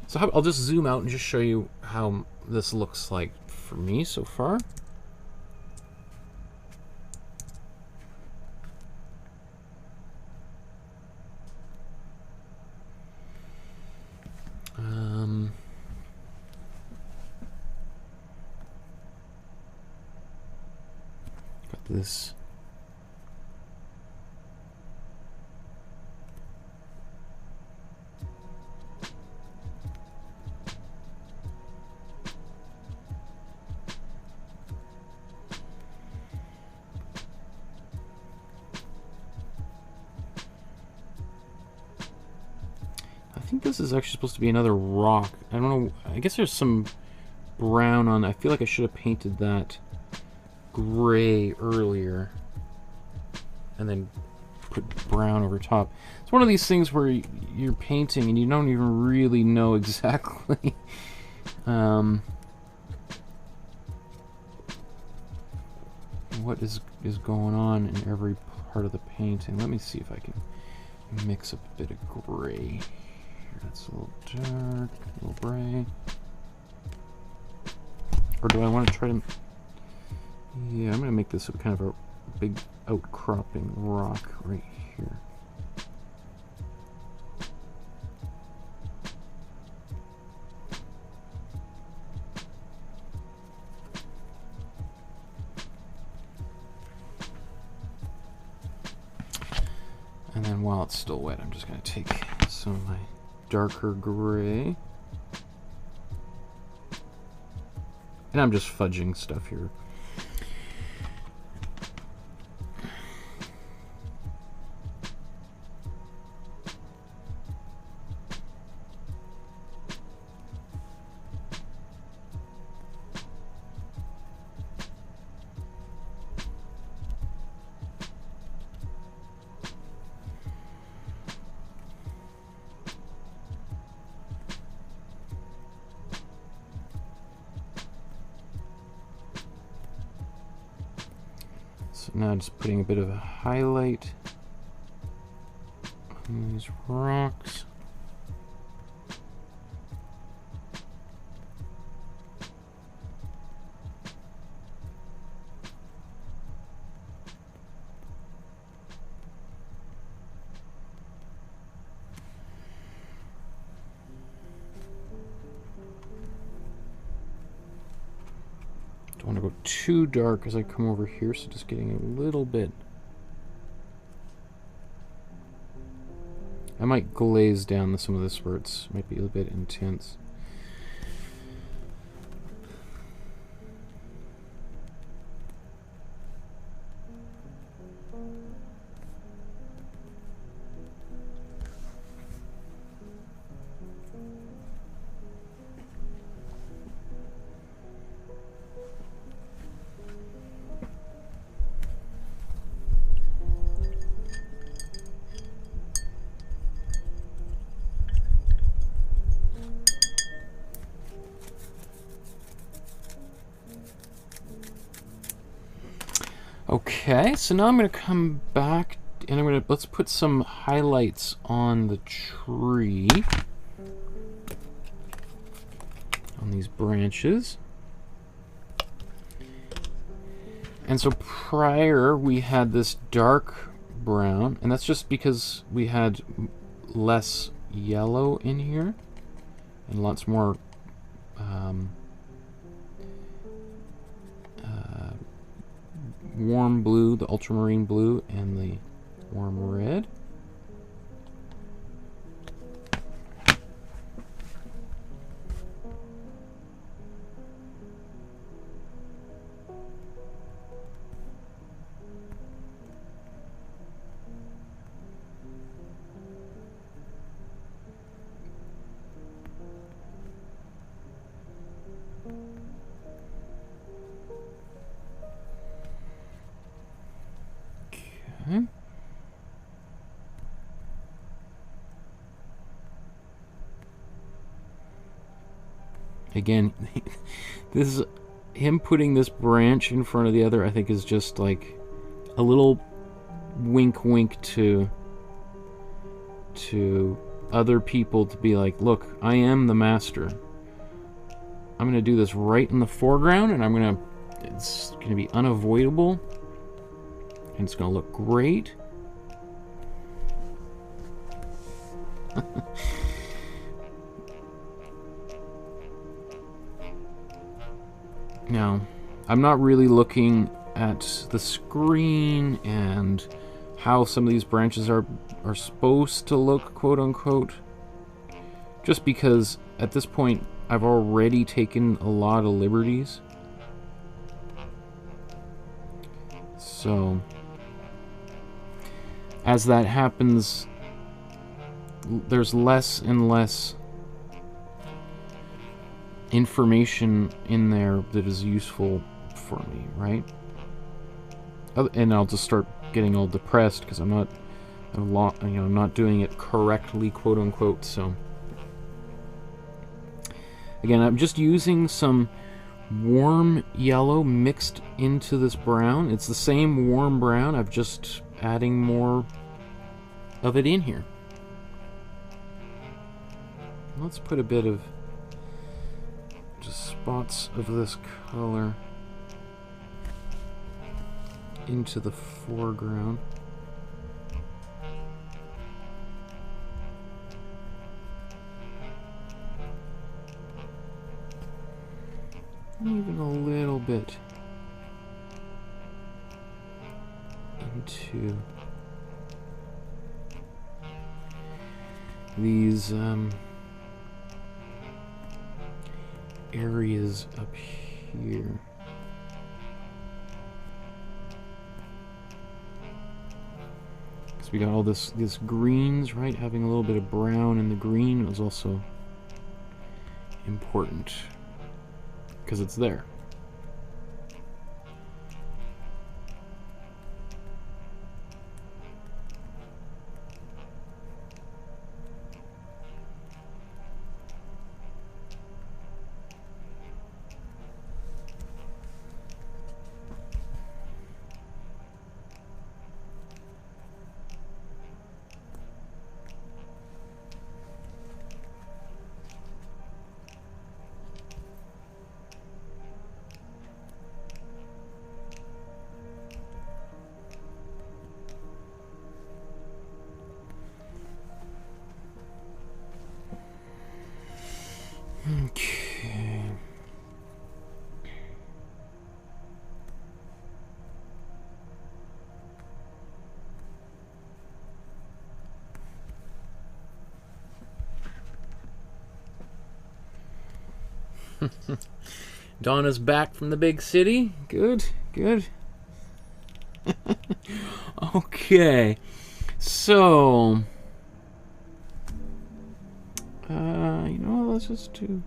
So I'll just zoom out and just show you how this looks like for me so far. this. I think this is actually supposed to be another rock. I don't know. I guess there's some brown on. I feel like I should have painted that gray earlier and then put brown over top. It's one of these things where you're painting and you don't even really know exactly what is going on in every part of the painting. Let me see if I can mix up a bit of gray. That's a little dark, a little gray. Or do I want to try to... Yeah, I'm going to make this a kind of a big outcropping rock right here. And then while it's still wet, I'm just going to take some of my darker gray. And I'm just fudging stuff here. Now just putting a bit of a highlight on these rocks. Don't want to go too dark as I come over here, so just getting a little bit. I might glaze down some of this where it might be a bit intense. Okay, so now I'm going to come back and let's put some highlights on the tree, on these branches. And so prior we had this dark brown, and that's just because we had less yellow in here and lots more warm blue, the ultramarine blue, and the warm red. Again, this is him putting this branch in front of the other. I think is just like a little wink to other people to be like, look, I am the master. I'm gonna do this right in the foreground, and it's gonna be unavoidable, and it's gonna look great. Now, I'm not really looking at the screen and how some of these branches are supposed to look, quote unquote, just because at this point I've already taken a lot of liberties. So as that happens, there's less and less information in there that is useful for me, right? And I'll just start getting all depressed because I'm not I'm not doing it correctly, quote unquote. So again, I'm just using some warm yellow mixed into this brown. It's the same warm brown, I'm just adding more of it in here. Let's put a bit of just spots of this color into the foreground. Even a little bit into these areas up here. Because we got all this greens, right? Having a little bit of brown in the green was also important because it's there. Okay. Donna's back from the big city. Good, good. Okay. So, you know what, let's just do...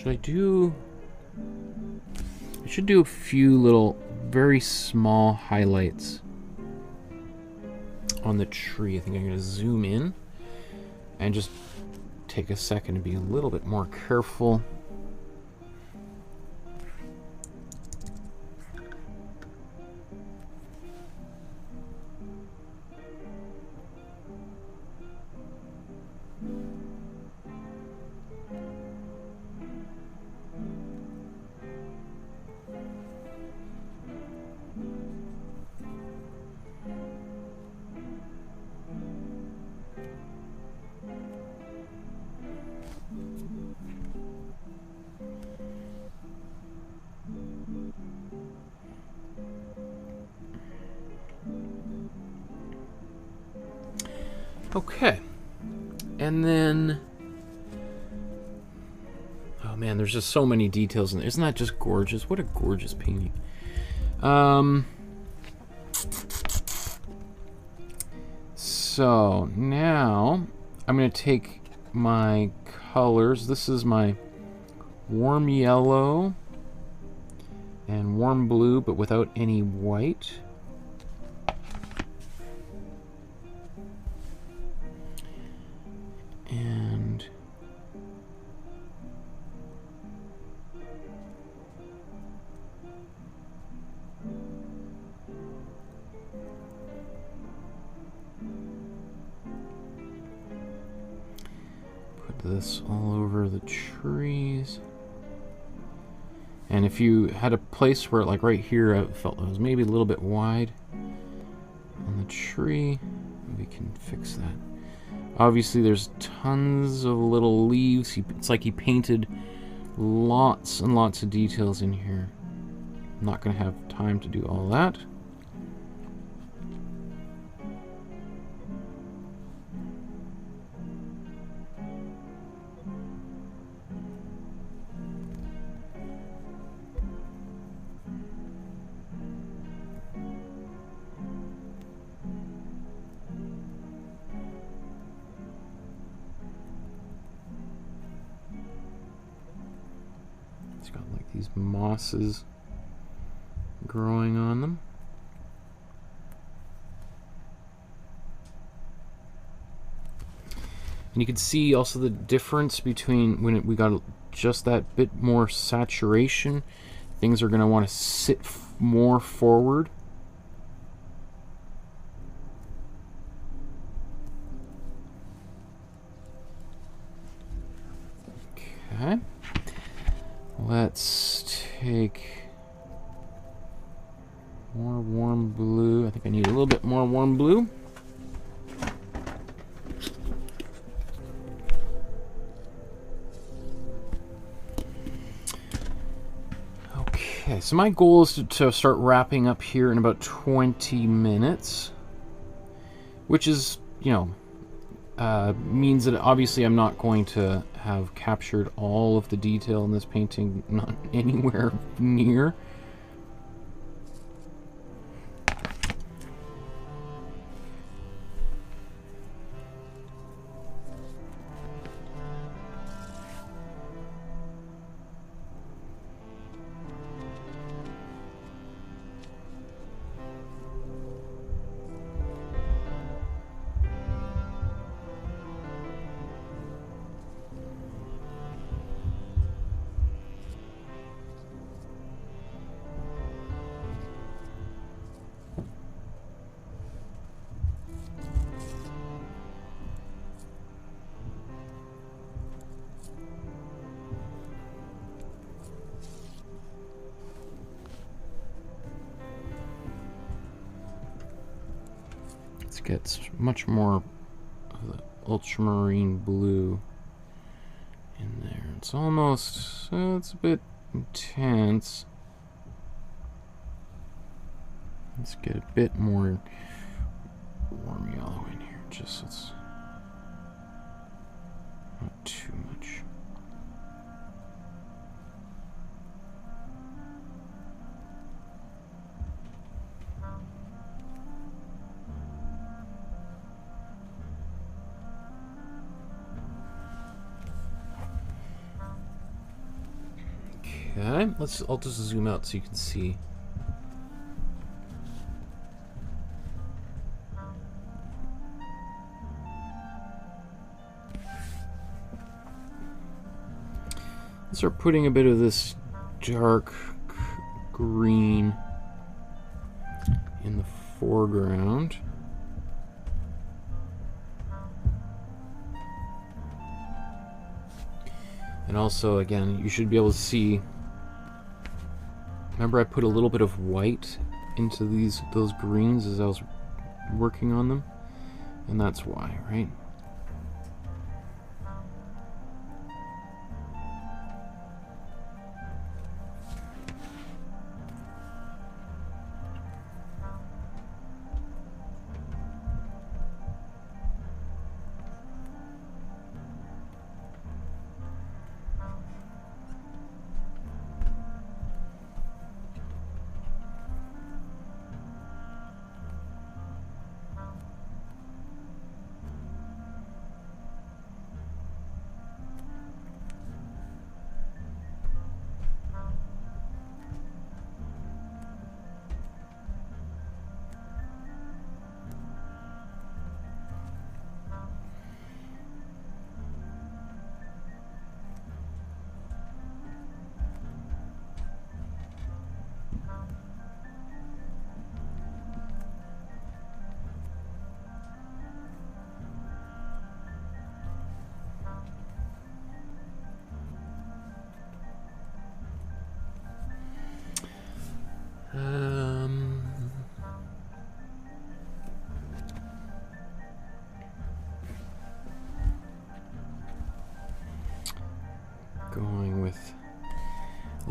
I should do a few little, very small highlights on the tree. I think I'm going to zoom in and just take a second to be a little bit more careful. Okay, and then, oh man, there's just so many details in there. Isn't that just gorgeous? What a gorgeous painting. So now I'm going to take my colors. This is my warm yellow and warm blue, but without any white. this all over the trees. And if you had a place where, like right here, I felt it was maybe a little bit wide on the tree, we can fix that. Obviously, there's tons of little leaves. It's like he painted lots and lots of details in here. I'm not going to have time to do all that. It's got like these mosses growing on them. And you can see also the difference between when we got just that bit more saturation. Things are going to want to sit more forward. Okay. Let's take more warm blue. I think I need a little bit more warm blue. Okay, so my goal is to start wrapping up here in about 20 minutes, which is, you know, means that obviously I'm not going to have captured all of the detail in this painting, not anywhere near. Gets much more of the ultramarine blue in there. It's almost, it's a bit intense. Let's get a bit more warm yellow in here, just so it's not too much. Okay, I'll just zoom out so you can see. Let's start putting a bit of this dark green in the foreground. And also, again, you should be able to see. Remember, I put a little bit of white into those greens as I was working on them, and that's why, right?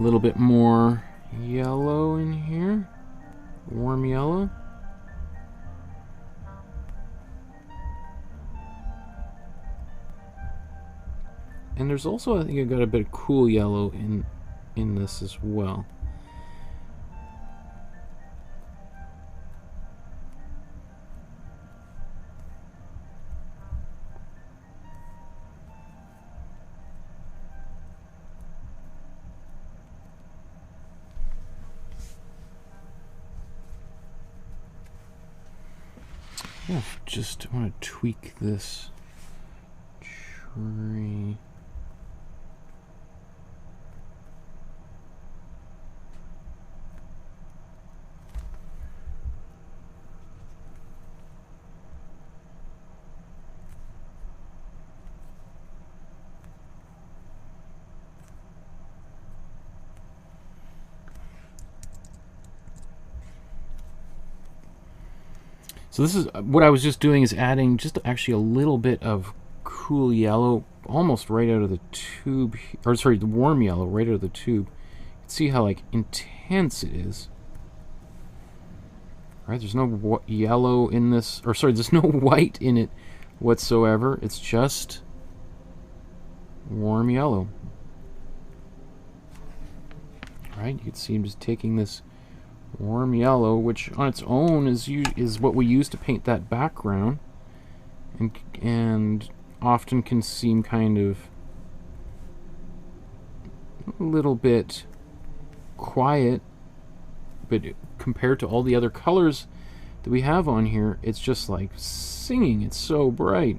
A little bit more yellow in here, warm yellow. And there's also, I think I got a bit of cool yellow in this as well. Yeah, just want to tweak this tree. So this is what I was just doing, is adding just actually a little bit of cool yellow almost right out of the tube, or sorry, the warm yellow right out of the tube. You can see how like intense it is. Right, there's no yellow in this, or sorry, there's no white in it whatsoever. It's just warm yellow. Right, you can see I'm just taking this warm yellow, which on its own is what we use to paint that background, and often can seem kind of a little bit quiet, but compared to all the other colors that we have on here, it's just like singing. It's so bright.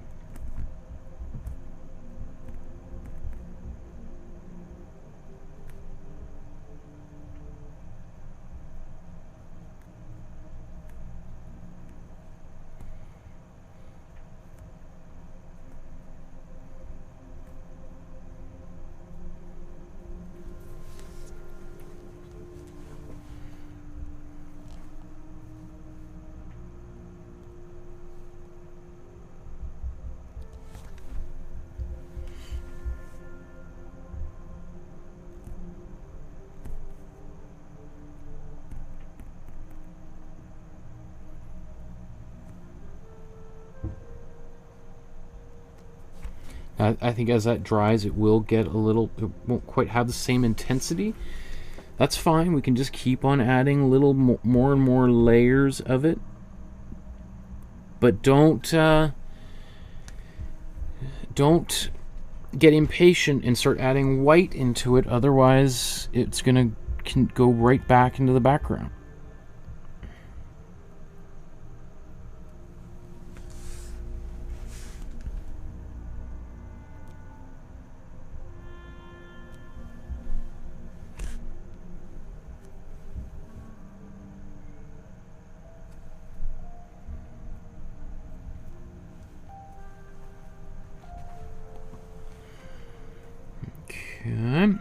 I think as that dries, it will get a little, it won't quite have the same intensity. That's fine. We can just keep on adding a little more and more layers of it. But don't get impatient and start adding white into it. Otherwise, it's can go right back into the background.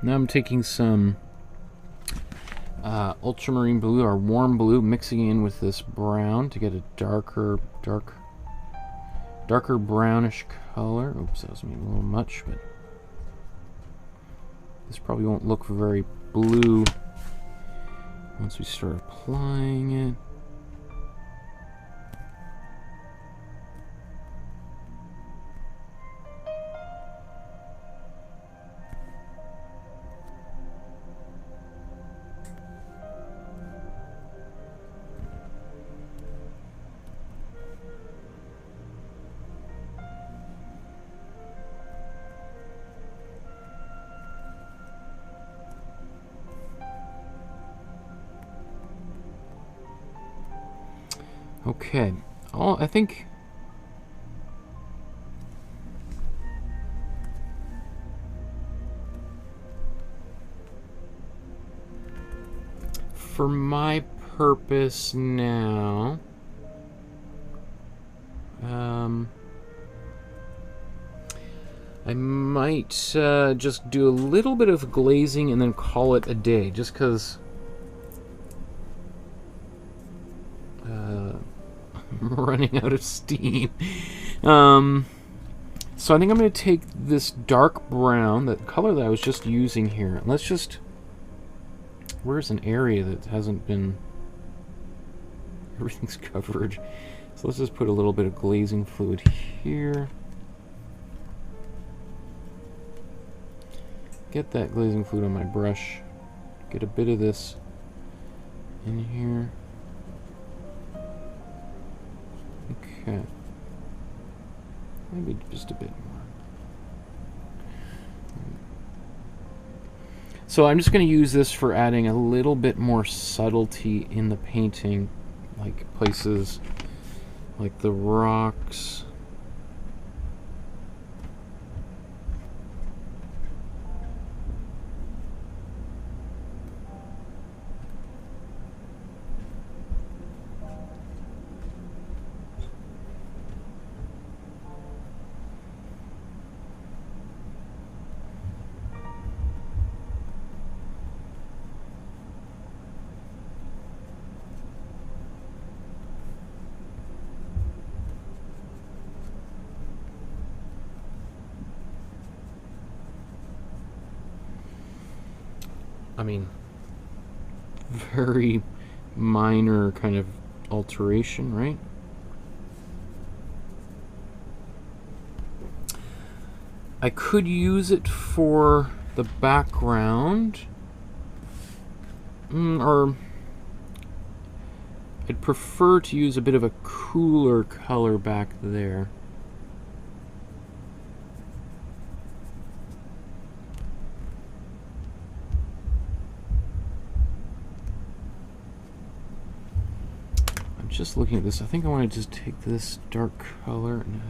Now I'm taking some ultramarine blue or warm blue, mixing in with this brown to get a darker brownish color. Oops, that was maybe a little much, but this probably won't look very blue once we start applying it. Okay, I think for my purpose now, I might just do a little bit of glazing and then call it a day, just because I'm running out of steam. So I think I'm going to take this dark brown, that color that I was just using here, and let's just Where's an area that hasn't been... Everything's covered. So let's just put a little bit of glazing fluid here. Get that glazing fluid on my brush. Get a bit of this in here. Okay. Maybe just a bit more. So I'm just going to use this for adding a little bit more subtlety in the painting, like places like the rocks. I mean, very minor kind of alteration, right? I could use it for the background, or I'd prefer to use a bit of a cooler color back there. Just looking at this, I think I want to just take this dark color and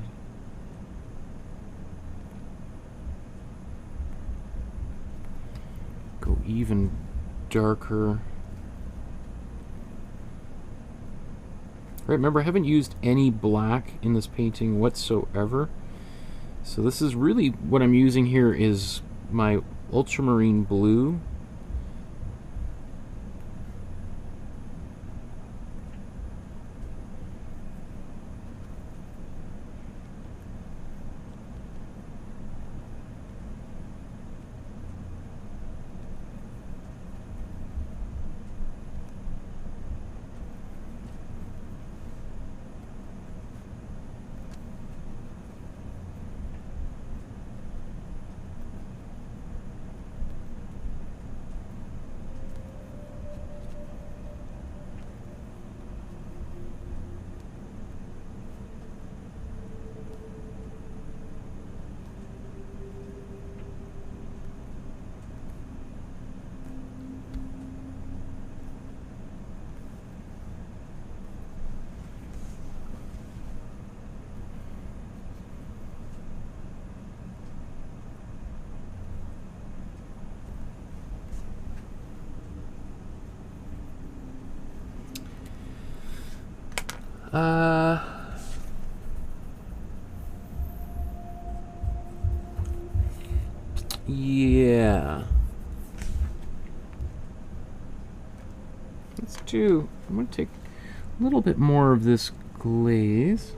go even darker. Right, remember I haven't used any black in this painting whatsoever. So this is really what I'm using here is my ultramarine blue. Yeah. I'm going to take a little bit more of this glaze.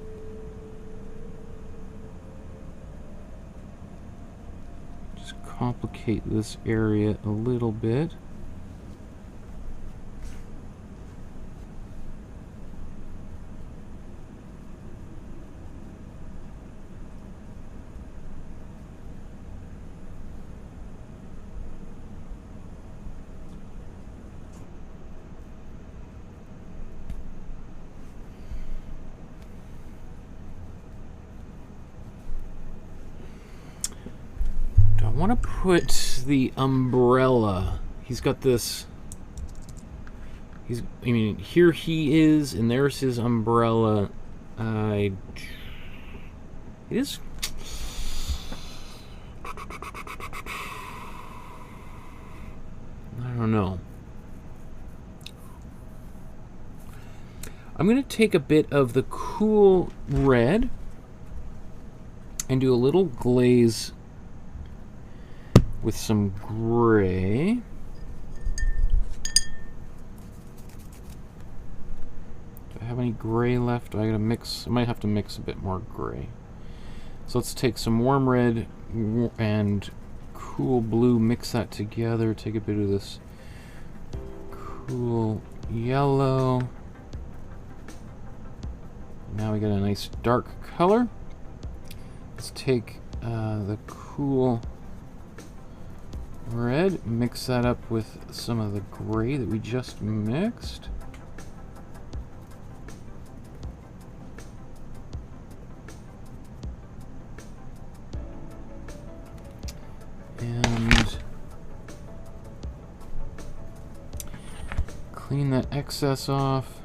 Just complicate this area a little bit. I want to put the umbrella. He's got this. I mean, here he is, and there's his umbrella. It is. I don't know. I'm going to take a bit of the cool red and do a little glaze with some gray. Do I have any gray left? I gotta mix. I might have to mix a bit more gray. So let's take some warm red and cool blue, mix that together, take a bit of this cool yellow. Now we got a nice dark color. Let's take the cool red, mix that up with some of the gray that we just mixed. And clean that excess off.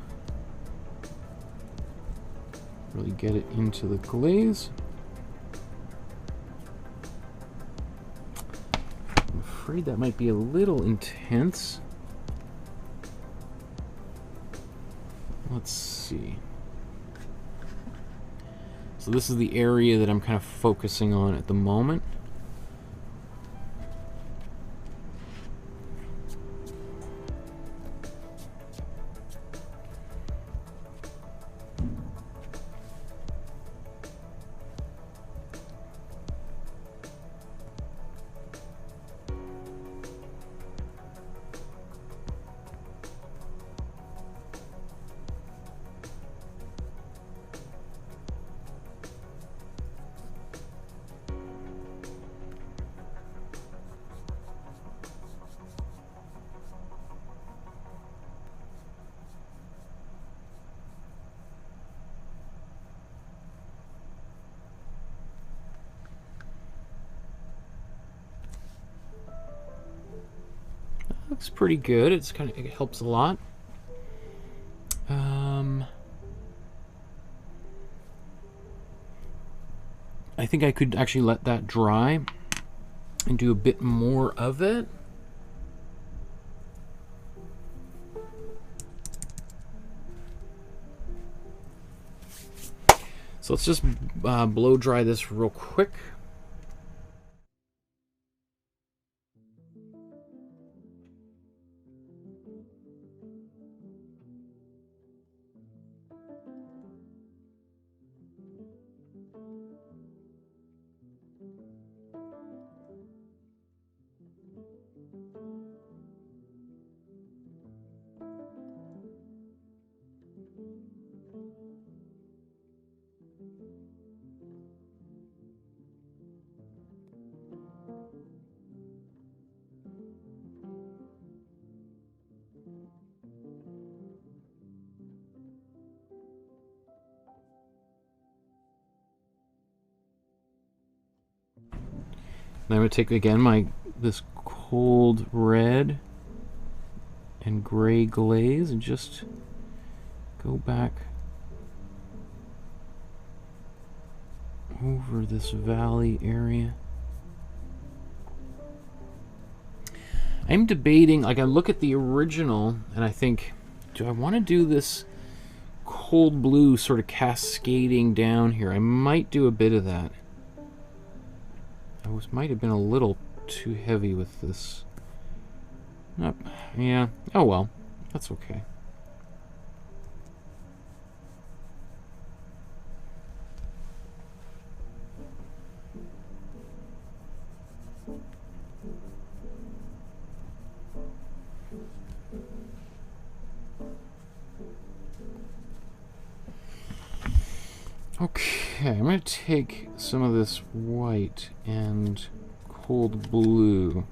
Really get it into the glaze. I'm afraid that might be a little intense. Let's see. So this is the area that I'm kind of focusing on at the moment. Looks pretty good. It's kind of, it helps a lot. I think I could actually let that dry and do a bit more of it. So let's just blow dry this real quick. Now I'm going to take again this cold red and gray glaze and just go back over this valley area. I'm debating, like I look at the original and I think, do I want to do this cold blue sort of cascading down here? I might do a bit of that. I might have been a little too heavy with this. Yeah, oh well, that's okay. Okay, I'm going to take some of this white and cold blue.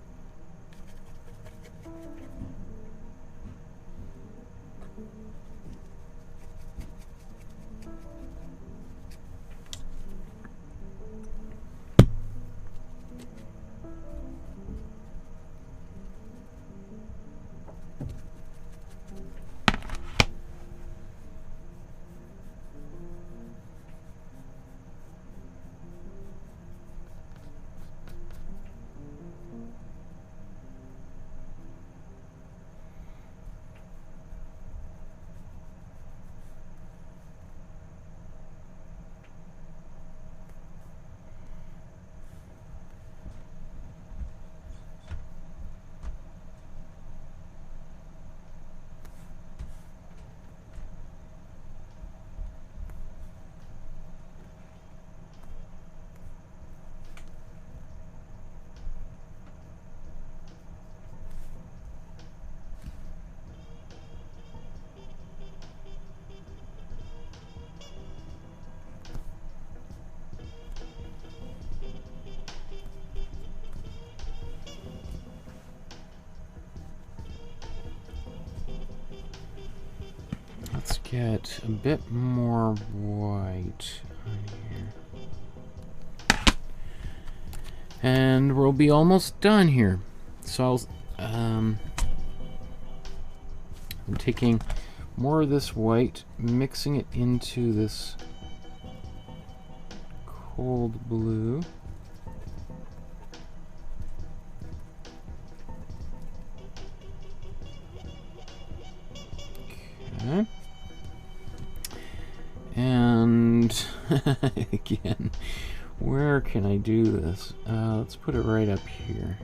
get a bit more white on here. And we'll be almost done here. So I'm taking more of this white, mixing it into this cold blue. Okay. And again, where can I do this? Let's put it right up here.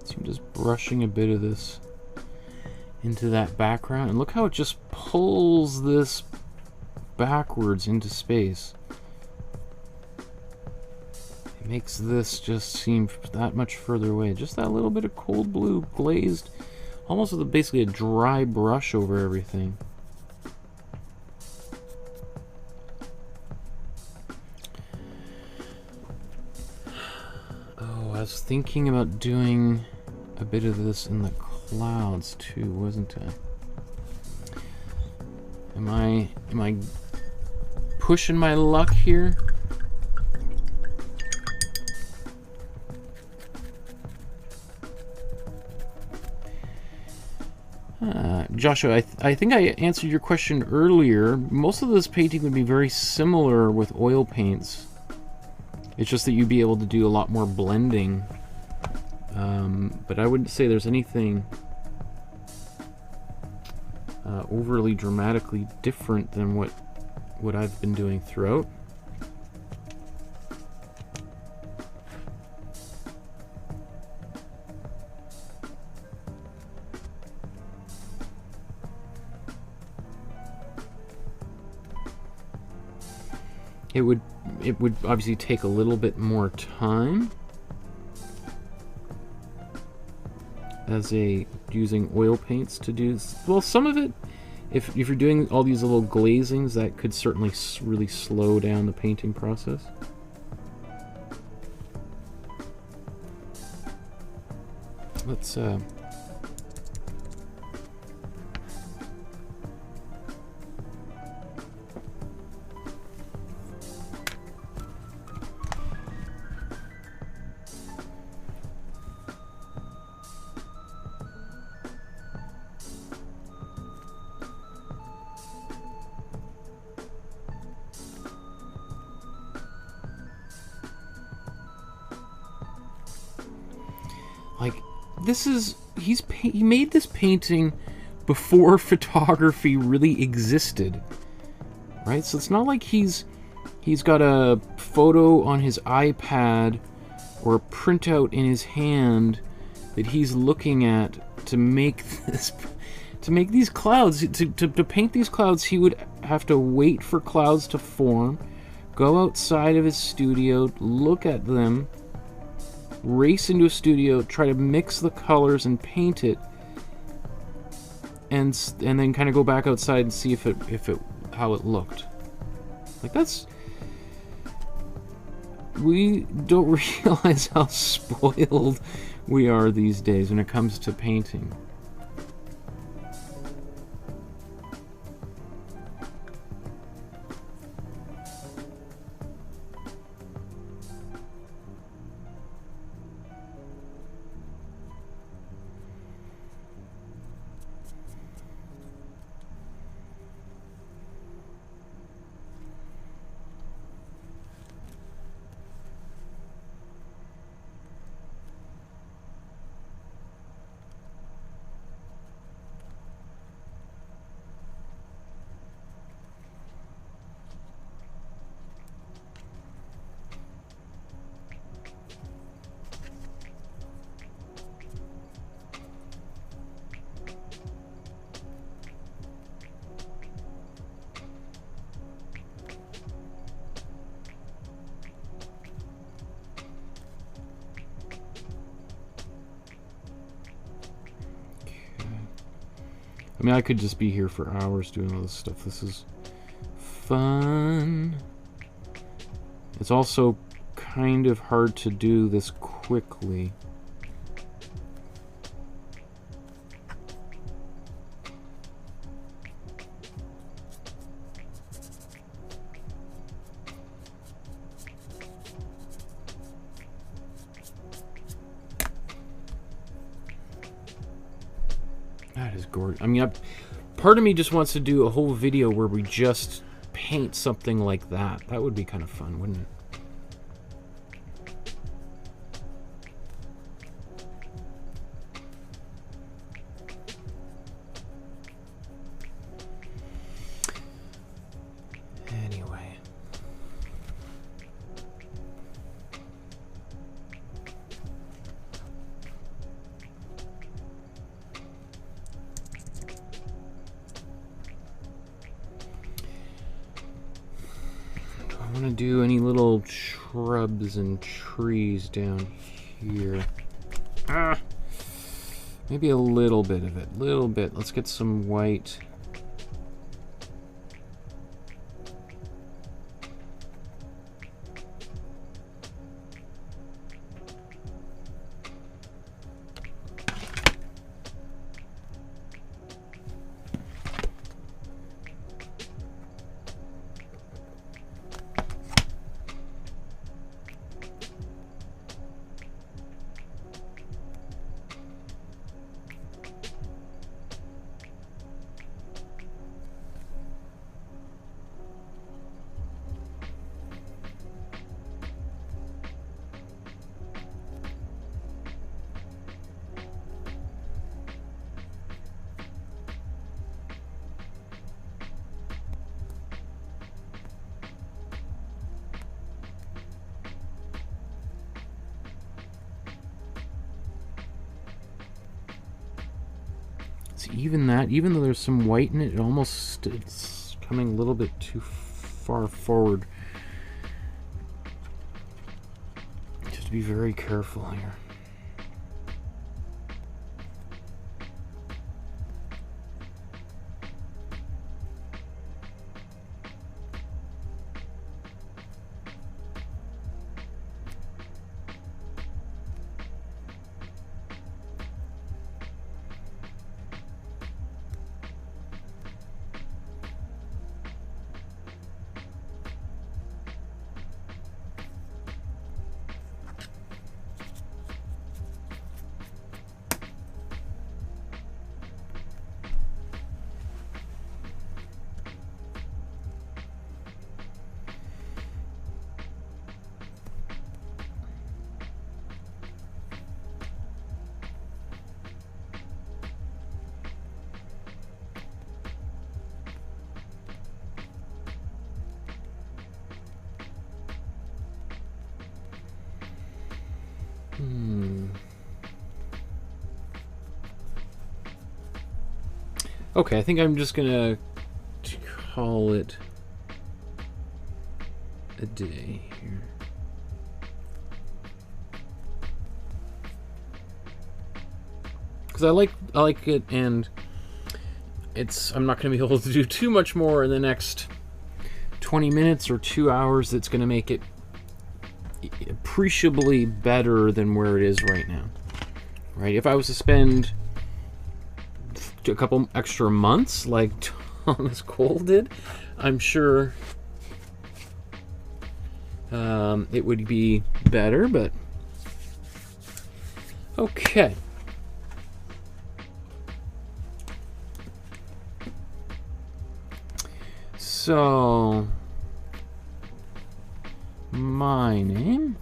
So I'm just brushing a bit of this into that background, and look how it just pulls this backwards into space. It makes this just seem that much further away. Just that little bit of cold blue glazed, almost with basically a dry brush over everything. Oh, I was thinking about doing a bit of this in the clouds too, wasn't I? Am I pushing my luck here? Joshua, I think I answered your question earlier. Most of this painting would be very similar with oil paints. It's just that you'd be able to do a lot more blending. But I wouldn't say there's anything overly dramatically different than what I've been doing throughout. It would obviously take a little bit more time as using oil paints to do. Well, some of it, if you're doing all these little glazings, that could certainly really slow down the painting process. Let's he made this painting before photography really existed, right? So it's not like he's got a photo on his iPad or a printout in his hand that he's looking at to make this, to make these clouds. To paint these clouds, he would have to wait for clouds to form, go outside of his studio, look at them, race into a studio, try to mix the colors and paint it. and then kind of go back outside and see how it looked. Like, that's... We don't realize how spoiled we are these days when it comes to painting. I mean, I could just be here for hours doing all this stuff. This is fun. It's also kind of hard to do this quickly. That is gorgeous. I mean, part of me just wants to do a whole video where we just paint something like that. That would be kind of fun, wouldn't it? Anyway. I want to do any little shrubs and trees down here. Maybe a little bit of it. Little bit. Let's get some white. Even that, even though there's some white in it, it's coming a little bit too far forward. Just be very careful here. Okay, I think I'm just gonna call it a day here. Because I like it, and I'm not going to be able to do too much more in the next 20 minutes or 2 hours that's going to make it appreciably better than where it is right now. Right? If I was to spend a couple extra months like Thomas Cole did, I'm sure it would be better, but okay. So, my name.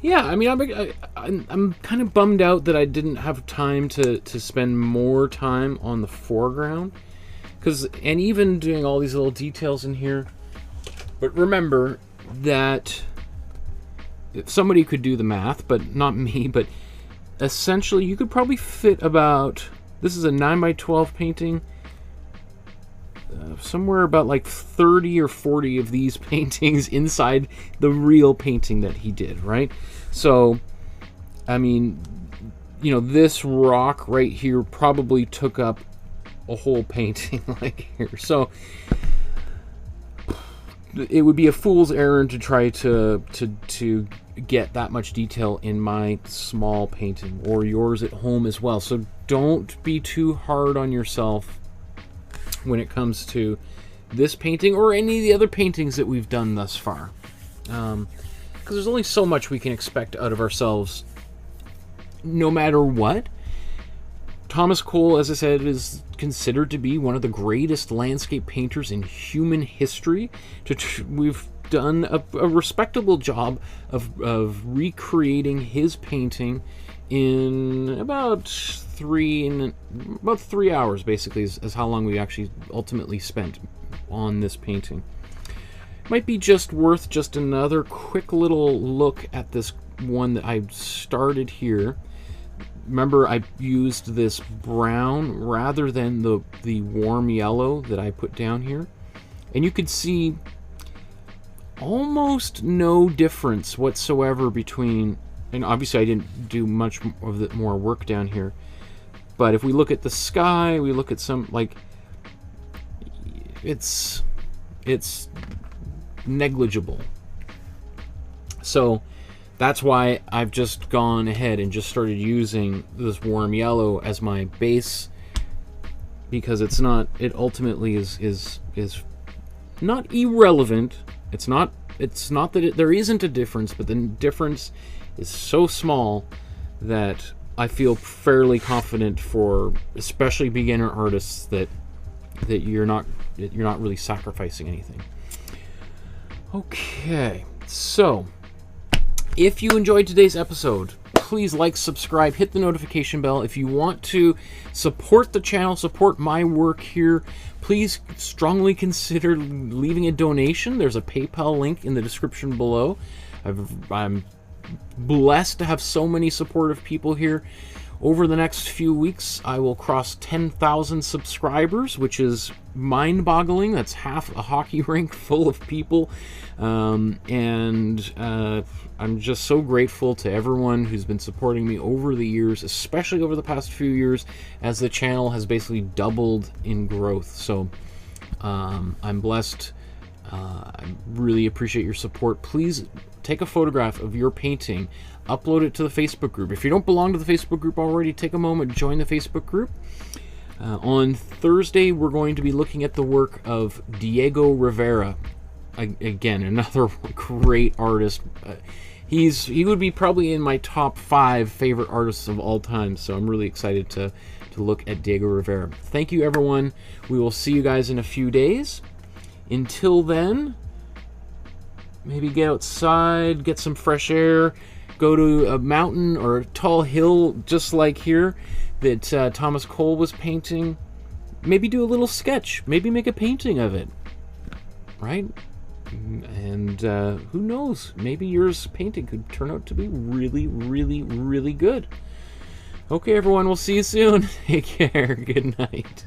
Yeah, I mean, I'm kind of bummed out that I didn't have time to spend more time on the foreground, and even doing all these little details in here. But remember that if somebody could do the math, but not me, but essentially you could probably fit about, this is a 9x12 painting, somewhere about like 30 or 40 of these paintings inside the real painting that he did, right? So, I mean, you know, this rock right here probably took up a whole painting like here. So, it would be a fool's errand to try to get that much detail in my small painting, or yours at home as well. So don't be too hard on yourself when it comes to this painting or any of the other paintings that we've done thus far, because there's only so much we can expect out of ourselves no matter what. Thomas Cole, as I said, is considered to be one of the greatest landscape painters in human history. We've done a respectable job of recreating his painting in about 3 hours, basically, is how long we actually ultimately spent on this painting. Might be just worth just another quick little look at this one that I started here. Remember, I used this brown rather than the warm yellow that I put down here, and you could see almost no difference whatsoever between, and obviously I didn't do much of the more work down here, but if we look at the sky, we look at some, like, it's negligible. So that's why I've just gone ahead and just started using this warm yellow as my base, because it ultimately is not irrelevant. It's not that there isn't a difference, but the difference is so small that I feel fairly confident for especially beginner artists that you're not really sacrificing anything. Okay, so if you enjoyed today's episode, please like, subscribe, hit the notification bell. If you want to support the channel, support my work here, please strongly consider leaving a donation. There's a PayPal link in the description below. I'm blessed to have so many supportive people here. Over the next few weeks, I will cross 10,000 subscribers, which is mind-boggling. That's half a hockey rink full of people. And I'm just so grateful to everyone who's been supporting me over the years, especially over the past few years, as the channel has basically doubled in growth. So I'm blessed. I really appreciate your support. Please take a photograph of your painting, upload it to the Facebook group. If you don't belong to the Facebook group already, take a moment, join the Facebook group. On Thursday, we're going to be looking at the work of Diego Rivera. Again, another great artist. He would be probably in my top 5 favorite artists of all time, so I'm really excited to look at Diego Rivera. Thank you, everyone. We will see you guys in a few days. Until then, maybe get outside, get some fresh air, go to a mountain or a tall hill just like here that Thomas Cole was painting. Maybe do a little sketch, maybe make a painting of it, right? And who knows, maybe yours painting could turn out to be really, really, really good. Okay, everyone, we'll see you soon. Take care. Good night.